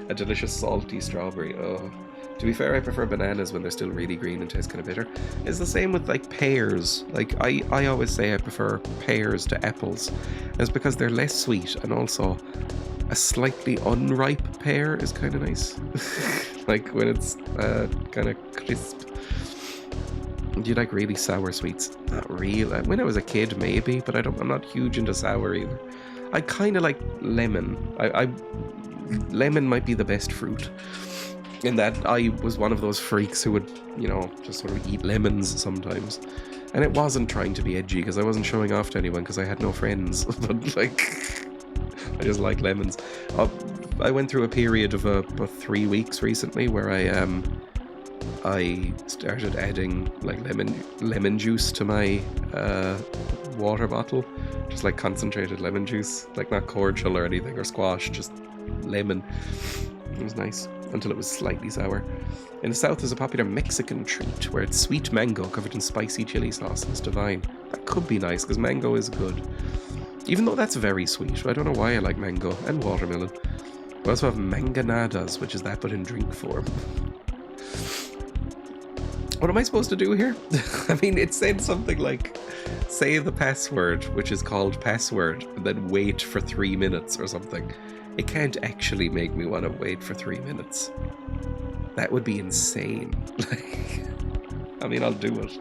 A delicious salty strawberry. Oh. To be fair, I prefer bananas when they're still really green and taste kind of bitter. It's the same with, like, pears. Like, I always say I prefer pears to apples. It's because they're less sweet, and also a slightly unripe pear is kind of nice. Like, when it's kind of crisp. Do you like really sour sweets? Not really. When I was a kid, maybe, but I'm not huge into sour either. I kind of like lemon. Lemon might be the best fruit. In that I was one of those freaks who would, you know, just sort of eat lemons sometimes. And it wasn't trying to be edgy, because I wasn't showing off to anyone, because I had no friends. But, like, I just like lemons. I went through a period of about 3 weeks recently where I I started adding like lemon juice to my water bottle, just like concentrated lemon juice, like not cordial or anything or squash, just lemon. It was nice until it was slightly sour. In the south, there's a popular Mexican treat where it's sweet mango covered in spicy chili sauce, and it's divine. That could be nice because mango is good, even though that's very sweet. I don't know why I like mango and watermelon. We also have manganadas, which is that but in drink form. What am I supposed to do here? I mean, it said something like, say the password, which is called password, and then wait for 3 minutes or something. It can't actually make me want to wait for 3 minutes. That would be insane. I mean, I'll do it.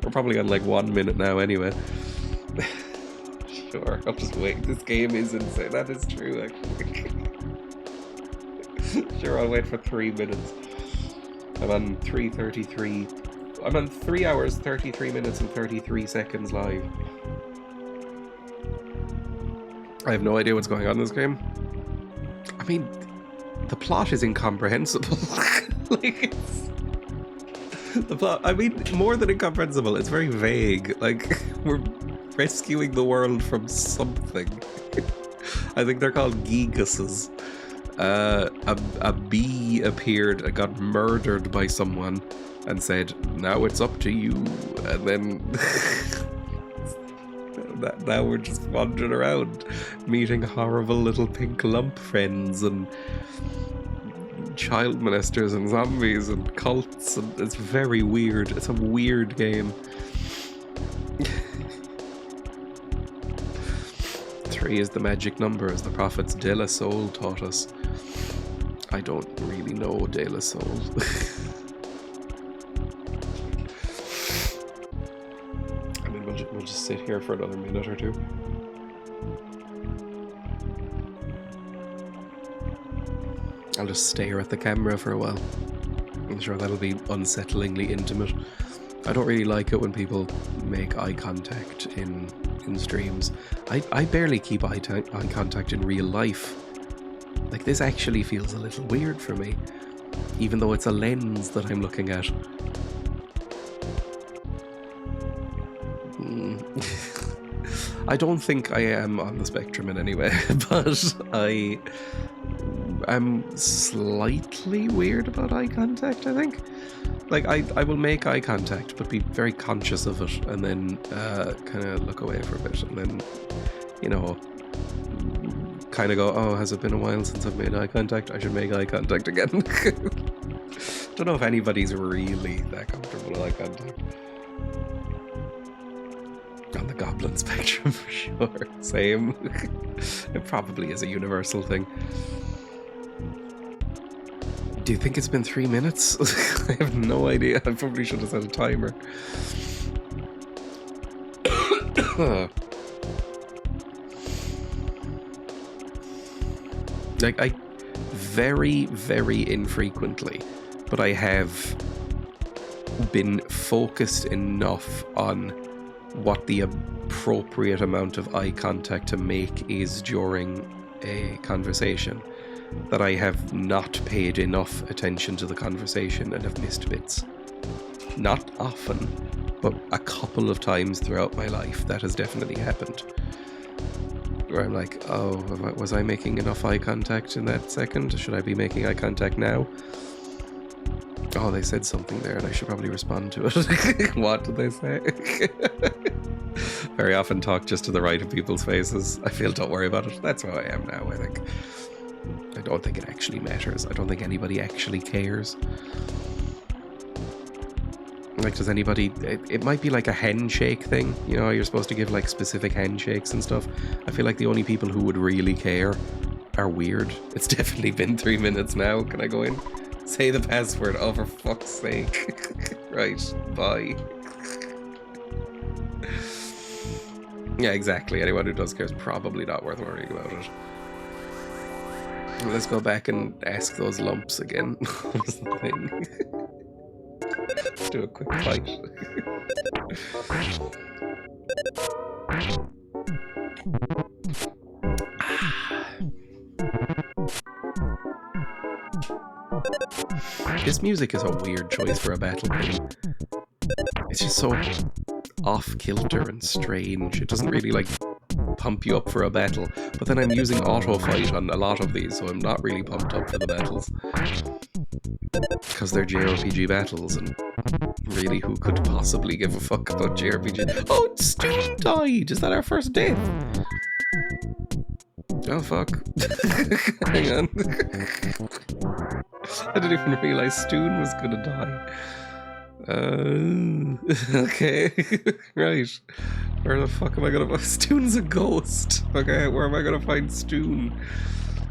We're probably on like 1 minute now anyway. Sure, I'll just wait. This game is insane. That is true, actually. Sure, I'll wait for 3 minutes. I'm on 3:33. I'm on 3 hours, 33 minutes and 33 seconds live. I have no idea what's going on in this game. I mean, the plot is incomprehensible. Like, the plot, I mean, more than incomprehensible, it's very vague. Like, we're rescuing the world from something. I think they're called gigases. A bee appeared and got murdered by someone and said, now it's up to you. And then now we're just wandering around meeting horrible little pink lump friends and child molesters and zombies and cults, and it's very weird. It's a weird game. 3 is the magic number, as the prophets De La Soul taught us. I don't really know De La Soul. I mean, we'll just sit here for another minute or two. I'll just stare at the camera for a while. I'm sure that'll be unsettlingly intimate. I don't really like it when people make eye contact in streams. I barely keep eye contact in real life. Like, this actually feels a little weird for me, even though it's a lens that I'm looking at. I don't think I am on the spectrum in any way, but I am slightly weird about eye contact, I think. Like, I will make eye contact, but be very conscious of it, and then kind of look away for a bit, and then, you know, kind of go, oh, has it been a while since I've made eye contact? I should make eye contact again. Don't know if anybody's really that comfortable with eye contact. On the goblin spectrum, for sure. Same. It probably is a universal thing. Do you think it's been 3 minutes? I have no idea. I probably should have set a timer. Like, I very, very infrequently, but I have been focused enough on what the appropriate amount of eye contact to make is during a conversation that I have not paid enough attention to the conversation and have missed bits. Not often, but a couple of times throughout my life that has definitely happened. Where I'm like, oh, was I making enough eye contact in that second? Should I be making eye contact now? Oh, they said something there and I should probably respond to it. What did they say? Very often talk just to the right of people's faces. I feel, don't worry about it. That's how I am now, I think. I don't think it actually matters. I don't think anybody actually cares. Like, does anybody... It might be like a handshake thing. You know, you're supposed to give, like, specific handshakes and stuff. I feel like the only people who would really care are weird. It's definitely been 3 minutes now. Can I go in? Say the password. Oh, for fuck's sake. Right. Bye. Yeah, exactly. Anyone who does care is probably not worth worrying about it. Let's go back and ask those lumps again. What was the thing? Let's do a quick fight. This music is a weird choice for a battle game. It's just so off-kilter and strange. It doesn't really, like, pump you up for a battle. But then I'm using auto-fight on a lot of these, so I'm not really pumped up for the battles. Because they're JRPG battles, and really, who could possibly give a fuck about JRPG? Oh, Stoon died! Is that our first death? Oh, fuck. Hang on. I didn't even realise Stoon was gonna die. Okay. Right. Where the fuck am I gonna find? Stoon's a ghost. Okay, where am I gonna find Stoon?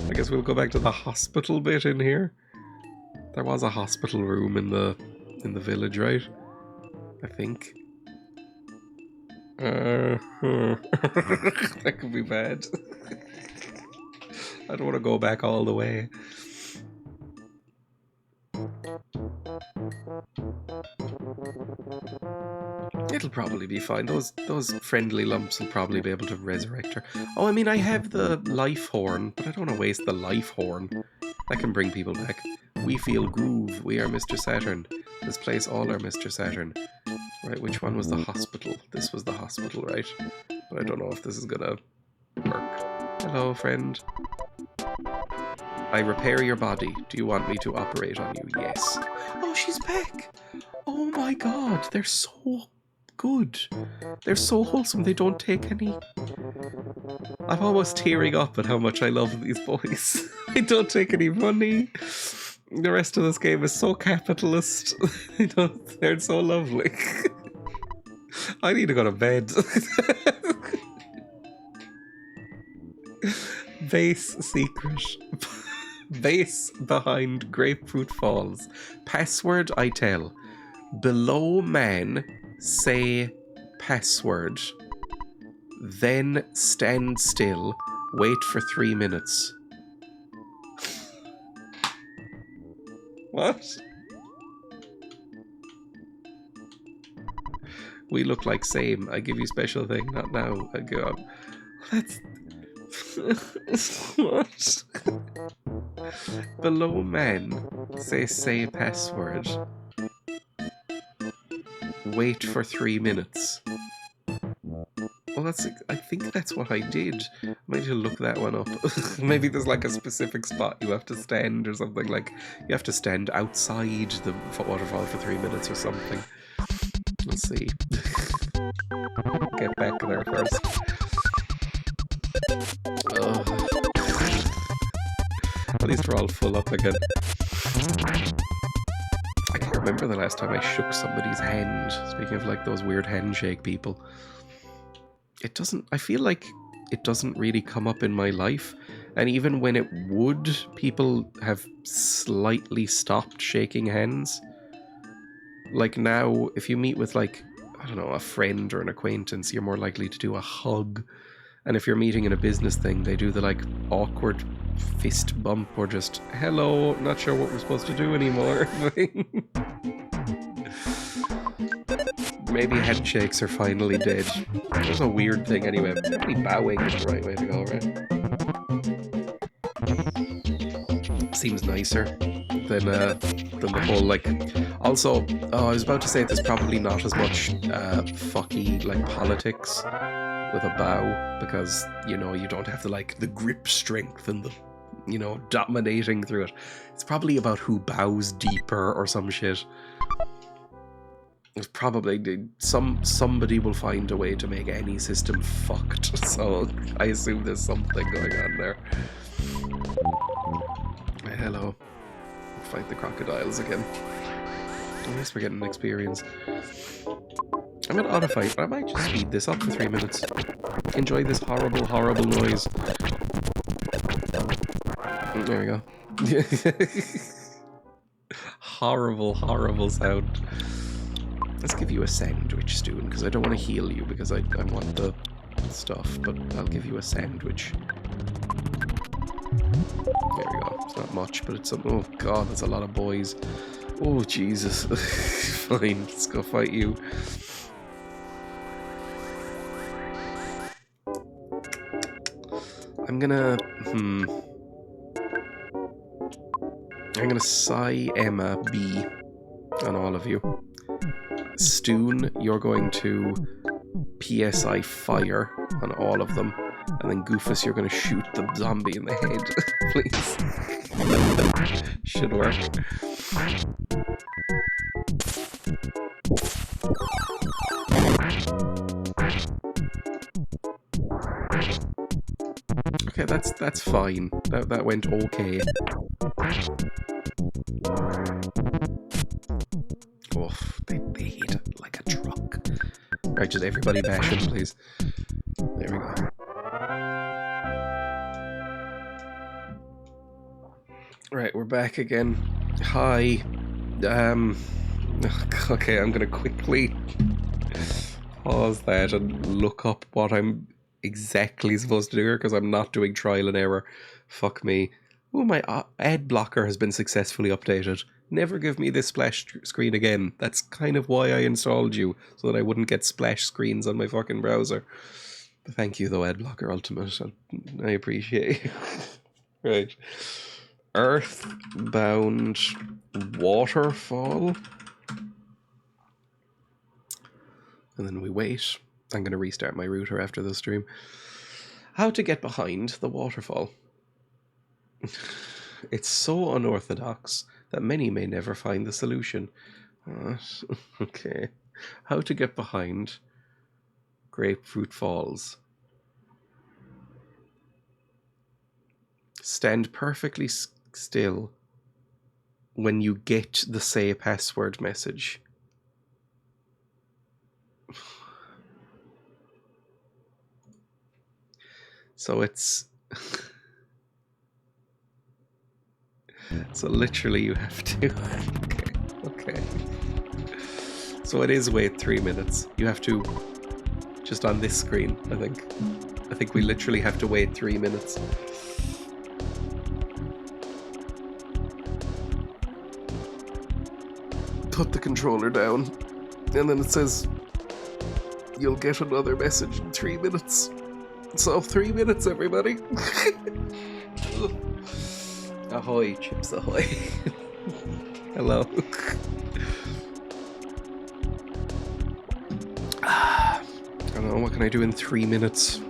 I guess we'll go back to the hospital bit in here. There was a hospital room in the village, right? I think. That could be bad. I don't want to go back all the way. It'll probably be fine. Those friendly lumps will probably be able to resurrect her. Oh, I mean, I have the life horn, but I don't want to waste the life horn. That can bring people back. We feel groove. We are Mr. Saturn. This place all are Mr. Saturn. Right, which one was the hospital? This was the hospital, right? But I don't know if this is gonna work. Hello, friend. I repair your body. Do you want me to operate on you? Yes. Oh, she's back! Oh my god, they're so good. They're so wholesome, they don't take any... I'm almost tearing up at how much I love these boys. They don't take any money. The rest of this game is so capitalist. They're so lovely. I need to go to bed. Base secret. Base behind Grapefruit Falls. Password I tell. Below man, say password. Then stand still. Wait for 3 minutes. What? We look like same. I give you special thing. Not now. I go up. That's... What? Below man, say password. Wait for 3 minutes. Well, I think that's what I did. I might need to look that one up. Maybe there's like a specific spot you have to stand or something. Like, you have to stand outside the waterfall for 3 minutes or something. Let's see. Get back there first. At least we're all full up again. I can't remember the last time I shook somebody's hand. Speaking of like those weird handshake people. I feel like it doesn't really come up in my life. And even when it would, people have slightly stopped shaking hands. Like now, if you meet with like, I don't know, a friend or an acquaintance, you're more likely to do a hug. And if you're meeting in a business thing, they do the like awkward fist bump or just, hello, not sure what we're supposed to do anymore thing. Maybe handshakes are finally dead. There's a weird thing anyway. Maybe bowing is the right way to go, right? Seems nicer than the whole like... Also, I was about to say there's probably not as much fucky like politics with a bow, because, you know, you don't have the grip strength and the, you know, dominating through it. It's probably about who bows deeper or some shit. It's probably somebody will find a way to make any system fucked, so I assume there's something going on there. Hello. Fight the crocodiles again. At least we're getting experience. I'm gonna auto-fight, but I might just speed this up for 3 minutes. Enjoy this horrible, horrible noise. There we go. Horrible, horrible sound. Let's give you a sandwich, Stoon, because I don't want to heal you, because I want the stuff, but I'll give you a sandwich. There we go. It's not much, but it's something. Oh god, that's a lot of boys. Oh Jesus. Fine, let's go fight you. I'm gonna... I'm going to Psy Emma B on all of you. Stoon, you're going to PSI Fire on all of them. And then Goofus, you're going to shoot the zombie in the head. Please. Should work. Okay, that's fine. That went okay. Oh, they hit it like a truck. Right, just everybody bash him, please. There we go. Right, we're back again. Hi. Okay, I'm gonna quickly pause that and look up what I'm exactly supposed to do here, because I'm not doing trial and error. Fuck me. Oh, my ad blocker has been successfully updated. Never give me this splash screen again. That's kind of why I installed you, so that I wouldn't get splash screens on my fucking browser. But thank you, though, ad blocker ultimate. I appreciate you. Right. EarthBound waterfall. And then we wait. I'm going to restart my router after the stream. How to get behind the waterfall. It's so unorthodox that many may never find the solution. Okay. How to get behind Grapefruit Falls. Stand perfectly still when you get the say password message. So it's... So literally you have to... Okay. So it is wait 3 minutes. You have to... Just on this screen, I think. I think we literally have to wait 3 minutes. Put the controller down. And then it says... You'll get another message in 3 minutes. So 3 minutes, everybody. Ahoy, chips ahoy. Hello. I don't know, what can I do in 3 minutes?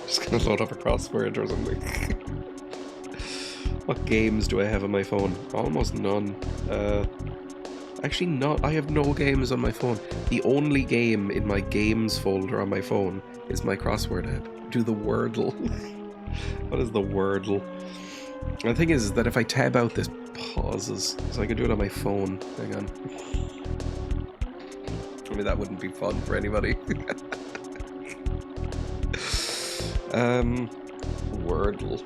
Just gonna load up a crossword or something. What games do I have on my phone? Almost none. Actually not, I have no games on my phone. The only game in my games folder on my phone is my crossword app. Do the Wordle. What is the Wordle? The thing is that if I tab out, this pauses, so I could do it on my phone. Hang on. I mean, that wouldn't be fun for anybody. Wordle.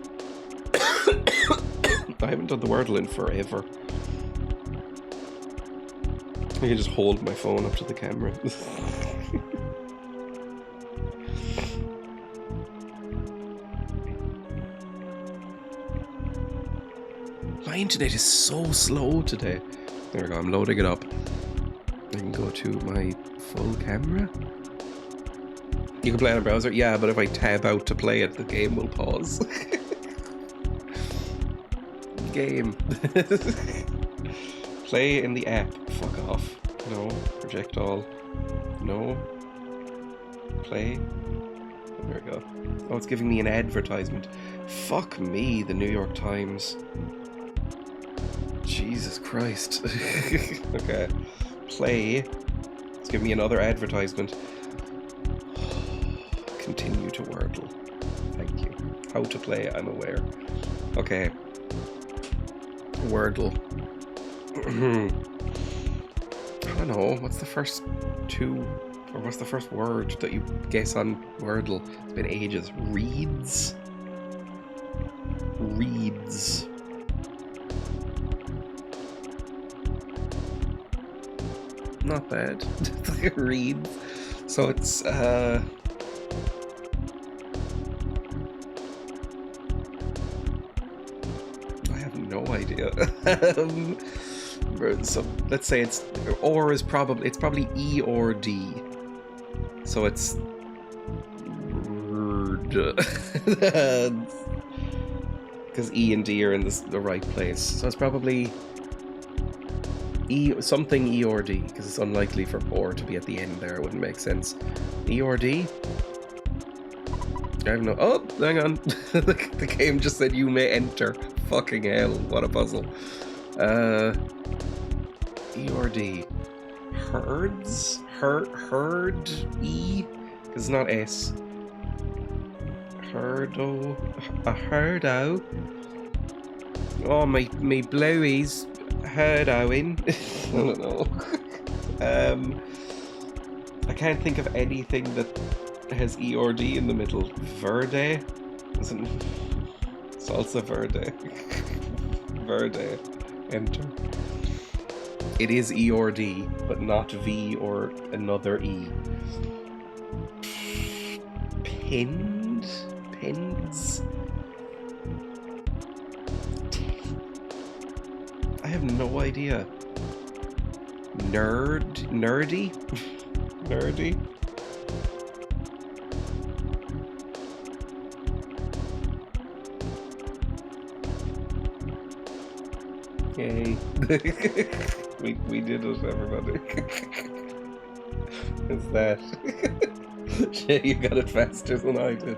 I haven't done the Wordle in forever. I can just hold my phone up to the camera. My internet is so slow today. There we go, I'm loading it up. I can go to my full camera. You can play on a browser? Yeah, but if I tab out to play it, the game will pause. Game. Play in the app. Fuck off. No. Reject all. No. Play. There we go. Oh, it's giving me an advertisement. Fuck me, the New York Times. Jesus Christ. Okay. Play. It's giving me another advertisement. Continue to Wordle. Thank you. How to play, I'm aware. Okay. Wordle. I don't know. What's the first two, or what's the first word that you guess on Wordle? It's been ages. Reeds? Reeds. Not bad. Reeds. So it's, I have no idea. So let's say it's, or is probably, it's probably E or D. So it's Because E and D are in the right place. So it's probably something E or D, because it's unlikely for or to be at the end there. It wouldn't make sense. E or D? I have no... Oh, hang on. The game just said you may enter. Fucking hell, what a puzzle. E or D? Herds? Herd? E? Because it's not S. Herdo? A herdo? Oh, my blowies. Herdoing. I don't know. I can't think of anything that has E or D in the middle. Verde? Isn't salsa verde? Verde. Enter. It is E or D, but not V or another E. Pinned? Pins? I have no idea. Nerdy? Nerdy? Yay. we did it, everybody. It's that. Shit, you got it faster than I did.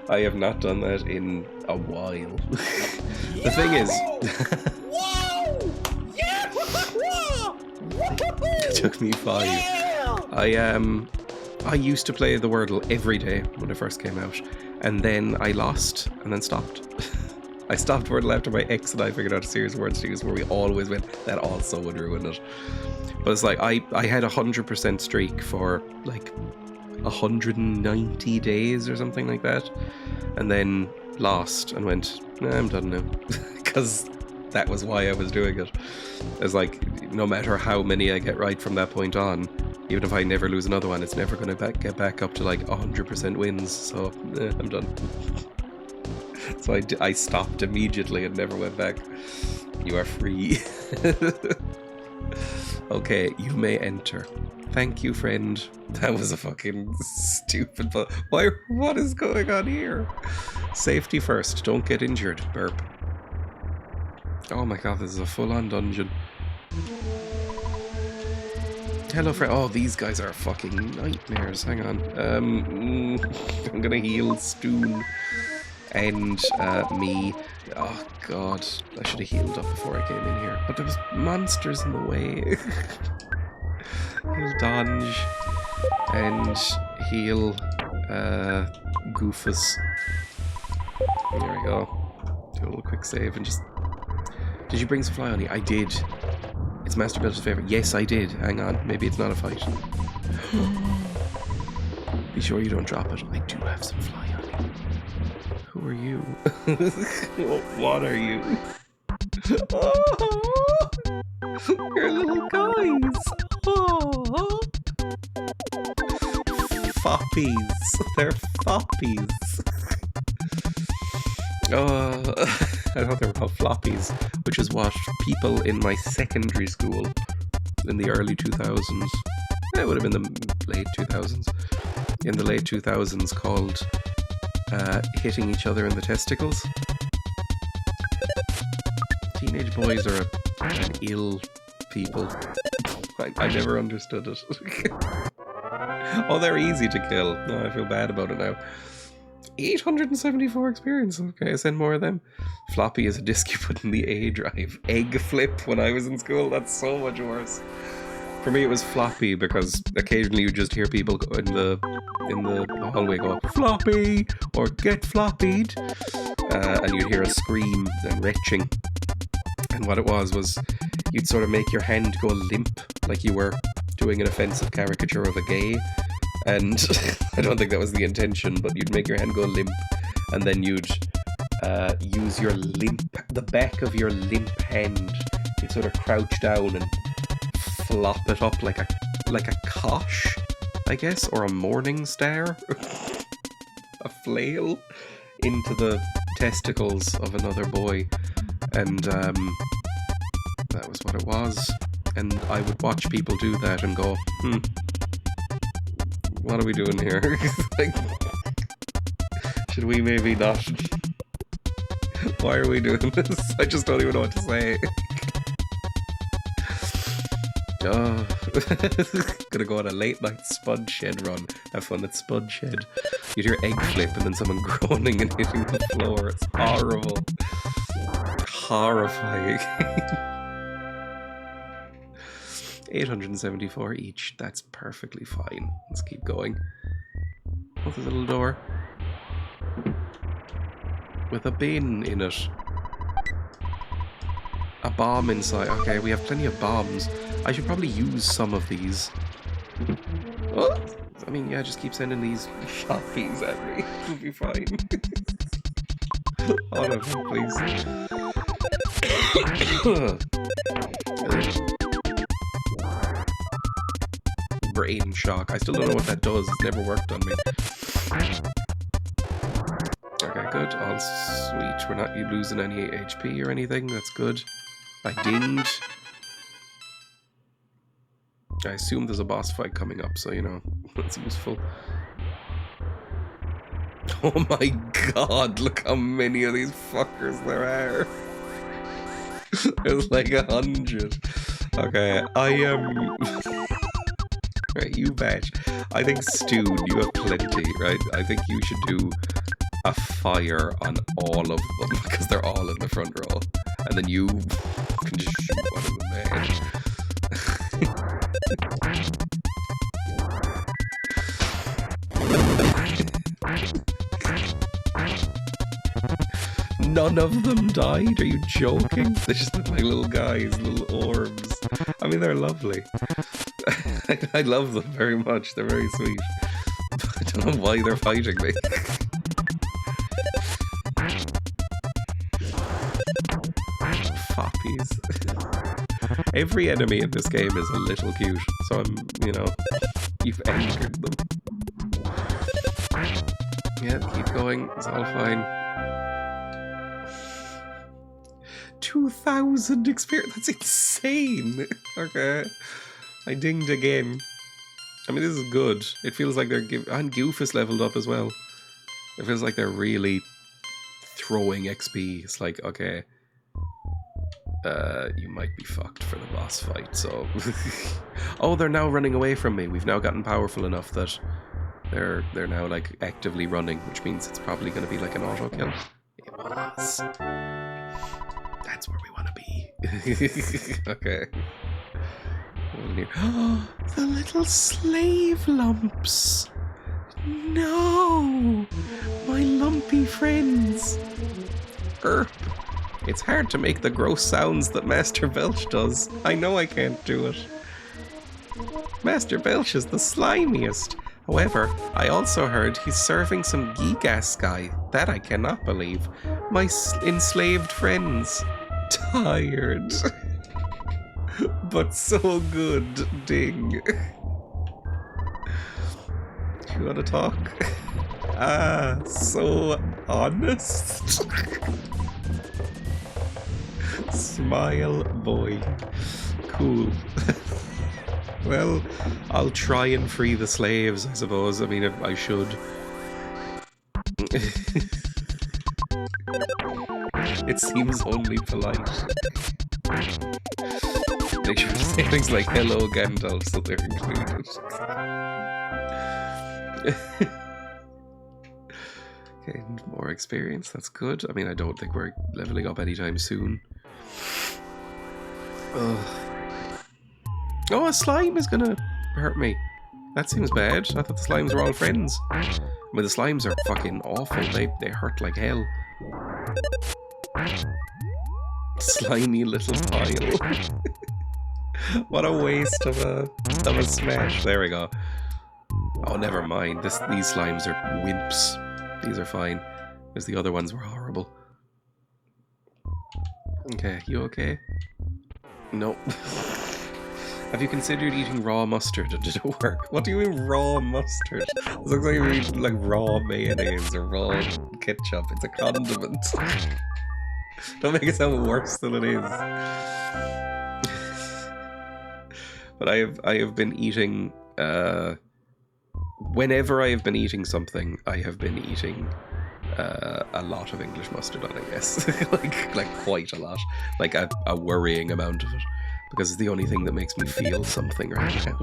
I have not done that in a while. The thing is... It took me 5. I used to play the Wordle every day when it first came out, and then I lost, and then stopped. I stopped Wordle after my ex and I figured out a series of words to use where we always win. That also would ruin it. But it's like, I had 100% streak for like 190 days or something like that, and then lost and went, nah, I'm done now. Because that was why I was doing it. It's like, no matter how many I get right from that point on, even if I never lose another one, it's never going to get back up to like 100% wins, so I'm done. So I stopped immediately and never went back. You are free. Okay, you may enter. Thank you, friend. That was a fucking stupid... Why? What is going on here? Safety first. Don't get injured. Burp. Oh my god, this is a full-on dungeon. Hello, friend. Oh, these guys are fucking nightmares. Hang on. I'm gonna heal Stoon. And me. Oh god, I should have healed up before I came in here. But there was monsters in the way. Heal Donge. And heal Goofus. There we go. Do a little quick save and just... Did you bring some fly honey? I did. It's Master Builder's favourite. Yes, I did. Hang on. Maybe it's not a fight. Be sure you don't drop it. I do have some fly honey. Who are you? What are you? Oh, you're little guys. Oh. Foppies. They're foppies. I thought they were called floppies, which is what people in my secondary school in the early 2000s, it would have been the late 2000s, in the late 2000s called hitting each other in the testicles. Teenage boys are an ill people. I never understood it. Oh, they're easy to kill. No, I feel bad about it now. 874 experience. Okay, send more of them. Floppy is a disc you put in the A drive. Egg flip when I was in school. That's so much worse. For me, it was floppy because occasionally you just hear people go in the hallway go floppy or get floppied, and you'd hear a scream and retching. And what it was you'd sort of make your hand go limp, like you were doing an offensive caricature of a gay. And I don't think that was the intention, but you'd make your hand go limp, and then you'd use your the back of your limp hand. You'd sort of crouch down and flop it up like a kosh, I guess, or a morning star, a flail into the testicles of another boy, and that was what it was. And I would watch people do that and go, what are we doing here? Like, should we maybe not? Why are we doing this? I just don't even know what to say. Oh. Gonna go on a late night spud shed run. Have fun at spud shed. You'd hear egg flip and then someone groaning and hitting the floor. It's horrible. Horrifying. 874 each. That's perfectly fine. Let's keep going. Oh, there's a little door. With a bin in it. A bomb inside. Okay, we have plenty of bombs. I should probably use some of these. Oh, I mean, yeah, just keep sending these shotguns at me. It'll be fine. All of them, please. Brain shock. I still don't know what that does. It's never worked on me. Okay, good. All sweet. We're not losing any HP or anything. That's good. I dinged. I assume there's a boss fight coming up, so, you know, that's useful. Oh my god, look how many of these fuckers there are. There's like 100. Okay, I am... Right, you bet. I think Stoon, you have plenty, right? I think you should do a fire on all of them, because they're all in the front row. And then you can just shoot one of them there. None of them died? Are you joking? They just look like little guys, little orbs. I mean, they're lovely. I love them very much. They're very sweet. I don't know why they're fighting me. Foppies. Every enemy in this game is a little cute, so I'm, you know, you've anchored them. Yeah, keep going. It's all fine. 2,000 experience. That's insane. Okay. I dinged again. I mean, this is good. It feels like they're and Goof is leveled up as well. It feels like they're really throwing XP. It's like, okay, you might be fucked for the boss fight, so... Oh, they're now running away from me. We've now gotten powerful enough that they're now, like, actively running, which means it's probably going to be like an auto kill. It was. That's where we want to be. Okay. Oh, the little slave lumps. No, my lumpy friends. It's hard to make the gross sounds that Master Belch does. I know I can't do it. Master Belch is the slimiest. However, I also heard he's serving some geek-ass guy. That I cannot believe. My enslaved friends. Tired. But so good, ding. You wanna talk? Ah, so honest. Smile, boy. Cool. Well, I'll try and free the slaves, I suppose. I mean, if I should. It seems only polite. Make sure to say things like hello Gandalf so they're included. Okay, more experience, that's good. I mean, I don't think we're leveling up anytime soon. Ugh. Oh, a slime is gonna hurt me. That seems bad. I thought the slimes were all friends. I mean, the slimes are fucking awful. They hurt like hell. Slimy little pile. What a waste of a smash. There we go. Oh, never mind. These slimes are wimps. These are fine. Because the other ones were horrible. Okay, you okay? Nope. Have you considered eating raw mustard? Did it work? What do you mean raw mustard? It looks like you're eating like raw mayonnaise or raw ketchup. It's a condiment. Don't make it sound worse than it is. But I have been eating whenever I have been eating something, I have been eating a lot of English mustard on it, yes. like quite a lot. Like a worrying amount of it. Because it's the only thing that makes me feel something right now.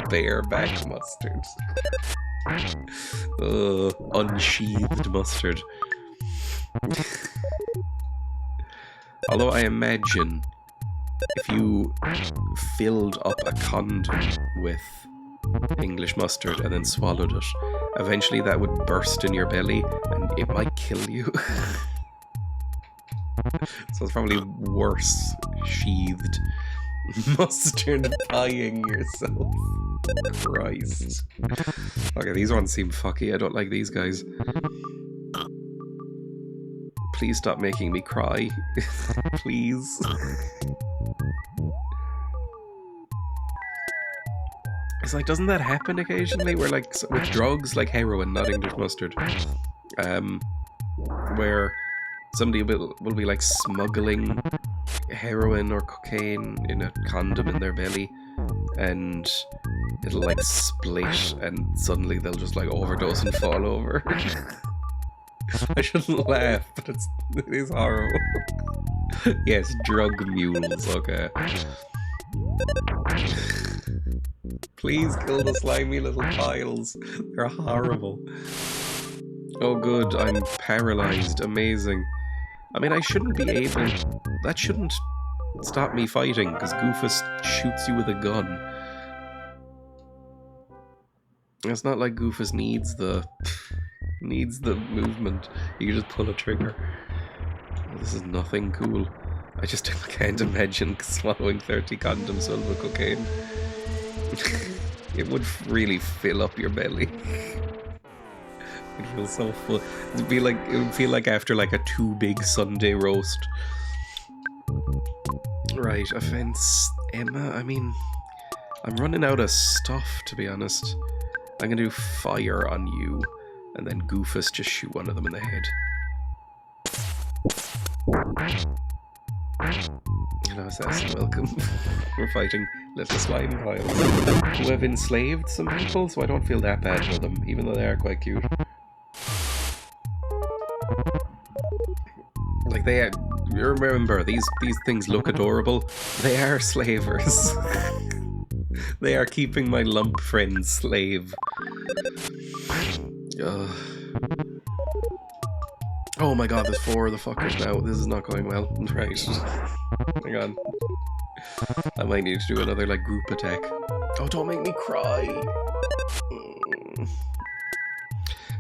Bareback mustard. Unsheathed mustard. Although I imagine if you filled up a condom with English mustard and then swallowed it, eventually that would burst in your belly and it might kill you. So it's probably worse sheathed mustard pieing yourself. Christ. Okay, these ones seem fucky. I don't like these guys. Please stop making me cry. Please. It's like, doesn't that happen occasionally? Where like with drugs, like heroin, not English mustard, where somebody will be like smuggling heroin or cocaine in a condom in their belly, and it'll like split, and suddenly they'll just like overdose and fall over. I shouldn't laugh, but it is horrible. Yes, drug mules, okay. Please kill the slimy little piles. They're horrible. Oh good, I'm paralyzed. Amazing. I mean, I shouldn't be able... That shouldn't stop me fighting, because Goofus shoots you with a gun. It's not like Goofus needs the movement. You can just pull a trigger. Oh, this is nothing cool. I just can't imagine swallowing 30 condoms filled with cocaine. It would really fill up your belly. It feels so full. It would feel like after like a too big Sunday roast. Right, offense Emma. I mean, I'm running out of stuff, to be honest. I'm gonna do fire on you, and then Goofus just shoot one of them in the head. Hello, assassin, welcome. We're fighting little slime piles who have enslaved some people, so I don't feel that bad for them, even though they are quite cute. Like remember, these things look adorable. They are slavers. They are keeping my lump friend slave. Oh my god, there's 4 of the fuckers now. This is not going well. Right. Hang on. I might need to do another, like, group attack. Oh, don't make me cry!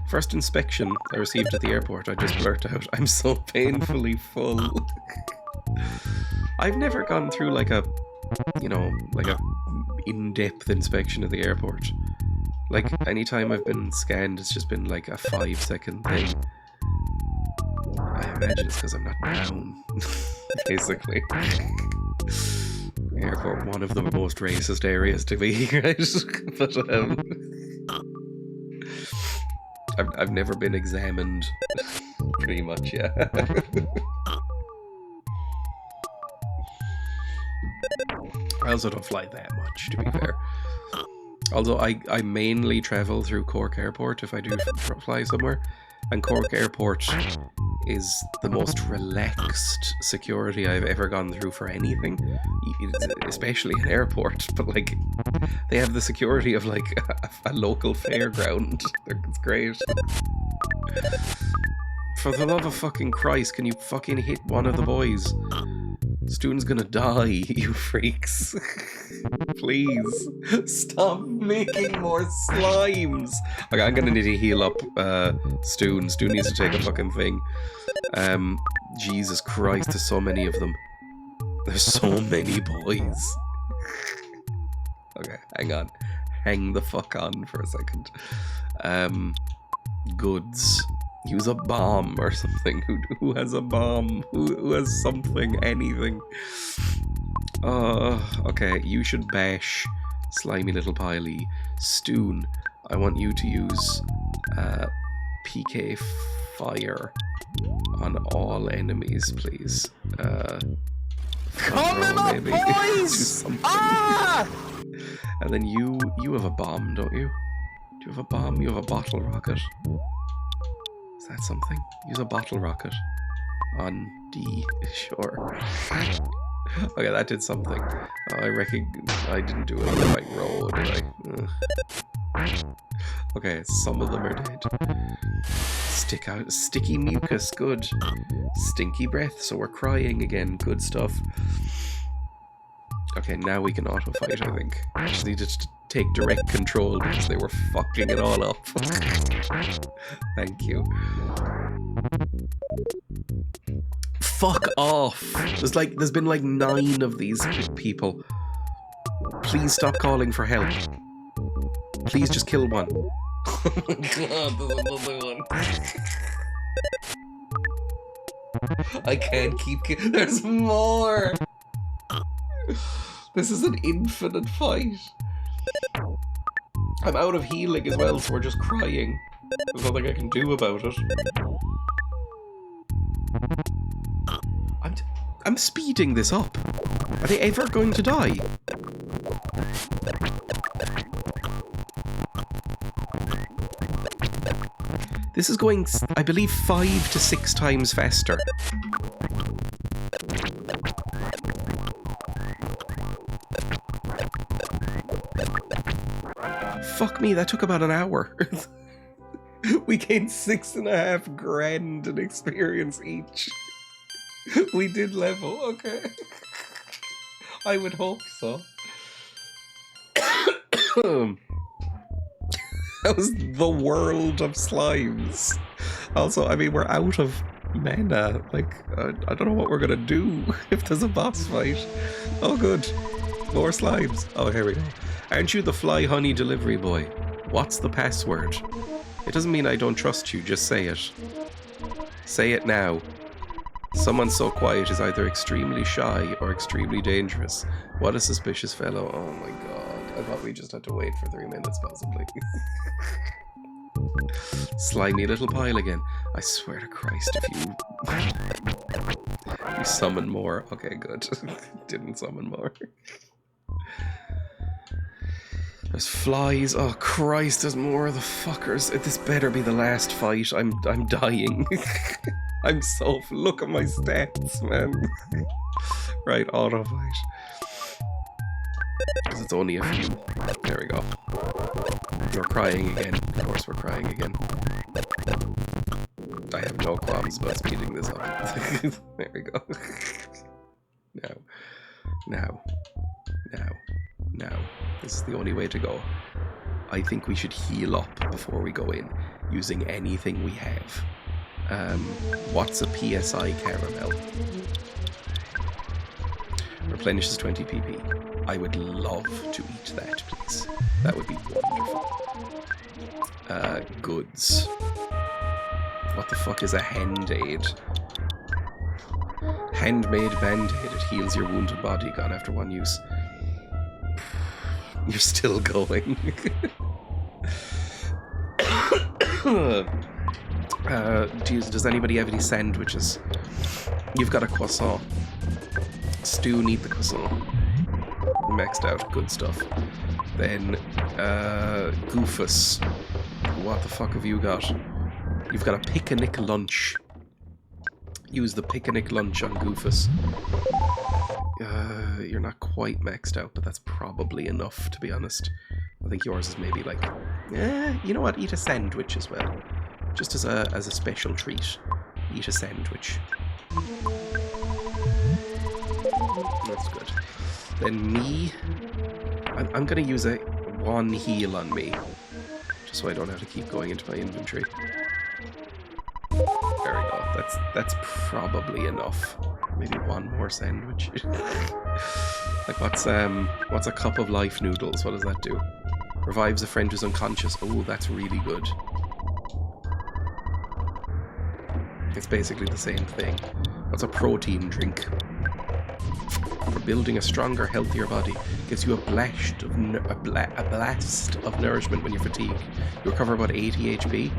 First inspection I received at the airport, I just blurt out, I'm so painfully full. I've never gone through, like a, you know, like a in-depth inspection of the airport. Like, anytime I've been scanned, it's just been, like, a 5-second thing. I imagine it's because I'm not down, basically. Airport, one of the most racist areas to be, right? But, I've never been examined, pretty much, yeah. I also don't fly that much, to be fair. Although I mainly travel through Cork Airport if I do fly somewhere. And Cork Airport is the most relaxed security I've ever gone through for anything, especially an airport. But like, they have the security of like a local fairground. It's great. For the love of fucking Christ, can you fucking hit one of the boys? Student's gonna die, you freaks. Please, stop making more slimes. Okay, I'm gonna need to heal up Stu. Stu needs to take a fucking thing. Jesus Christ, there's so many of them. There's so many boys. Okay, hang on. Hang the fuck on for a second. Goods. Use a bomb or something. Who has a bomb? Who has something? Anything? Okay, you should bash slimy little piley. Stoon, I want you to use PK fire on all enemies, please. Coming up, maybe. boys! Ah! And then you have a bomb, don't you? Do you have a bomb? You have a bottle rocket. Is that something? Use a bottle rocket on D. Sure. Okay, that did something. I reckon I didn't do it on the right row, did I? Okay, some of them are dead. Sticky mucus, good. Stinky breath, so we're crying again, good stuff. Okay, now we can auto fight, I think. I just needed to take direct control because they were fucking it all up. Thank you. Fuck off! There's been like 9 of these people. Please stop calling for help. Please just kill one. Oh my god, there's another one. I can't keep there's more! This is an infinite fight. I'm out of healing as well, so we're just crying. There's nothing I can do about it. I'm speeding this up. Are they ever going to die? This is going, I believe, 5 to 6 times faster. Fuck me, that took about an hour. We gained 6.5 grand in experience each. We did level, okay. I would hope so. That was the world of slimes. Also, I mean, we're out of mana. Like, I don't know what we're gonna do if there's a boss fight. Oh, good. More slimes. Oh, here we go. Aren't you the fly honey delivery boy? What's the password? It doesn't mean I don't trust you, just say it. Say it now. Someone so quiet is either extremely shy or extremely dangerous. What a suspicious fellow. Oh my god. I thought we just had to wait for 3 minutes, possibly. Slimy little pile again. I swear to Christ, if you summon more. Okay, good. Didn't summon more. There's flies. Oh Christ, there's more of the fuckers. This better be the last fight. I'm dying. I'm so... Look at my stats, man. Right, auto fight. Because it's only a few. There we go. We're crying again. Of course we're crying again. I have no qualms about speeding this up. There we go. Now. This is the only way to go. I think we should heal up before we go in, using anything we have. What's a PSI caramel? Replenishes 20 PP. I would love to eat that, please. That would be wonderful. Goods. What the fuck is a hand-aid? Handmade band-aid. It heals your wounded body, gone after 1 use. You're still going. Does anybody have any sandwiches? You've got a croissant. Stu, need the croissant. Maxed out, good stuff. Then, Goofus. What the fuck have you got? You've got a picnic lunch. Use the picnic lunch on Goofus. You're not quite maxed out, but that's probably enough, to be honest. I think yours is maybe like... you know what? Eat a sandwich as well. Just as a special treat. Eat a sandwich. That's good. Then me... I'm going to use a 1 heal on me. Just so I don't have to keep going into my inventory. There we go. That's probably enough. Maybe 1 more sandwich. Like what's a cup of life noodles? What does that do? Revives a friend who's unconscious. Oh, that's really good. It's basically the same thing. What's a protein drink? For building a stronger, healthier body. Gives you a blast of nourishment when you're fatigued. You recover about 80 HP.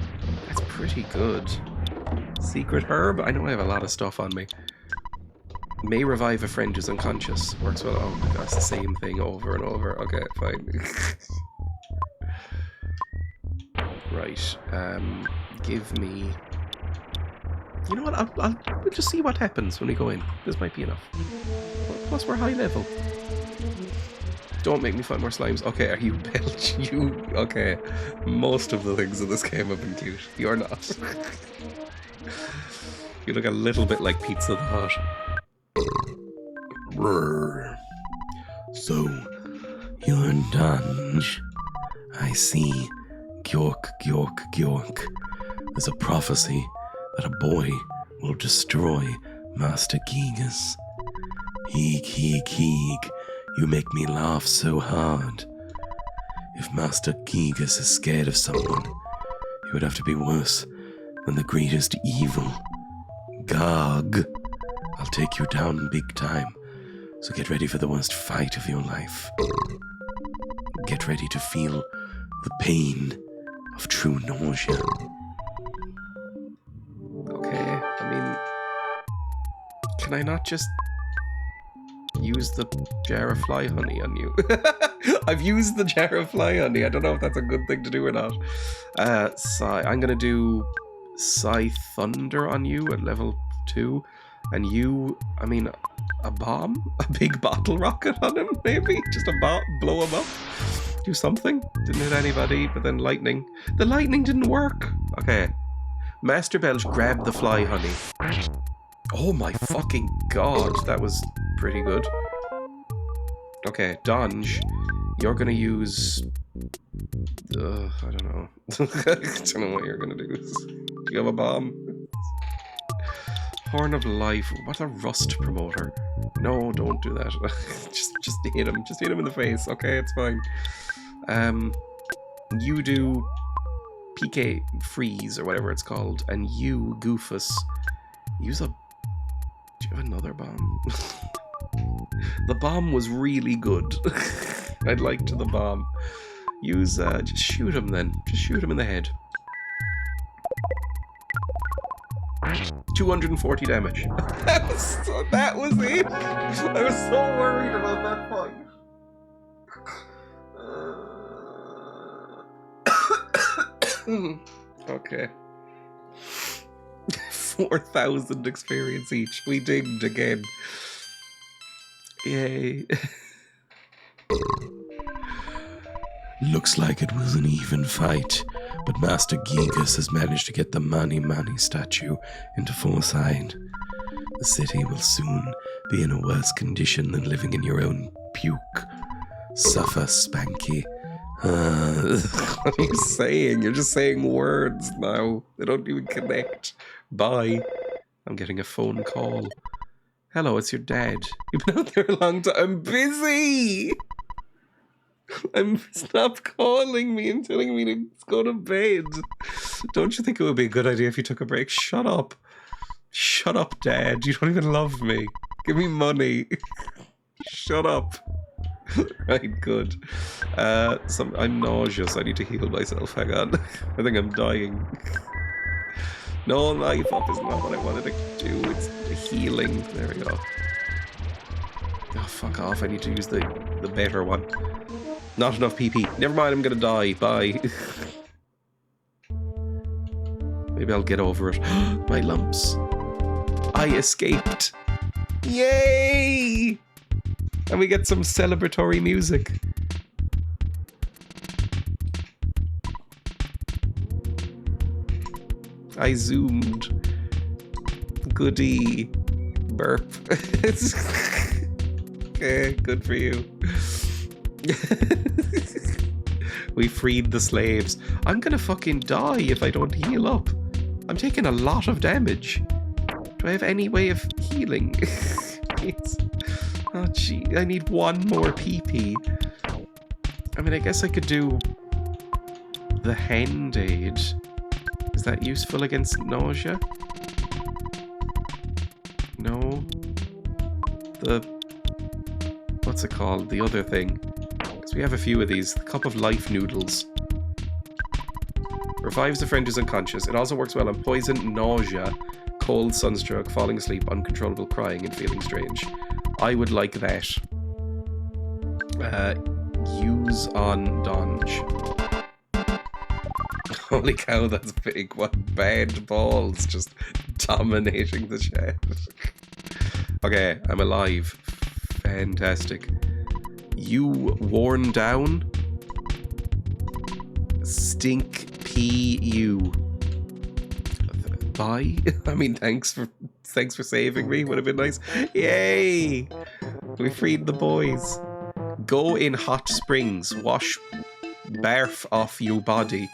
That's pretty good. Secret herb? I know I have a lot of stuff on me. May revive a friend who's unconscious. Works well. Oh my god, it's the same thing over and over. Okay, fine. Right. Give me You know what? We'll just see what happens when we go in. This might be enough. Plus, we're high level. Don't make me find more slimes. Okay, are you Belch? Okay. Most of the things in this game have been cute. You're not. You look a little bit like Pizza the Hut. Brr. So, you're Dunge. I see. Gyork, Gyork, Gyork. There's a prophecy that a boy will destroy Master Gigas. Heek, heek, heek. You make me laugh so hard. If Master Gigas is scared of someone, he would have to be worse than the greatest evil. Gog. I'll take you down big time, so get ready for the worst fight of your life. Get ready to feel the pain of true nausea. Okay, I mean, can I not just use the jar of fly honey on you? I've used the jar of fly honey. I don't know if that's a good thing to do or not. I'm gonna do Psy Thunder on you at level 2, and you, I mean, a bomb? A big bottle rocket on him, maybe? Just a bomb, blow him up? Do something? Didn't hit anybody, but then lightning. The lightning didn't work! Okay. Master Belch grabbed the fly honey. Oh my fucking god, that was pretty good. Okay, Dunge, you're gonna use... I don't know. I don't know what you're gonna do. Do you have a bomb? Horn of Life. What a rust promoter. No, don't do that. just hit him. Just hit him in the face. Okay, it's fine. You do PK Freeze or whatever it's called, and you, Goofus, use a... Do you have another bomb? The bomb was really good. I'd like to the bomb. Use, just shoot him then. Just shoot him in the head. 240 damage. That was it. I was so worried about that fight. Okay. 4,000 experience each. We dinged again. Yay. Looks like it was an even fight, but Master Gigas has managed to get the Mani Mani statue into foresight. The city will soon be in a worse condition than living in your own puke. Suffer, Spanky. What are you saying? You're just saying words now. They don't even connect. Bye. I'm getting a phone call. Hello, it's your dad. You've been out there a long time. I'm busy! Stop calling me and telling me to go to bed. Don't you think it would be a good idea if you took a break? Shut up. Shut up, Dad. You don't even love me. Give me money. Shut up. Right, good. I'm nauseous. I need to heal myself. Hang on. I think I'm dying. No, life up is not what I wanted to do. It's healing. There we go. Oh, fuck off. I need to use the better one. Not enough PP. Never mind, I'm gonna die. Bye. Maybe I'll get over it. My lumps. I escaped. Yay! And we get some celebratory music. I zoomed. Goody. Burp. Okay, good for you. We freed the slaves. I'm gonna fucking die if I don't heal up. I'm taking a lot of damage. Do I have any way of healing? Oh gee, I need one more PP. I mean, I guess I could do the hand aid. Is that useful against nausea? No. What's it called? The other thing. Because we have a few of these. The Cup of Life Noodles. Revives the friend who's unconscious. It also works well on poison, nausea, cold, sunstroke, falling asleep, uncontrollable crying, and feeling strange. I would like that. Use on Donge. Holy cow, that's big. What bad balls just dominating the shed. Okay, I'm alive. Fantastic. You worn down? Stink P.U. Bye? I mean, thanks for saving me. Would have been nice. Yay! We freed the boys. Go in hot springs. Wash barf off your body.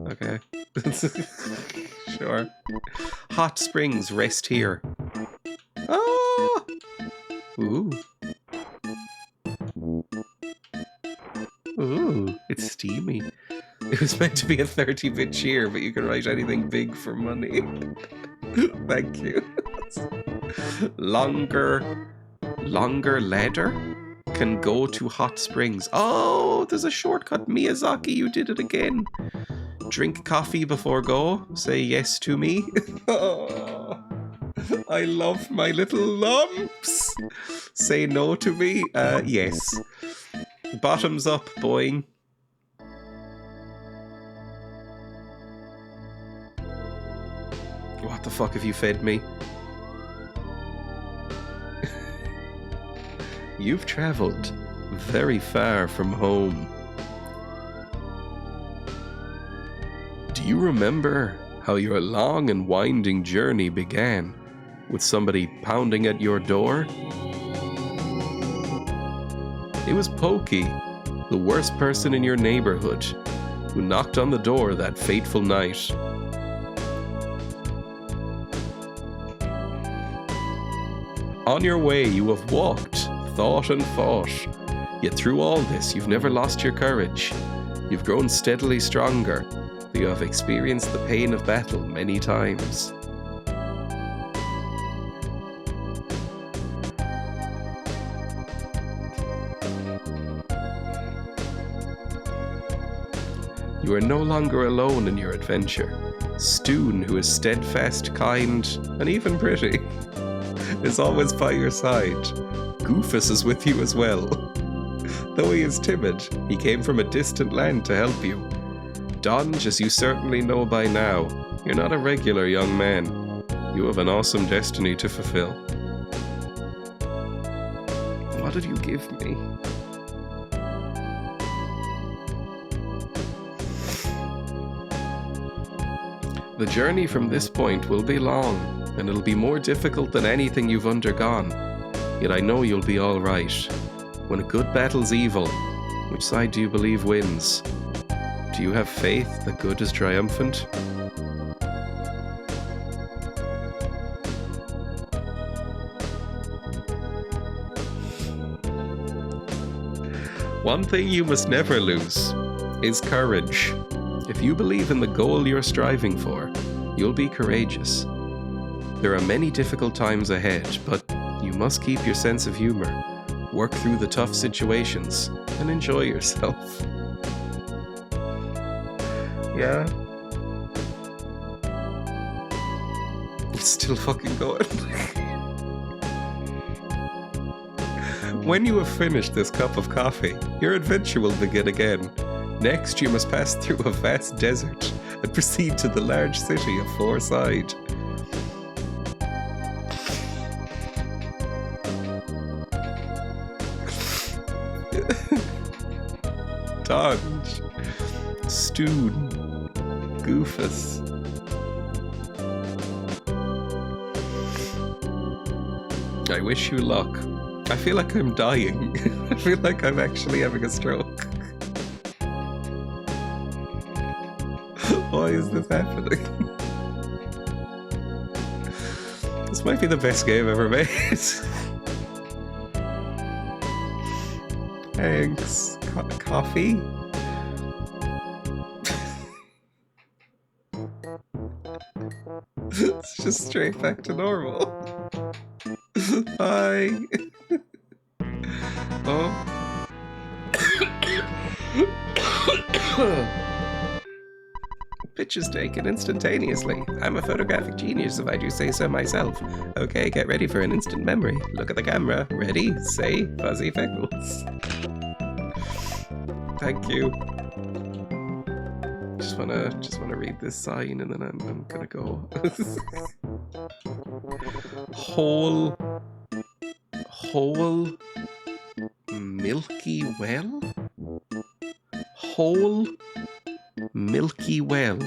Okay. Sure. Hot springs. Rest here. Ah! Ooh. Ooh, it's steamy. It was meant to be a 30-bit cheer, but you can write anything big for money. Thank you. Longer ladder can go to hot springs. Oh, there's a shortcut. Miyazaki, you did it again. Drink coffee before go. Say yes to me. Oh, I love my little lumps. Say no to me. Yes. Bottoms up, boing. What the fuck have you fed me? You've traveled very far from home. Do you remember how your long and winding journey began with somebody pounding at your door? It was Pokey, the worst person in your neighborhood, who knocked on the door that fateful night. On your way, you have walked, thought and fought. Yet through all this, you've never lost your courage. You've grown steadily stronger. You have experienced the pain of battle many times. You are no longer alone in your adventure. Stoon, who is steadfast, kind, and even pretty, is always by your side. Goofus is with you as well. Though he is timid, he came from a distant land to help you. Donge, as you certainly know by now, you're not a regular young man. You have an awesome destiny to fulfill. What did you give me? The journey from this point will be long, and it'll be more difficult than anything you've undergone. Yet I know you'll be all right. When a good battles evil, which side do you believe wins? Do you have faith that good is triumphant? One thing you must never lose is courage. If you believe in the goal you're striving for, you'll be courageous. There are many difficult times ahead, but you must keep your sense of humor, work through the tough situations, and enjoy yourself. Yeah? It's still fucking going. When you have finished this cup of coffee, your adventure will begin again. Next, you must pass through a vast desert and proceed to the large city of Fourside. Donge, Stoon, Goofus. I wish you luck. I feel like I'm dying. I feel like I'm actually having a stroke. Why is this happening? This might be the best game ever made. Thanks. Coffee? It's just straight back to normal. Bye. Oh. Pictures taken instantaneously. I'm a photographic genius if I do say so myself. Okay, get ready for an instant memory. Look at the camera. Ready? Say Fuzzy Pickles. Thank you. Just wanna read this sign, and then I'm gonna go. Whole milky well. Whole milky well.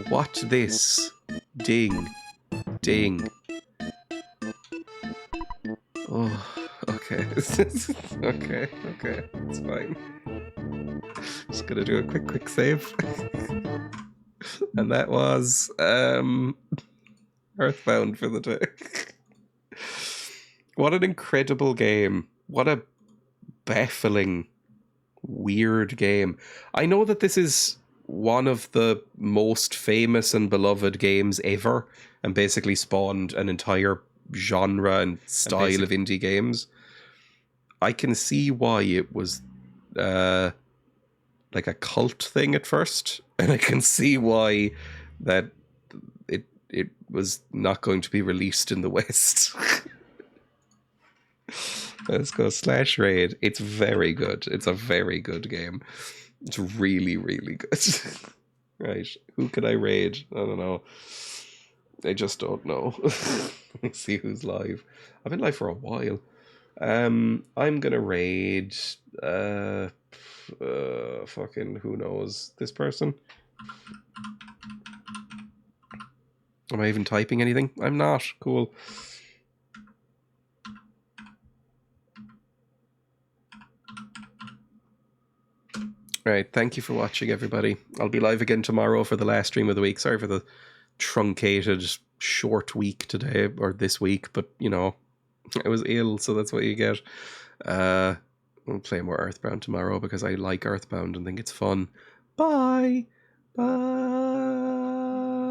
What this? Ding. Ding. Oh, okay. okay, it's fine. Just gonna do a quick save. And that was EarthBound for the day. What an incredible game. What a baffling, weird game. I know that this is one of the most famous and beloved games ever, and basically spawned an entire genre and style of indie games. I can see why it was like a cult thing at first, and I can see why that it was not going to be released in the West. Let's go /raid. It's very good. It's a very good game. It's really, really good. Right. Who can I raid? I don't know. I just don't know. Let me see who's live. I've been live for a while. I'm gonna raid fucking who knows this person. Am I even typing anything? I'm not. Cool. Right, thank you for watching, everybody. I'll be live again tomorrow for the last stream of the week. Sorry for the truncated, short week today, or this week, but, you know, I was ill, so that's what you get. We'll play more EarthBound tomorrow because I like EarthBound and think it's fun. Bye! Bye!